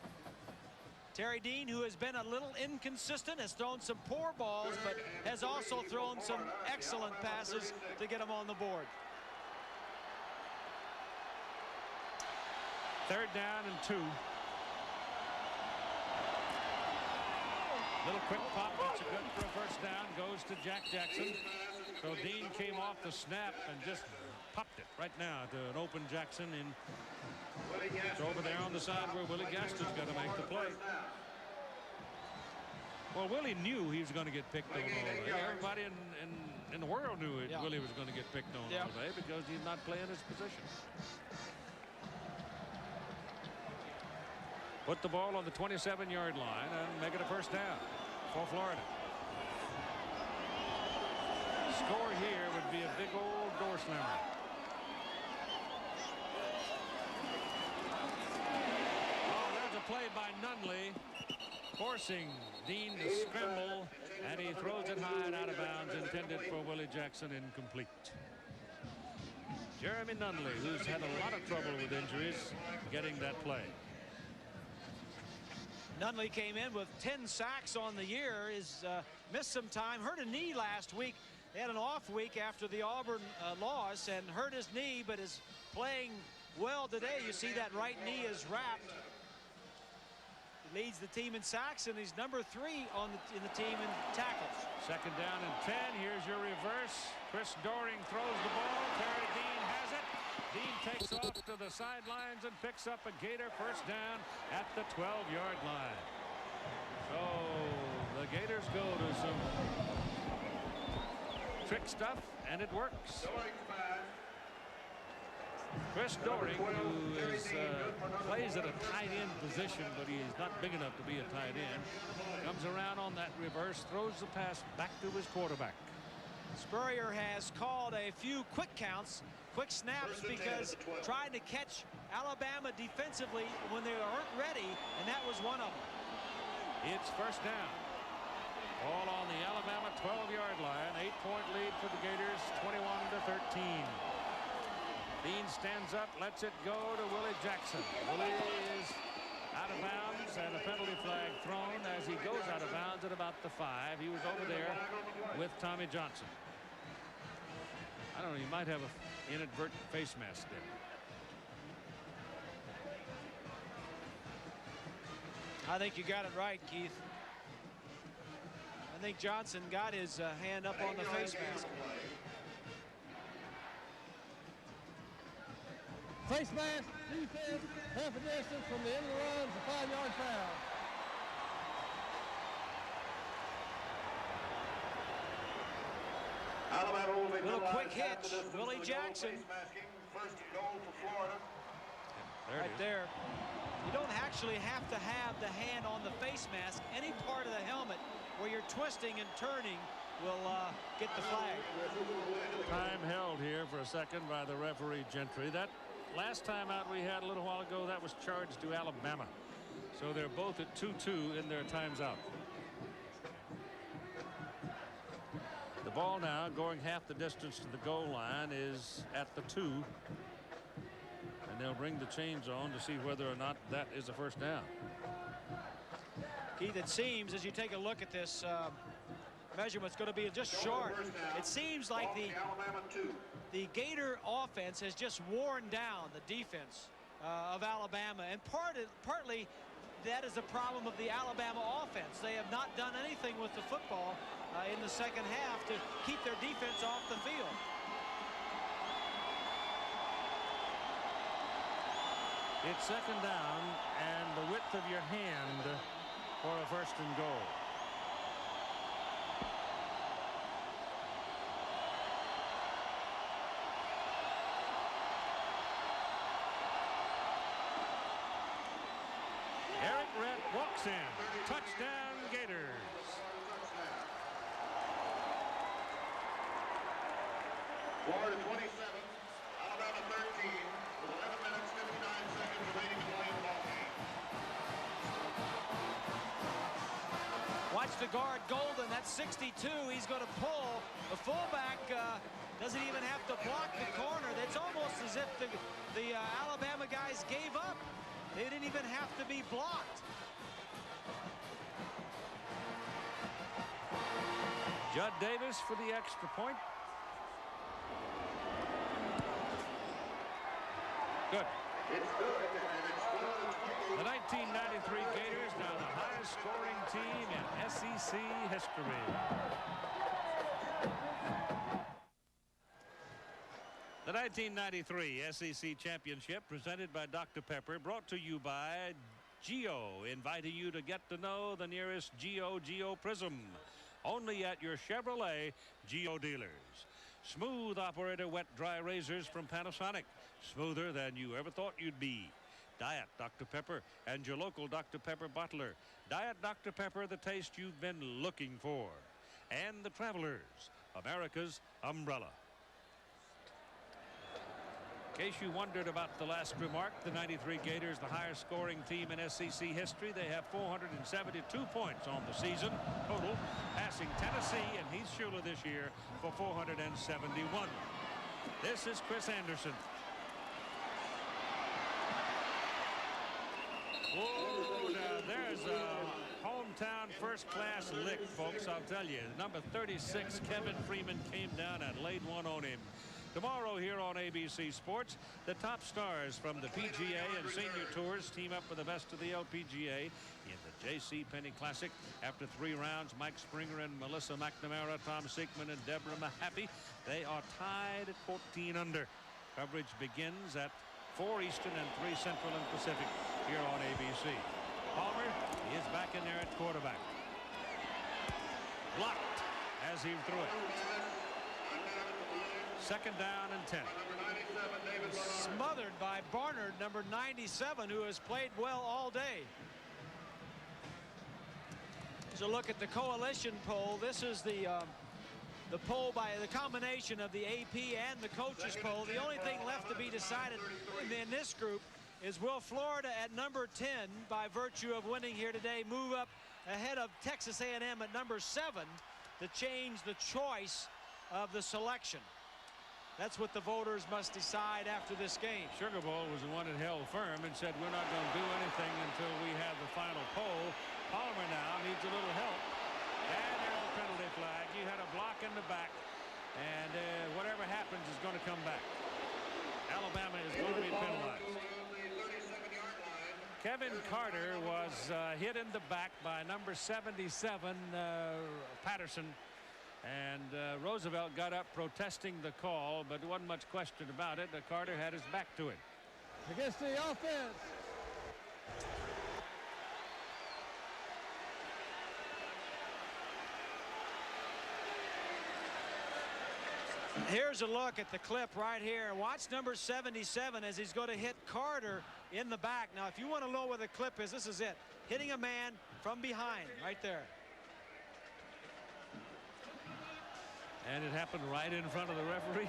Terry Dean, who has been a little inconsistent, has thrown some poor balls, but has also thrown some excellent passes to get him on the board. 3rd down and 2. Little quick pop. That's a good for a first down. Goes to Jack Jackson. So Dean came off the snap and just popped it right now to an open Jackson in. It's over there on the side where Willie Gaston's got to make the play. Well, Willie knew he was going to get picked on all day. Everybody in the world knew it. Willie was going to get picked on all day because he's not playing his position. Put the ball on the 27-yard line and make it a first down for Florida. Score here would be a big old door slammer. Play by Nunley, forcing Dean to scramble, and he throws it high and out of bounds, intended for Willie Jackson, incomplete. Jeremy Nunley, who's had a lot of trouble with injuries, getting that play. Nunley came in with 10 sacks on the year, is missed some time, hurt a knee last week. They had an off week after the Auburn loss and hurt his knee, but is playing well today. You see that right knee is wrapped. He leads the team in sacks, and he's number 3 in the team in tackles. Second down and 10. Here's your reverse. Chris Doering throws the ball. Terry Dean has it. Dean takes off to the sidelines and picks up a Gator first down at the 12-yard line. So the Gators go to some trick stuff, and it works. Chris Doering, who plays at a tight end position, but he is not big enough to be a tight end, comes around on that reverse, throws the pass back to his quarterback. Spurrier has called a few quick counts, quick snaps, because trying to catch Alabama defensively when they aren't ready, and that was one of them. It's first down. All on the Alabama 12-yard line. 8-point lead for the Gators, 21-13. Dean stands up, lets it go to Willie Jackson. Willie is out of bounds, and a penalty flag thrown as he goes out of bounds at about the 5. He was over there with Tommy Johnson. I don't know, he might have an inadvertent face mask there. I think you got it right, Keith. I think Johnson got his hand up on the face mask. Face mask, defense, half a distance from the end of the run, it's a 5-yard foul. Little quick hitch, Willie Jackson. First and goal for Florida. Right there. You don't actually have to have the hand on the face mask. Any part of the helmet where you're twisting and turning will get the flag. Time held here for a second by the referee Gentry. That last time out we had a little while ago, that was charged to Alabama. So they're both at 2-2 in their times out. The ball now going half the distance to the goal line is at the 2. And they'll bring the chains on to see whether or not that is a first down. Keith, it seems as you take a look at this measurement's going to be just short. It seems like the Gator offense has just worn down the defense of Alabama, and partly that is the problem of the Alabama offense. They have not done anything with the football in the second half to keep their defense off the field. It's second down and the width of your hand for a first and goal. Eric Rett walks in. Touchdown Gators. Florida 27, Alabama 13, with 11 minutes, 59 seconds remaining to play in the ball game. Watch the guard Golden. That's 62. He's going to pull. The fullback doesn't even have to block the corner. It's almost as if the Alabama guys gave up. They didn't even have to be blocked. Judd Davis for the extra point. Good. The 1993 Gators, now the highest scoring team in SEC history. The 1993 SEC Championship, presented by Dr. Pepper, brought to you by Geo, inviting you to get to know the nearest Geo Prism. Only at your Chevrolet Geo dealers. Smooth operator wet dry razors from Panasonic. Smoother than you ever thought you'd be. Diet Dr. Pepper and your local Dr. Pepper bottler. Diet Dr. Pepper, the taste you've been looking for. And the Travelers, America's umbrella. In case you wondered about the last remark, the 93 Gators, the highest scoring team in SEC history. They have 472 points on the season total, passing Tennessee and Heath Schuler this year for 471. This is Chris Anderson. Oh, now there's a hometown first-class lick, folks, I'll tell you. Number 36, Kevin Freeman, came down and laid one on him. Tomorrow here on ABC Sports, the top stars from the PGA and Senior Tours team up with the best of the LPGA in the J.C. Penney Classic. After 3 rounds, Mike Springer and Melissa McNamara, Tom Siegman and Deborah Mahaffey, they are tied at 14 under. Coverage begins at 4 Eastern and 3 Central and Pacific here on ABC. Palmer is back in there at quarterback. Blocked as he threw it. 2nd down and 10. Smothered by Barnard, number 97, who has played well all day. Here's a look at the coalition poll. This is the poll by the combination of the AP and the coaches poll. The only thing left to be decided in this group is, will Florida at number 10, by virtue of winning here today, move up ahead of Texas A&M at number 7 to change the choice of the selection. That's what the voters must decide after this game. Sugar Bowl was the one that held firm and said, we're not going to do anything until we have the final poll. Palmer now needs a little help. And there's a penalty flag. You had a block in the back, and whatever happens is going to come back. Alabama is going to be penalized. Kevin Carter was hit in the back by number 77, Patterson. And Roosevelt got up protesting the call, but there wasn't much question about it. Carter had his back to it. Against the offense. Here's a look at the clip right here. Watch number 77 as he's going to hit Carter in the back. Now, if you want to know where the clip is, this is it. Hitting a man from behind right there. And it happened right in front of the referee.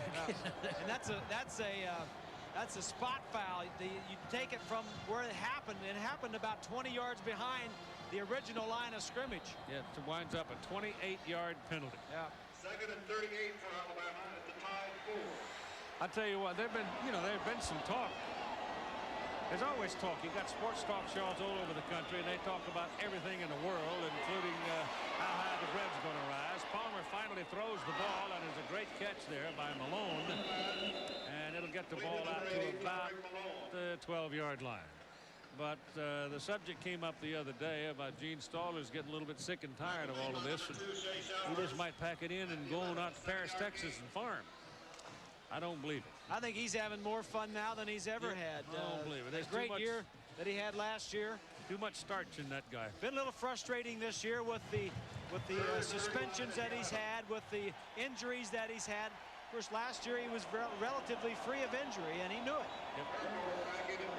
And that's a spot foul. You take it from where it happened. It happened about 20 yards behind the original line of scrimmage. Yeah, it winds up a 28-yard penalty. Yeah. 2nd and 38 for Alabama at the tie 4. I tell you what, there've been some talk. There's always talk. You got sports talk shows all over the country, and they talk about everything in the world, including how high the bread's going to rise. Palmer finally throws the ball, and there's a great catch there by Malone, and it'll get the ball out to about the 12-yard line. But the subject came up the other day about Gene Stallers getting a little bit sick and tired of all of this, and he just might pack it in and go on out to Paris, Texas, and farm. I don't believe it. I think he's having more fun now than he's ever had. I don't believe it. There's a great year that he had last year. Too much starch in that guy. Been a little frustrating this year with the suspensions that he's had, with the injuries that he's had. Of course, last year he was relatively free of injury, and he knew it. Yep.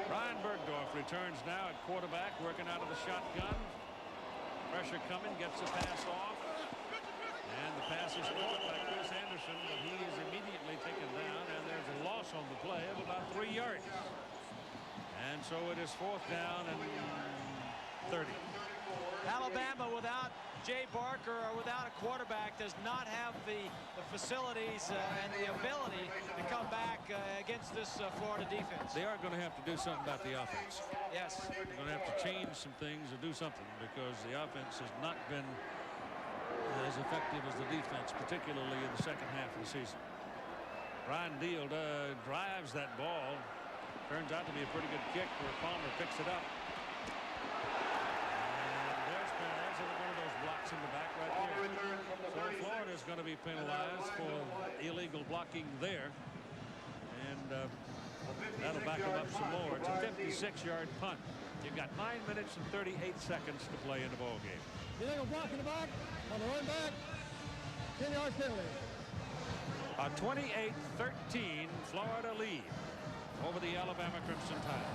Ryan Bergdorf returns now at quarterback, working out of the shotgun. Pressure coming, gets the pass off. And the pass is caught by Chris Anderson, but he is immediately taken down, and there's a loss on the play of about 3 yards. And so it is 4th down and 30. Alabama, without Jay Barker or without a quarterback, does not have the facilities and the ability to come back against this Florida defense. They are going to have to do something about the offense. Yes. They're going to have to change some things or do something, because the offense has not been as effective as the defense, particularly in the second half of the season. Ryan Deal drives that ball. Turns out to be a pretty good kick where Palmer picks it up. And there's one of those blocks in the back right there. So Florida's going to be penalized for illegal blocking there. And that'll back them up some more. It's a 56-yard punt. You've got 9 minutes and 38 seconds to play in the ball game. Illegal block in the back, on the run back, 10-yard penalty. A 28-13 Florida lead over the Alabama Crimson Tide.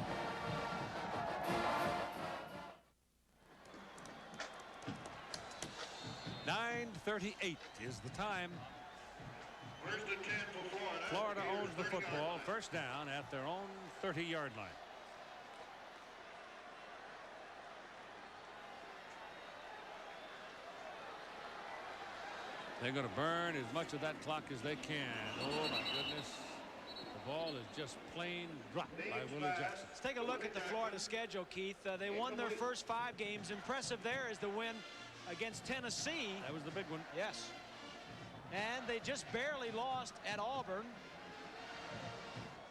.9:38 is the time. Where's the 10 for Florida? Florida owns the football, first down at their own 30-yard line. They're going to burn as much of that clock as they can. Oh, my goodness. The ball is just plain dropped by Willie Jackson. Let's take a look at the Florida schedule, Keith. They won their first 5 games. Impressive there is the win against Tennessee. That was the big one. Yes. And they just barely lost at Auburn.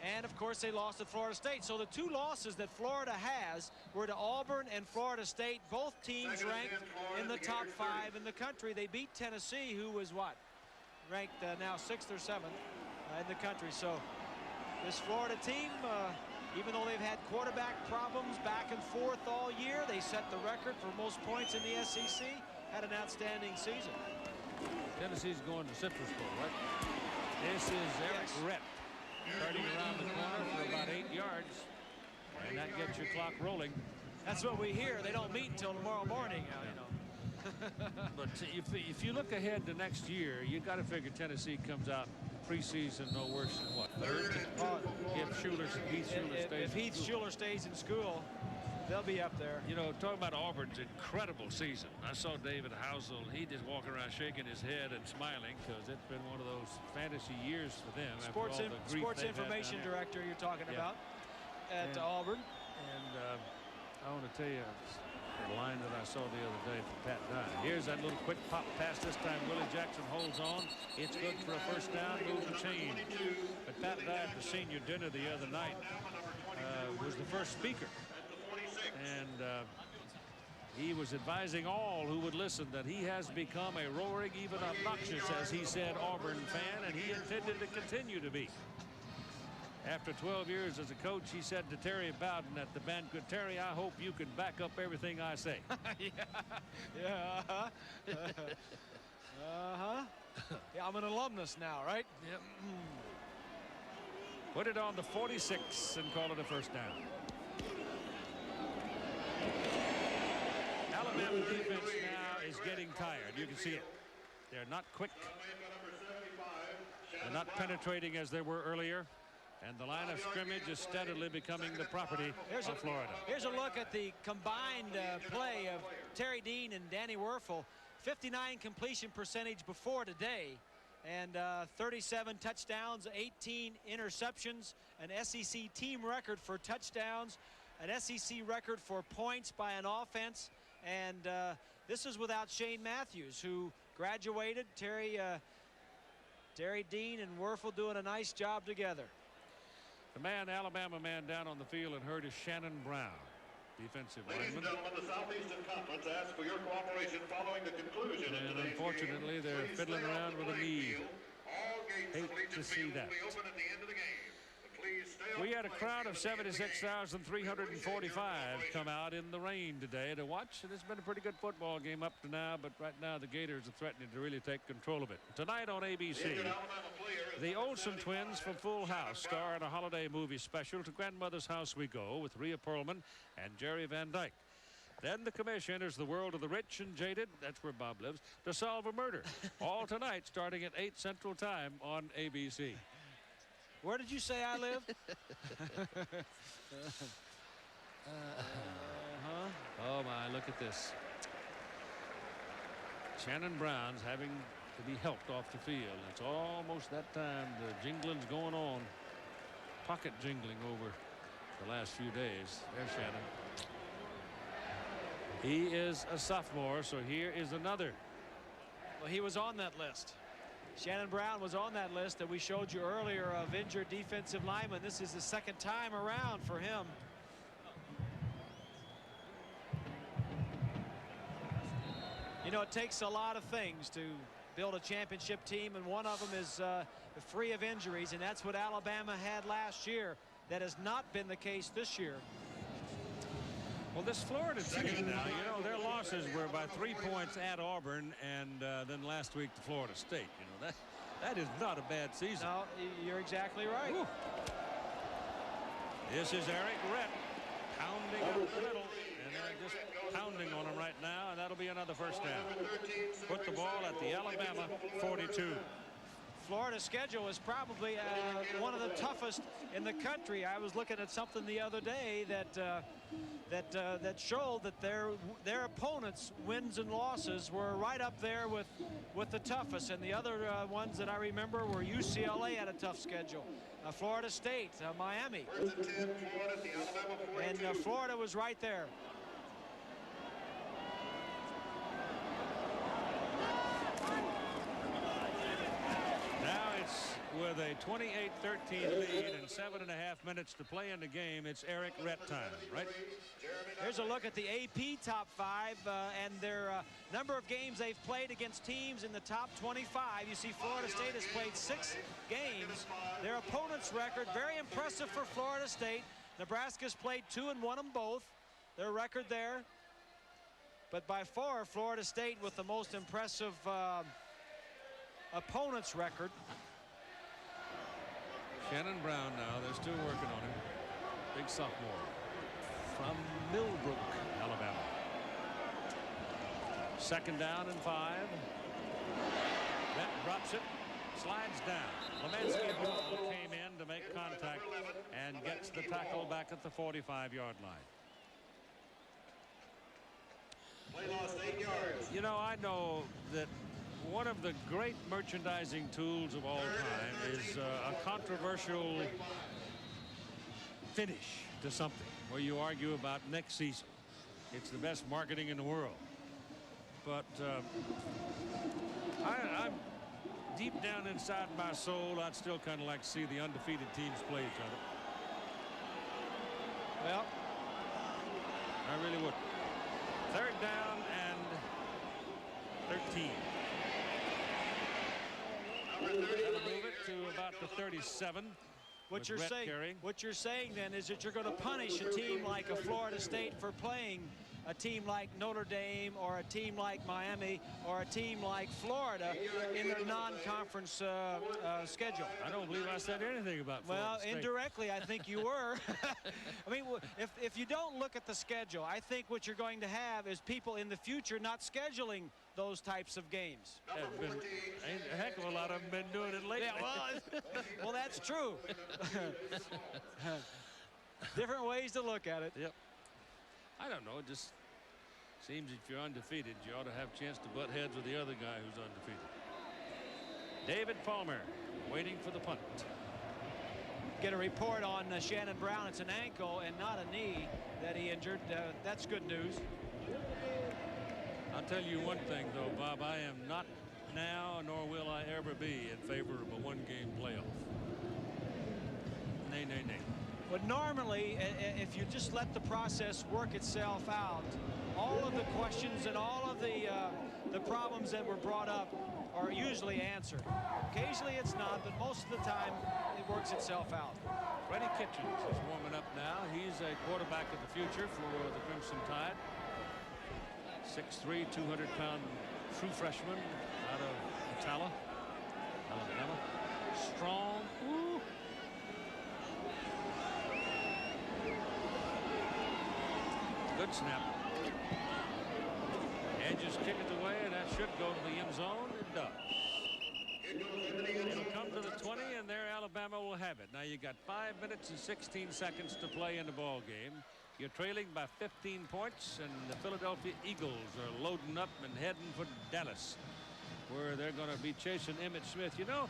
And, of course, they lost at Florida State. So the two losses that Florida has were to Auburn and Florida State, both teams ranked in the top 5 in the country. They beat Tennessee, who was what? Ranked now 6th or 7th in the country. So this Florida team, even though they've had quarterback problems back and forth all year, they set the record for most points in the SEC, had an outstanding season. Tennessee's going to Citrus Bowl, right? This is Eric Rett. Starting around the corner for about 8 yards, and that gets your clock rolling. That's what we hear. They don't meet until tomorrow morning, you know. But if you look ahead to next year, you got to figure Tennessee comes out preseason no worse than what, 3rd? If Heath Schuler stays in school, they'll be up there. You know, talking about Auburn's incredible season. I saw David Housel. He just walking around shaking his head and smiling because it's been one of those fantasy years for them. Sports information director you're talking about at Auburn. And I want to tell you a line that I saw the other day from Pat Dye. Here's that little quick pop pass. This time Willie Jackson holds on. It's good for a first down. Move the chain. But Pat Dye at the senior dinner the other night was the first speaker. And he was advising all who would listen that he has become a roaring, even obnoxious, as he said, Auburn fan, and he intended to continue to be. After 12 years as a coach, he said to Terry Bowden at the banquet, "Terry, I hope you can back up everything I say." Yeah, yeah, I'm an alumnus now, right? Yep. Put it on the 46 and call it a first down. Alabama defense now is getting tired. You can see it. They're not quick. They're not penetrating as they were earlier. And the line of scrimmage is steadily becoming the property of Florida. Here's a look at the combined play of Terry Dean and Danny Werfel. 59 completion percentage before today. And 37 touchdowns, 18 interceptions, an SEC team record for touchdowns, an SEC record for points by an offense. And this is without Shayne Matthews, who graduated. Terry Dean and Werfel doing a nice job together. The Alabama man down on the field and hurt is Shannon Brown, defensive lineman. Ladies and gentlemen, the Southeastern Conference asks for your cooperation following the conclusion of today's unfortunately, game. they're fiddling around with a knee. All gates Hate at Allegiant to see Field that. will be open at the end of the game. Please stay on We had a the crowd of playing field at the end of the game. 76,345 come out in the rain today to watch, and it's been a pretty good football game up to now, but right now the Gators are threatening to really take control of it. Tonight on ABC, the Olsen twins from Full House star in a holiday movie special, To Grandmother's House We Go, with Rhea Perlman and Jerry Van Dyke. Then the commission enters the world of the rich and jaded, that's where Bob lives, to solve a murder. All tonight starting at 8 Central Time on ABC. Where did you say I live? Oh my, look at this. Shannon Brown's having to be helped off the field. It's almost that time. The jingling's going on. Pocket jingling over the last few days. There's Shannon. He is a sophomore, so here is another. Well, he was on that list. Shannon Brown was on that list that we showed you earlier of injured defensive linemen. This is the second time around for him. You know, it takes a lot of things to build a championship team, and one of them is free of injuries, and that's what Alabama had last year. That has not been the case this year. Well, this Florida team now, you know, their losses were by 3 points at Auburn and then last week to Florida State. You know, that is not a bad season. No, you're exactly right. Ooh. This is Eric Rett pounding up the middle, and they're just pounding on him right now, and that'll be another first down. Put the ball at the Alabama 42. Florida's schedule is probably one of the toughest in the country. I was looking at something the other day that showed that their opponents' wins and losses were right up there with the toughest, and the other ones that I remember were UCLA had a tough schedule, Florida State, Miami, and Florida was right there. With a a 28-13 lead and 7.5 minutes to play in the game. It's Eric Rett time, right? Here's a look at the AP top 5 and their number of games they've played against teams in the top 25. You see Florida State has played 6 games. Their opponent's record, very impressive for Florida State. Nebraska's played 2 and won them both. Their record there. But by far, Florida State with the most impressive opponent's record. Shannon Brown now, they're still working on him. Big sophomore from Millbrook, Alabama. 2nd down and 5. That drops it, slides down. Lemansky came in to make contact and gets the tackle back at the 45-yard line. Play lost 8 yards. You know, I know that one of the great merchandising tools of all time is a controversial finish to something where you argue about next season. It's the best marketing in the world. But I'm deep down inside my soul, I'd still kind of like to see the undefeated teams play each other. Well, I really would. 3rd down and 13. That'll move it to about the 37. What you're saying then is that you're going to punish a team like a Florida State for playing a team like Notre Dame or a team like Miami or a team like Florida in their non-conference schedule. I don't believe I said anything about Florida State. Indirectly, I think you were. I mean, if you don't look at the schedule, I think what you're going to have is people in the future not scheduling those types of games. A heck of a lot of them been doing it lately. Yeah, well, that's true. Different ways to look at it. Yep. I don't know. It just seems if you're undefeated, you ought to have a chance to butt heads with the other guy who's undefeated. David Palmer waiting for the punt. Get a report on Shannon Brown. It's an ankle and not a knee that he injured. That's good news. I'll tell you one thing, though, Bob. I am not now, nor will I ever be in favor of a one-game playoff. Nay, nay, nay. But normally, if you just let the process work itself out, all of the questions and all of the problems that were brought up are usually answered. Occasionally it's not, but most of the time it works itself out. Freddie Kitchens is warming up now. He's a quarterback of the future for the Crimson Tide. 6'3", 200-pound true freshman out of Atala, Alabama. Strong. Ooh. Good snap. Edges kick it away, and that should go to the end zone. It does. It'll come to the 20, and there Alabama will have it. Now you got 5 minutes and 16 seconds to play in the ball game. You're trailing by 15 points, and the Philadelphia Eagles are loading up and heading for Dallas, where they're going to be chasing Emmitt Smith. You know,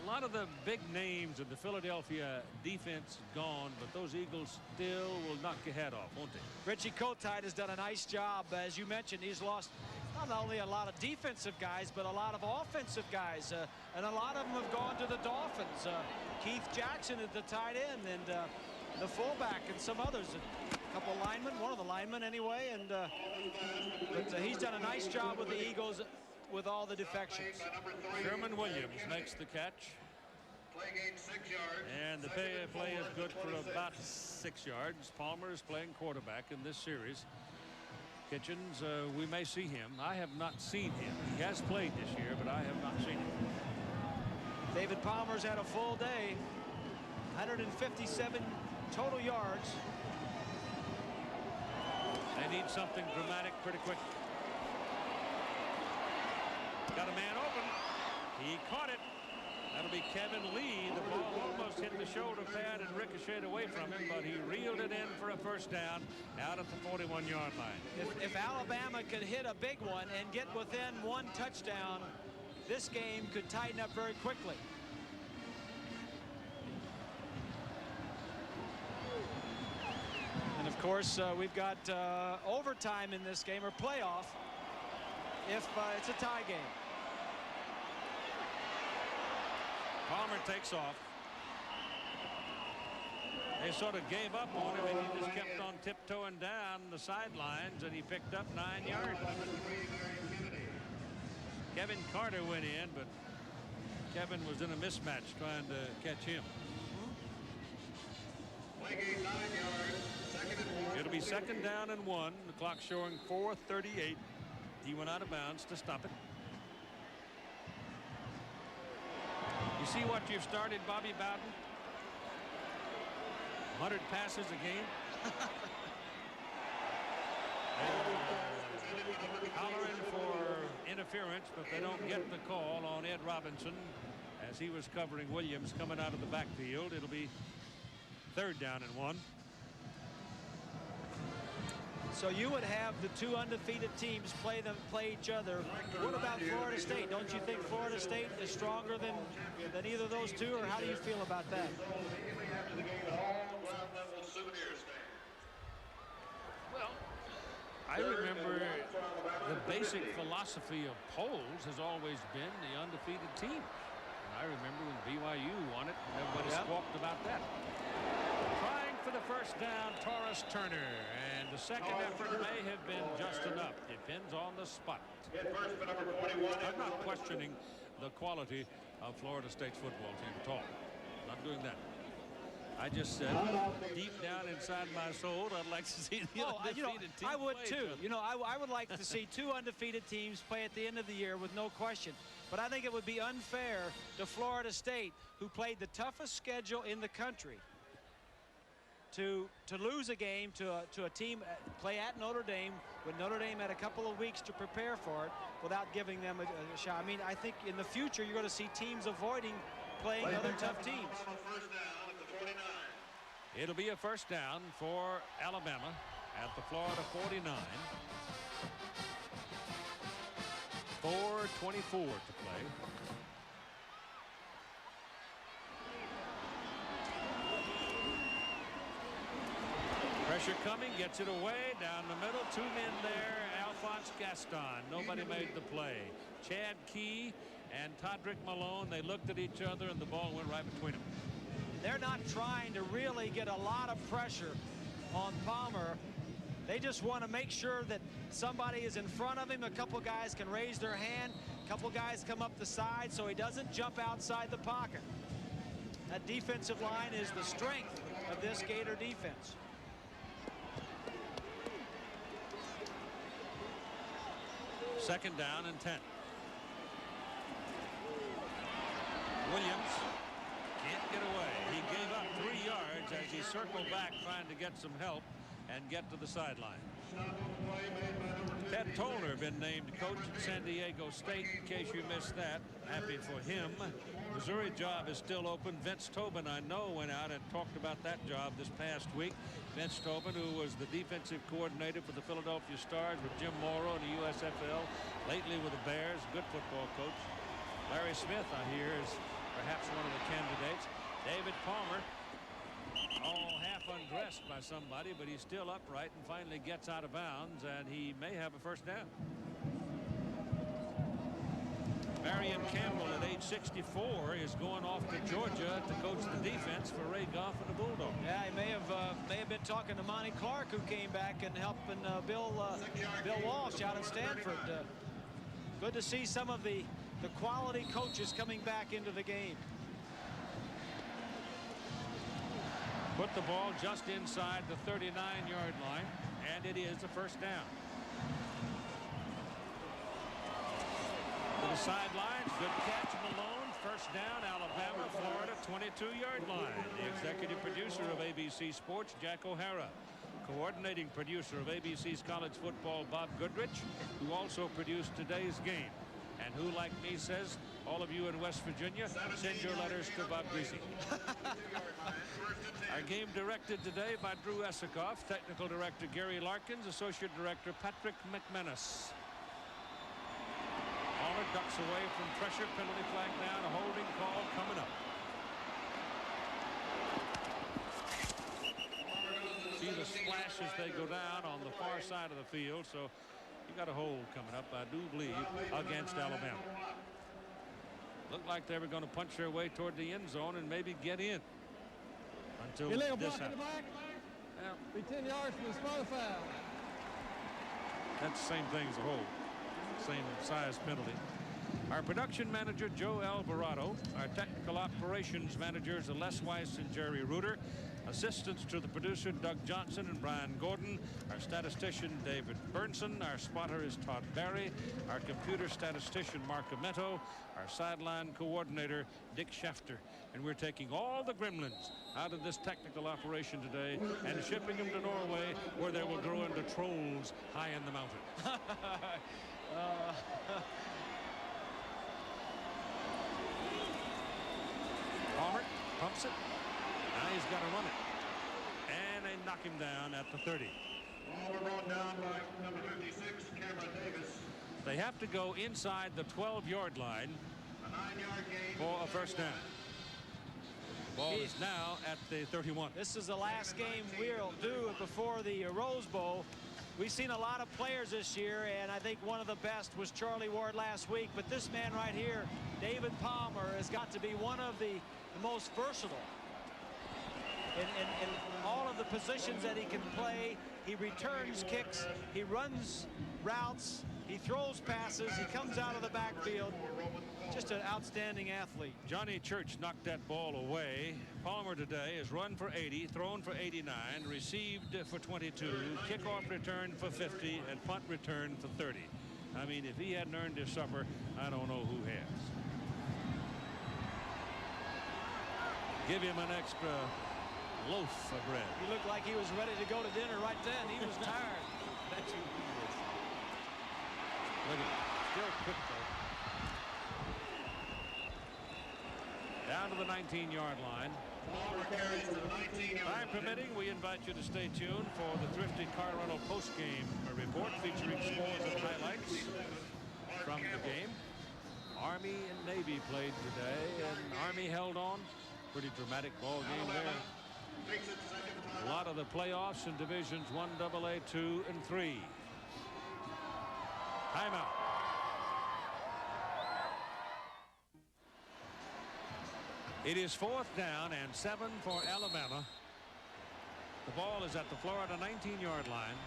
a lot of the big names of the Philadelphia defense gone, but those Eagles still will knock your head off, won't they? Richie Kotite has done a nice job. As you mentioned, he's lost not only a lot of defensive guys, but a lot of offensive guys. And a lot of them have gone to the Dolphins. Keith Jackson at the tight end, and the fullback, and some others. A couple of linemen, one of the linemen anyway. And but he's done a nice job with the Eagles with all the defections. Sherman Williams makes the catch. Play gain 6 yards. And the play is good for about 6 yards. Palmer is playing quarterback in this series. Kitchens, we may see him. I have not seen him. He has played this year, but I have not seen him. David Palmer's had a full day. 157 total yards. They need something dramatic pretty quick. Got a man open. He caught it. That'll be Kevin Lee. The ball almost hit the shoulder pad and ricocheted away from him, but he reeled it in for a first down out at the 41-yard line. If Alabama could hit a big one and get within one touchdown, this game could tighten up very quickly. And of course, we've got overtime in this game, or playoff, if it's a tie game. Palmer takes off. They sort of gave up on him, and he just kept on tiptoeing down the sidelines, and he picked up 9 yards. Kevin Carter went in, but Kevin was in a mismatch trying to catch him. It'll be 2nd down and 1. The clock showing 4:38. He went out of bounds to stop it. You see what you've started, Bobby Bowden? 100 passes a game. Hollering for interference, but they don't get the call on Ed Robinson as he was covering Williams coming out of the backfield. It'll be 3rd down and 1. So you would have the 2 undefeated teams play each other. What about Florida State? Don't you think Florida State is stronger than either of those two, or how do you feel about that? Well, I remember the basic philosophy of polls has always been the undefeated team. And I remember when BYU won it, everybody squawked about that. Trying for the 1st down, Taurus Turner, and the 2nd effort may have been just enough. Depends on the spot. I'm not questioning the quality of Florida State's football team at all. Not doing that. I just said deep down inside my soul, I'd like to see the undefeated team. I would play too. each other. I would like to see 2 undefeated teams play at the end of the year with no question. But I think it would be unfair to Florida State, who played the toughest schedule in the country, to lose a game to a team play at Notre Dame when Notre Dame had a couple of weeks to prepare for it without giving them a shot. I mean, I think in the future you're going to see teams avoiding playing other tough teams. It'll be a 1st down for Alabama at the Florida 49. 4:24 to play. Pressure coming, gets it away down the middle. 2 men there. Alphonse Gaston. Nobody made the play. Chad Key and Todrick Malone, they looked at each other and the ball went right between them. They're not trying to really get a lot of pressure on Palmer. They just want to make sure that somebody is in front of him. A couple guys can raise their hand. A couple guys come up the side so he doesn't jump outside the pocket. That defensive line is the strength of this Gator defense. Second down and 10. Williams can't get away. He gave up 3 yards as he circled back trying to get some help and get to the sideline. Ted Toller been named coach at San Diego State. In case you missed that, happy for him. Missouri job is still open. Vince Tobin, I know, went out and talked about that job this past week. Vince Tobin, who was the defensive coordinator for the Philadelphia Stars with Jim Morrow in the USFL, lately with the Bears, good football coach. Larry Smith, I hear, is perhaps one of the candidates. David Palmer, all half undressed by somebody, but he's still upright and finally gets out of bounds, and he may have a 1st down. Marion Campbell at age 64 is going off to Georgia to coach the defense for Ray Goff and the Bulldogs. Yeah, he may have been talking to Monty Clark, who came back and helping Bill Walsh out at Stanford. Good to see some of the quality coaches coming back into the game. Put the ball just inside the 39-yard line, and it is a 1st down. To the sidelines, good catch, Malone. 1st down, Alabama, Florida, 22-yard line. The executive producer of ABC Sports, Jack O'Hara. Coordinating producer of ABC's college football, Bob Goodrich, who also produced today's game. And who, like me, says, all of you in West Virginia, send your letters to Bob Greasy. Our game directed today by Drew Esikoff, technical director Gary Larkins, associate director Patrick McManus. Palmer ducks away from pressure, penalty flag down, a holding call coming up. See the splash as they go down on the far side of the field, so you got a hold coming up, I do believe, against Alabama. Looked like they were going to punch their way toward the end zone and maybe get in until Illegal this block in the happened. back. Be 10 yards from the spot foul. That's the same thing as a hold. Same size penalty. Our production manager, Joe Alvarado. Our technical operations managers, Les Weiss and Jerry Reuter. Assistants to the producer, Doug Johnson and Brian Gordon. Our statistician, David Burnson. Our spotter is Todd Barry. Our computer statistician, Mark Ametto. Our sideline coordinator, Dick Schefter. And we're taking all the gremlins out of this technical operation today and shipping them to Norway, where they will grow into trolls high in the mountains. Palmer pumps it. Now he's got to run it. And they knock him down at the 30. Ball brought down by number 56, Cameron Davis. They have to go inside the 12-yard line A 9-yard gain for a first down. The ball is now at the 31. This is the last game we'll do before the Rose Bowl. We've seen a lot of players this year, and I think one of the best was Charlie Ward last week. But this man right here, David Palmer, has got to be one of the most versatile in all of the positions that he can play. He returns kicks, he runs routes, he throws passes, he comes out of the backfield. Just an outstanding athlete. Johnny Church knocked that ball away. Palmer today has run for 80, thrown for 89, received for 22, kickoff return for 50, and punt return for 30. I mean, if he hadn't earned his supper, I don't know who has. Give him an extra loaf of bread. He looked like he was ready to go to dinner right then. He was tired. Bet you he is. Look at him. Still quick, though. Down to the 19-yard line. Time permitting, we invite you to stay tuned for the Thrifty Car Rental post-game report featuring scores and highlights from the game. Army and Navy played today, and Army held on. Pretty dramatic ball game there. A lot of the playoffs in divisions 1AA, 2, and 3. Timeout. It is 4th down and 7 for Alabama. The ball is at the Florida 19-yard line.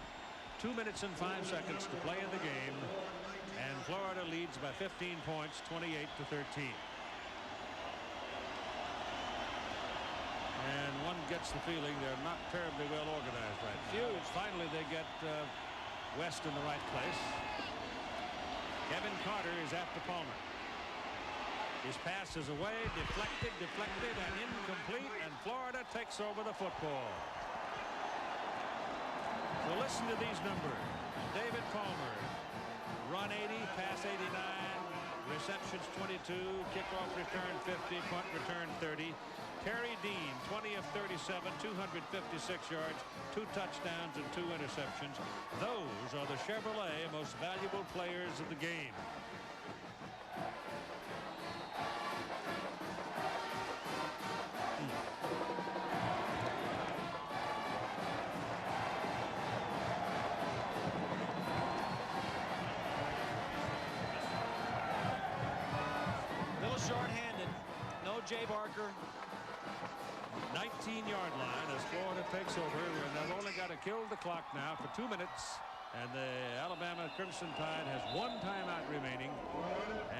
2 minutes and 5 seconds to play in the game. And Florida leads by 15 points, 28-13. And one gets the feeling they're not terribly well organized right now. Finally, they get West in the right place. Kevin Carter is after Palmer. His pass is away, deflected, and incomplete, and Florida takes over the football. So listen to these numbers. David Palmer, run 80, pass 89, receptions 22, kickoff return 50, punt return 30. Terry Dean, 20 of 37, 256 yards, 2 touchdowns and 2 interceptions. Those are the Chevrolet most valuable players of the game. Little short-handed. No Jay Barker. 19-yard line as Florida takes over. They've only got to kill the clock now for 2 minutes. And the Alabama Crimson Tide has 1 timeout remaining.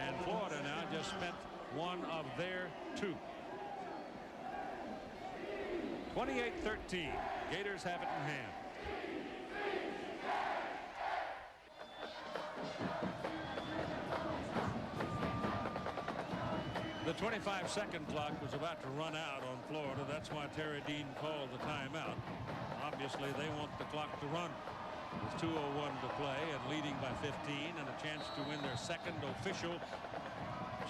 And Florida now just spent 1 of their 2. 28-13. Gators have it in hand. The 25-second clock was about to run out on Florida. That's why Terry Dean called the timeout. Obviously, they want the clock to run. With 2:01 to play and leading by 15 and a chance to win their second official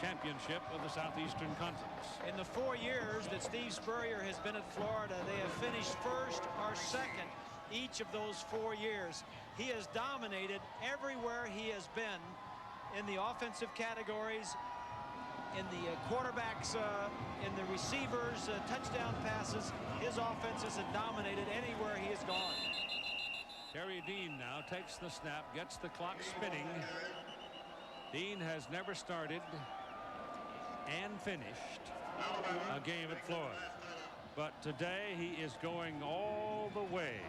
championship of the Southeastern Conference. In the 4 years that Steve Spurrier has been at Florida, they have finished first or second each of those 4 years. He has dominated everywhere he has been in the offensive categories, in the quarterbacks, in the receivers, touchdown passes. His offenses have dominated anywhere he has gone. Terry Dean now takes the snap, gets the clock spinning. Dean has never started and finished a game at Florida. But today he is going all the way.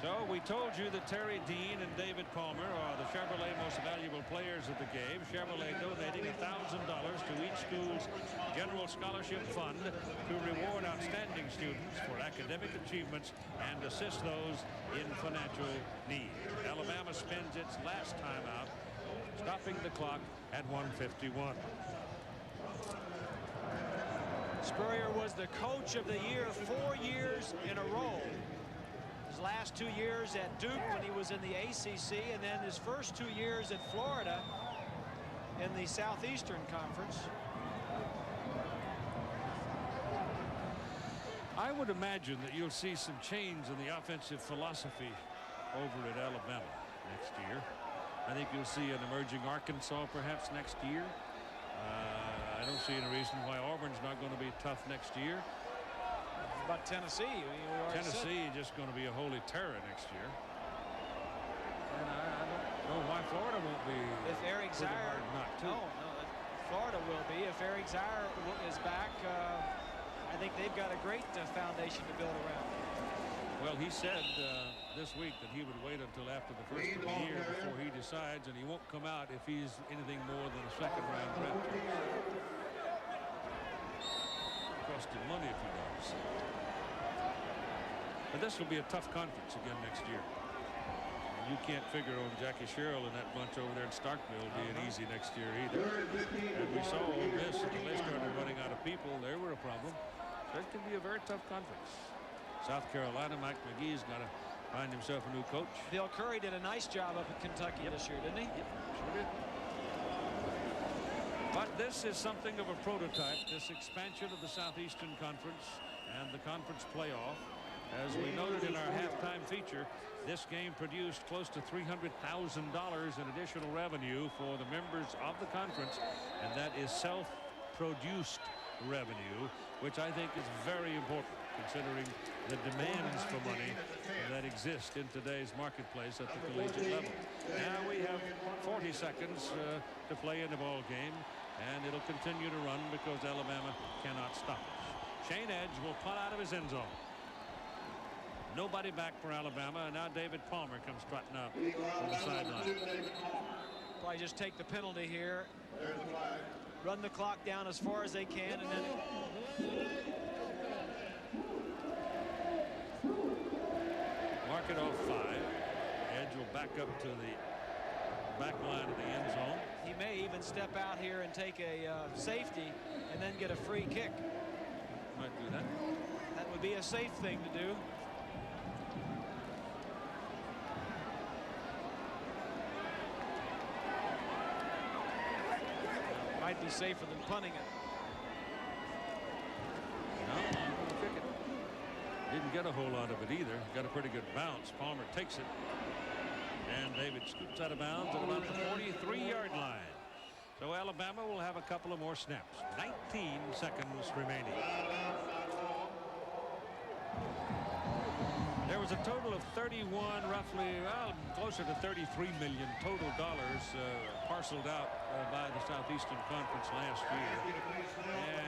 So we told you that Terry Dean and David Palmer are the Chevrolet most valuable players of the game. Chevrolet donating $1,000 to each school's general scholarship fund to reward outstanding students for academic achievements and assist those in financial need. Alabama spends its last timeout, stopping the clock at 1:51. Spurrier was the coach of the year 4 years in a row. His last 2 years at Duke when he was in the ACC, and then his first 2 years at Florida in the Southeastern Conference. I would imagine that you'll see some change in the offensive philosophy over at Alabama next year. I think you'll see an emerging Arkansas perhaps next year. I don't see any reason why Auburn's not going to be tough next year. How about Tennessee? Tennessee is just going to be a holy terror next year. And I don't know why Florida won't be. If Eric Zaire, no, Florida will be. If Eric Zaire is back, I think they've got a great foundation to build around. Well, he said this week that he would wait until after the first of the year before he decides, and he won't come out if he's anything more than a second-round draft pick. Cost him money if he does. But this will be a tough conference again next year. And you can't figure on Jackie Sherrill and that bunch over there in Starkville being easy next year either. And we saw Ole Miss until they started running out of people. They were a problem. So it can be a very tough conference. South Carolina, Mike McGee's got to find himself a new coach. Bill Curry did a nice job up at Kentucky this year, didn't he? Yep, sure did. But this is something of a prototype, this expansion of the Southeastern Conference and the conference playoff. As we noted in our halftime feature, this game produced close to $300,000 in additional revenue for the members of the conference, and that is self-produced revenue, which I think is very important considering the demands for money that exist in today's marketplace at the collegiate level. Now we have 40 seconds to play in the ball game, and it'll continue to run because Alabama cannot stop it. Shayne Edge will punt out of his end zone. Nobody back for Alabama, and now David Palmer comes trotting up from the sideline. Probably just take the penalty here, run the clock down as far as they can, and then mark it off 5. Edge will back up to the back line of the end zone. He may even step out here and take a safety and then get a free kick. Might do that. That would be a safe thing to do. Might be safer than punting it. No, I'm going to kick it. Didn't get a whole lot of it either. Got a pretty good bounce. Palmer takes it. And David scoops out of bounds at about the 43-yard line. So Alabama will have a couple of more snaps. 19 seconds remaining. There was a total of 31, roughly, well, closer to 33 million total dollars parceled out by the Southeastern Conference last year.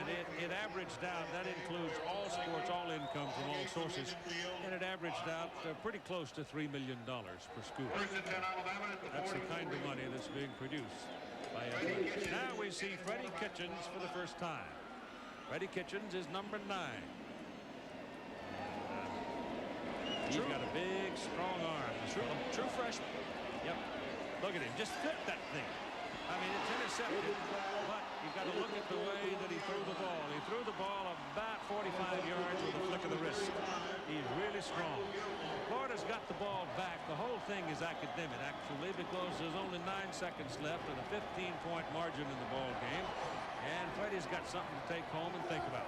And it averaged out, that includes all sports, all income from all sources, and it averaged out pretty close to $3 million per school. That's the kind of money that's being produced by athletics. Now we see Freddie Kitchens for the first time. Freddie Kitchens is number 9. He's got a big, strong arm. True freshman. Yep. Look at him. Just flip that thing. I mean, it's intercepted, but you've got to look at the way that he threw the ball. He threw the ball about 45 yards with a flick of the wrist. He's really strong. Florida's got the ball back. The whole thing is academic, actually, because there's only 9 seconds left and a 15-point margin in the ball game. And Freddie's got something to take home and think about.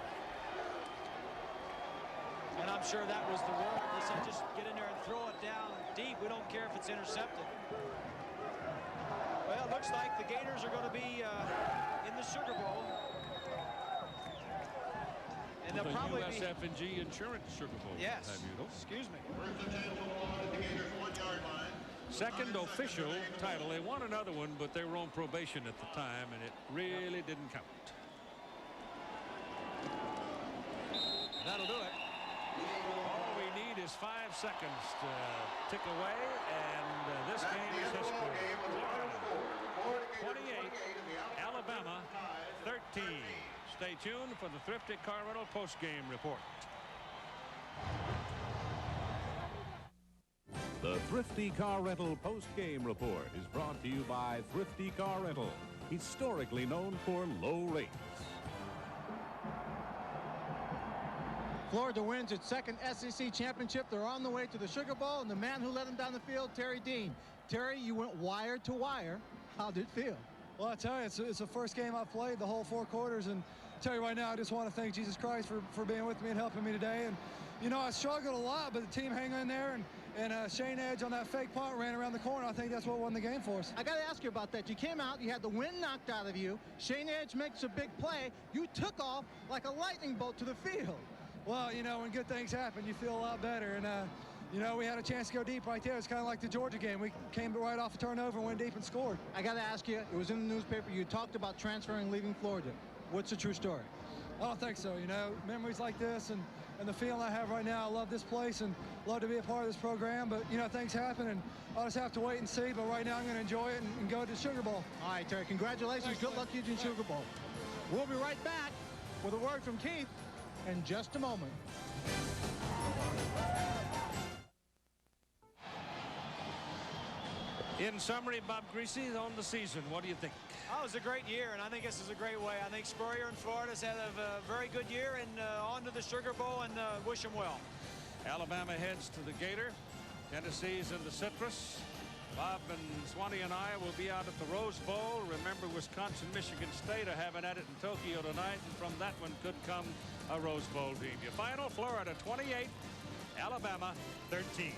And I'm sure that was the role. They said just get in there and throw it down deep. We don't care if it's intercepted. Well, it looks like the Gators are going to be in the Sugar Bowl. And they'll probably be USF&G Insurance Sugar Bowl. Yes. Excuse me. First and 10 on the Gators 1-yard line. second official title. They won another one, but they were on probation at the time, and it really didn't count. That'll do it. All we need is 5 seconds to tick away, and this game is history. Florida 28, Alabama 13. Stay tuned for the Thrifty Car Rental post-game report. The Thrifty Car Rental post-game report is brought to you by Thrifty Car Rental, historically known for low rates. Florida wins its second SEC championship. They're on the way to the Sugar Bowl, and the man who led them down the field, Terry Dean. Terry, you went wire to wire. How did it feel? Well, I tell you, it's the first game I've played the whole 4 quarters, and I tell you right now, I just want to thank Jesus Christ for being with me and helping me today. And you know, I struggled a lot, but the team hung in there, and Shayne Edge on that fake punt ran around the corner. I think that's what won the game for us. I got to ask you about that. You came out, you had the wind knocked out of you. Shayne Edge makes a big play. You took off like a lightning bolt to the field. Well, you know, when good things happen, you feel a lot better. And, you know, we had a chance to go deep right there. It's kind of like the Georgia game. We came right off a turnover and went deep and scored. I got to ask you, it was in the newspaper. You talked about transferring, leaving Florida. What's the true story? I don't think so. You know, memories like this and the feeling I have right now, I love this place and love to be a part of this program. But, you know, things happen, and I'll just have to wait and see. But right now I'm going to enjoy it and go to the Sugar Bowl. All right, Terry, congratulations. Thanks, good luck to you in Sugar Bowl. We'll be right back with a word from Keith in just a moment. In summary, Bob Greasy, on the season, what do you think? Oh, it was a great year, and I think this is a great way. I think Spurrier and Florida's had a very good year, and on to the Sugar Bowl, and wish them well. Alabama heads to the Gator. Tennessee's in the Citrus. Bob and Swanee and I will be out at the Rose Bowl. Remember, Wisconsin, Michigan State are having at it in Tokyo tonight, and from that one could come a Rose Bowl team. Your final, Florida 28, Alabama 13.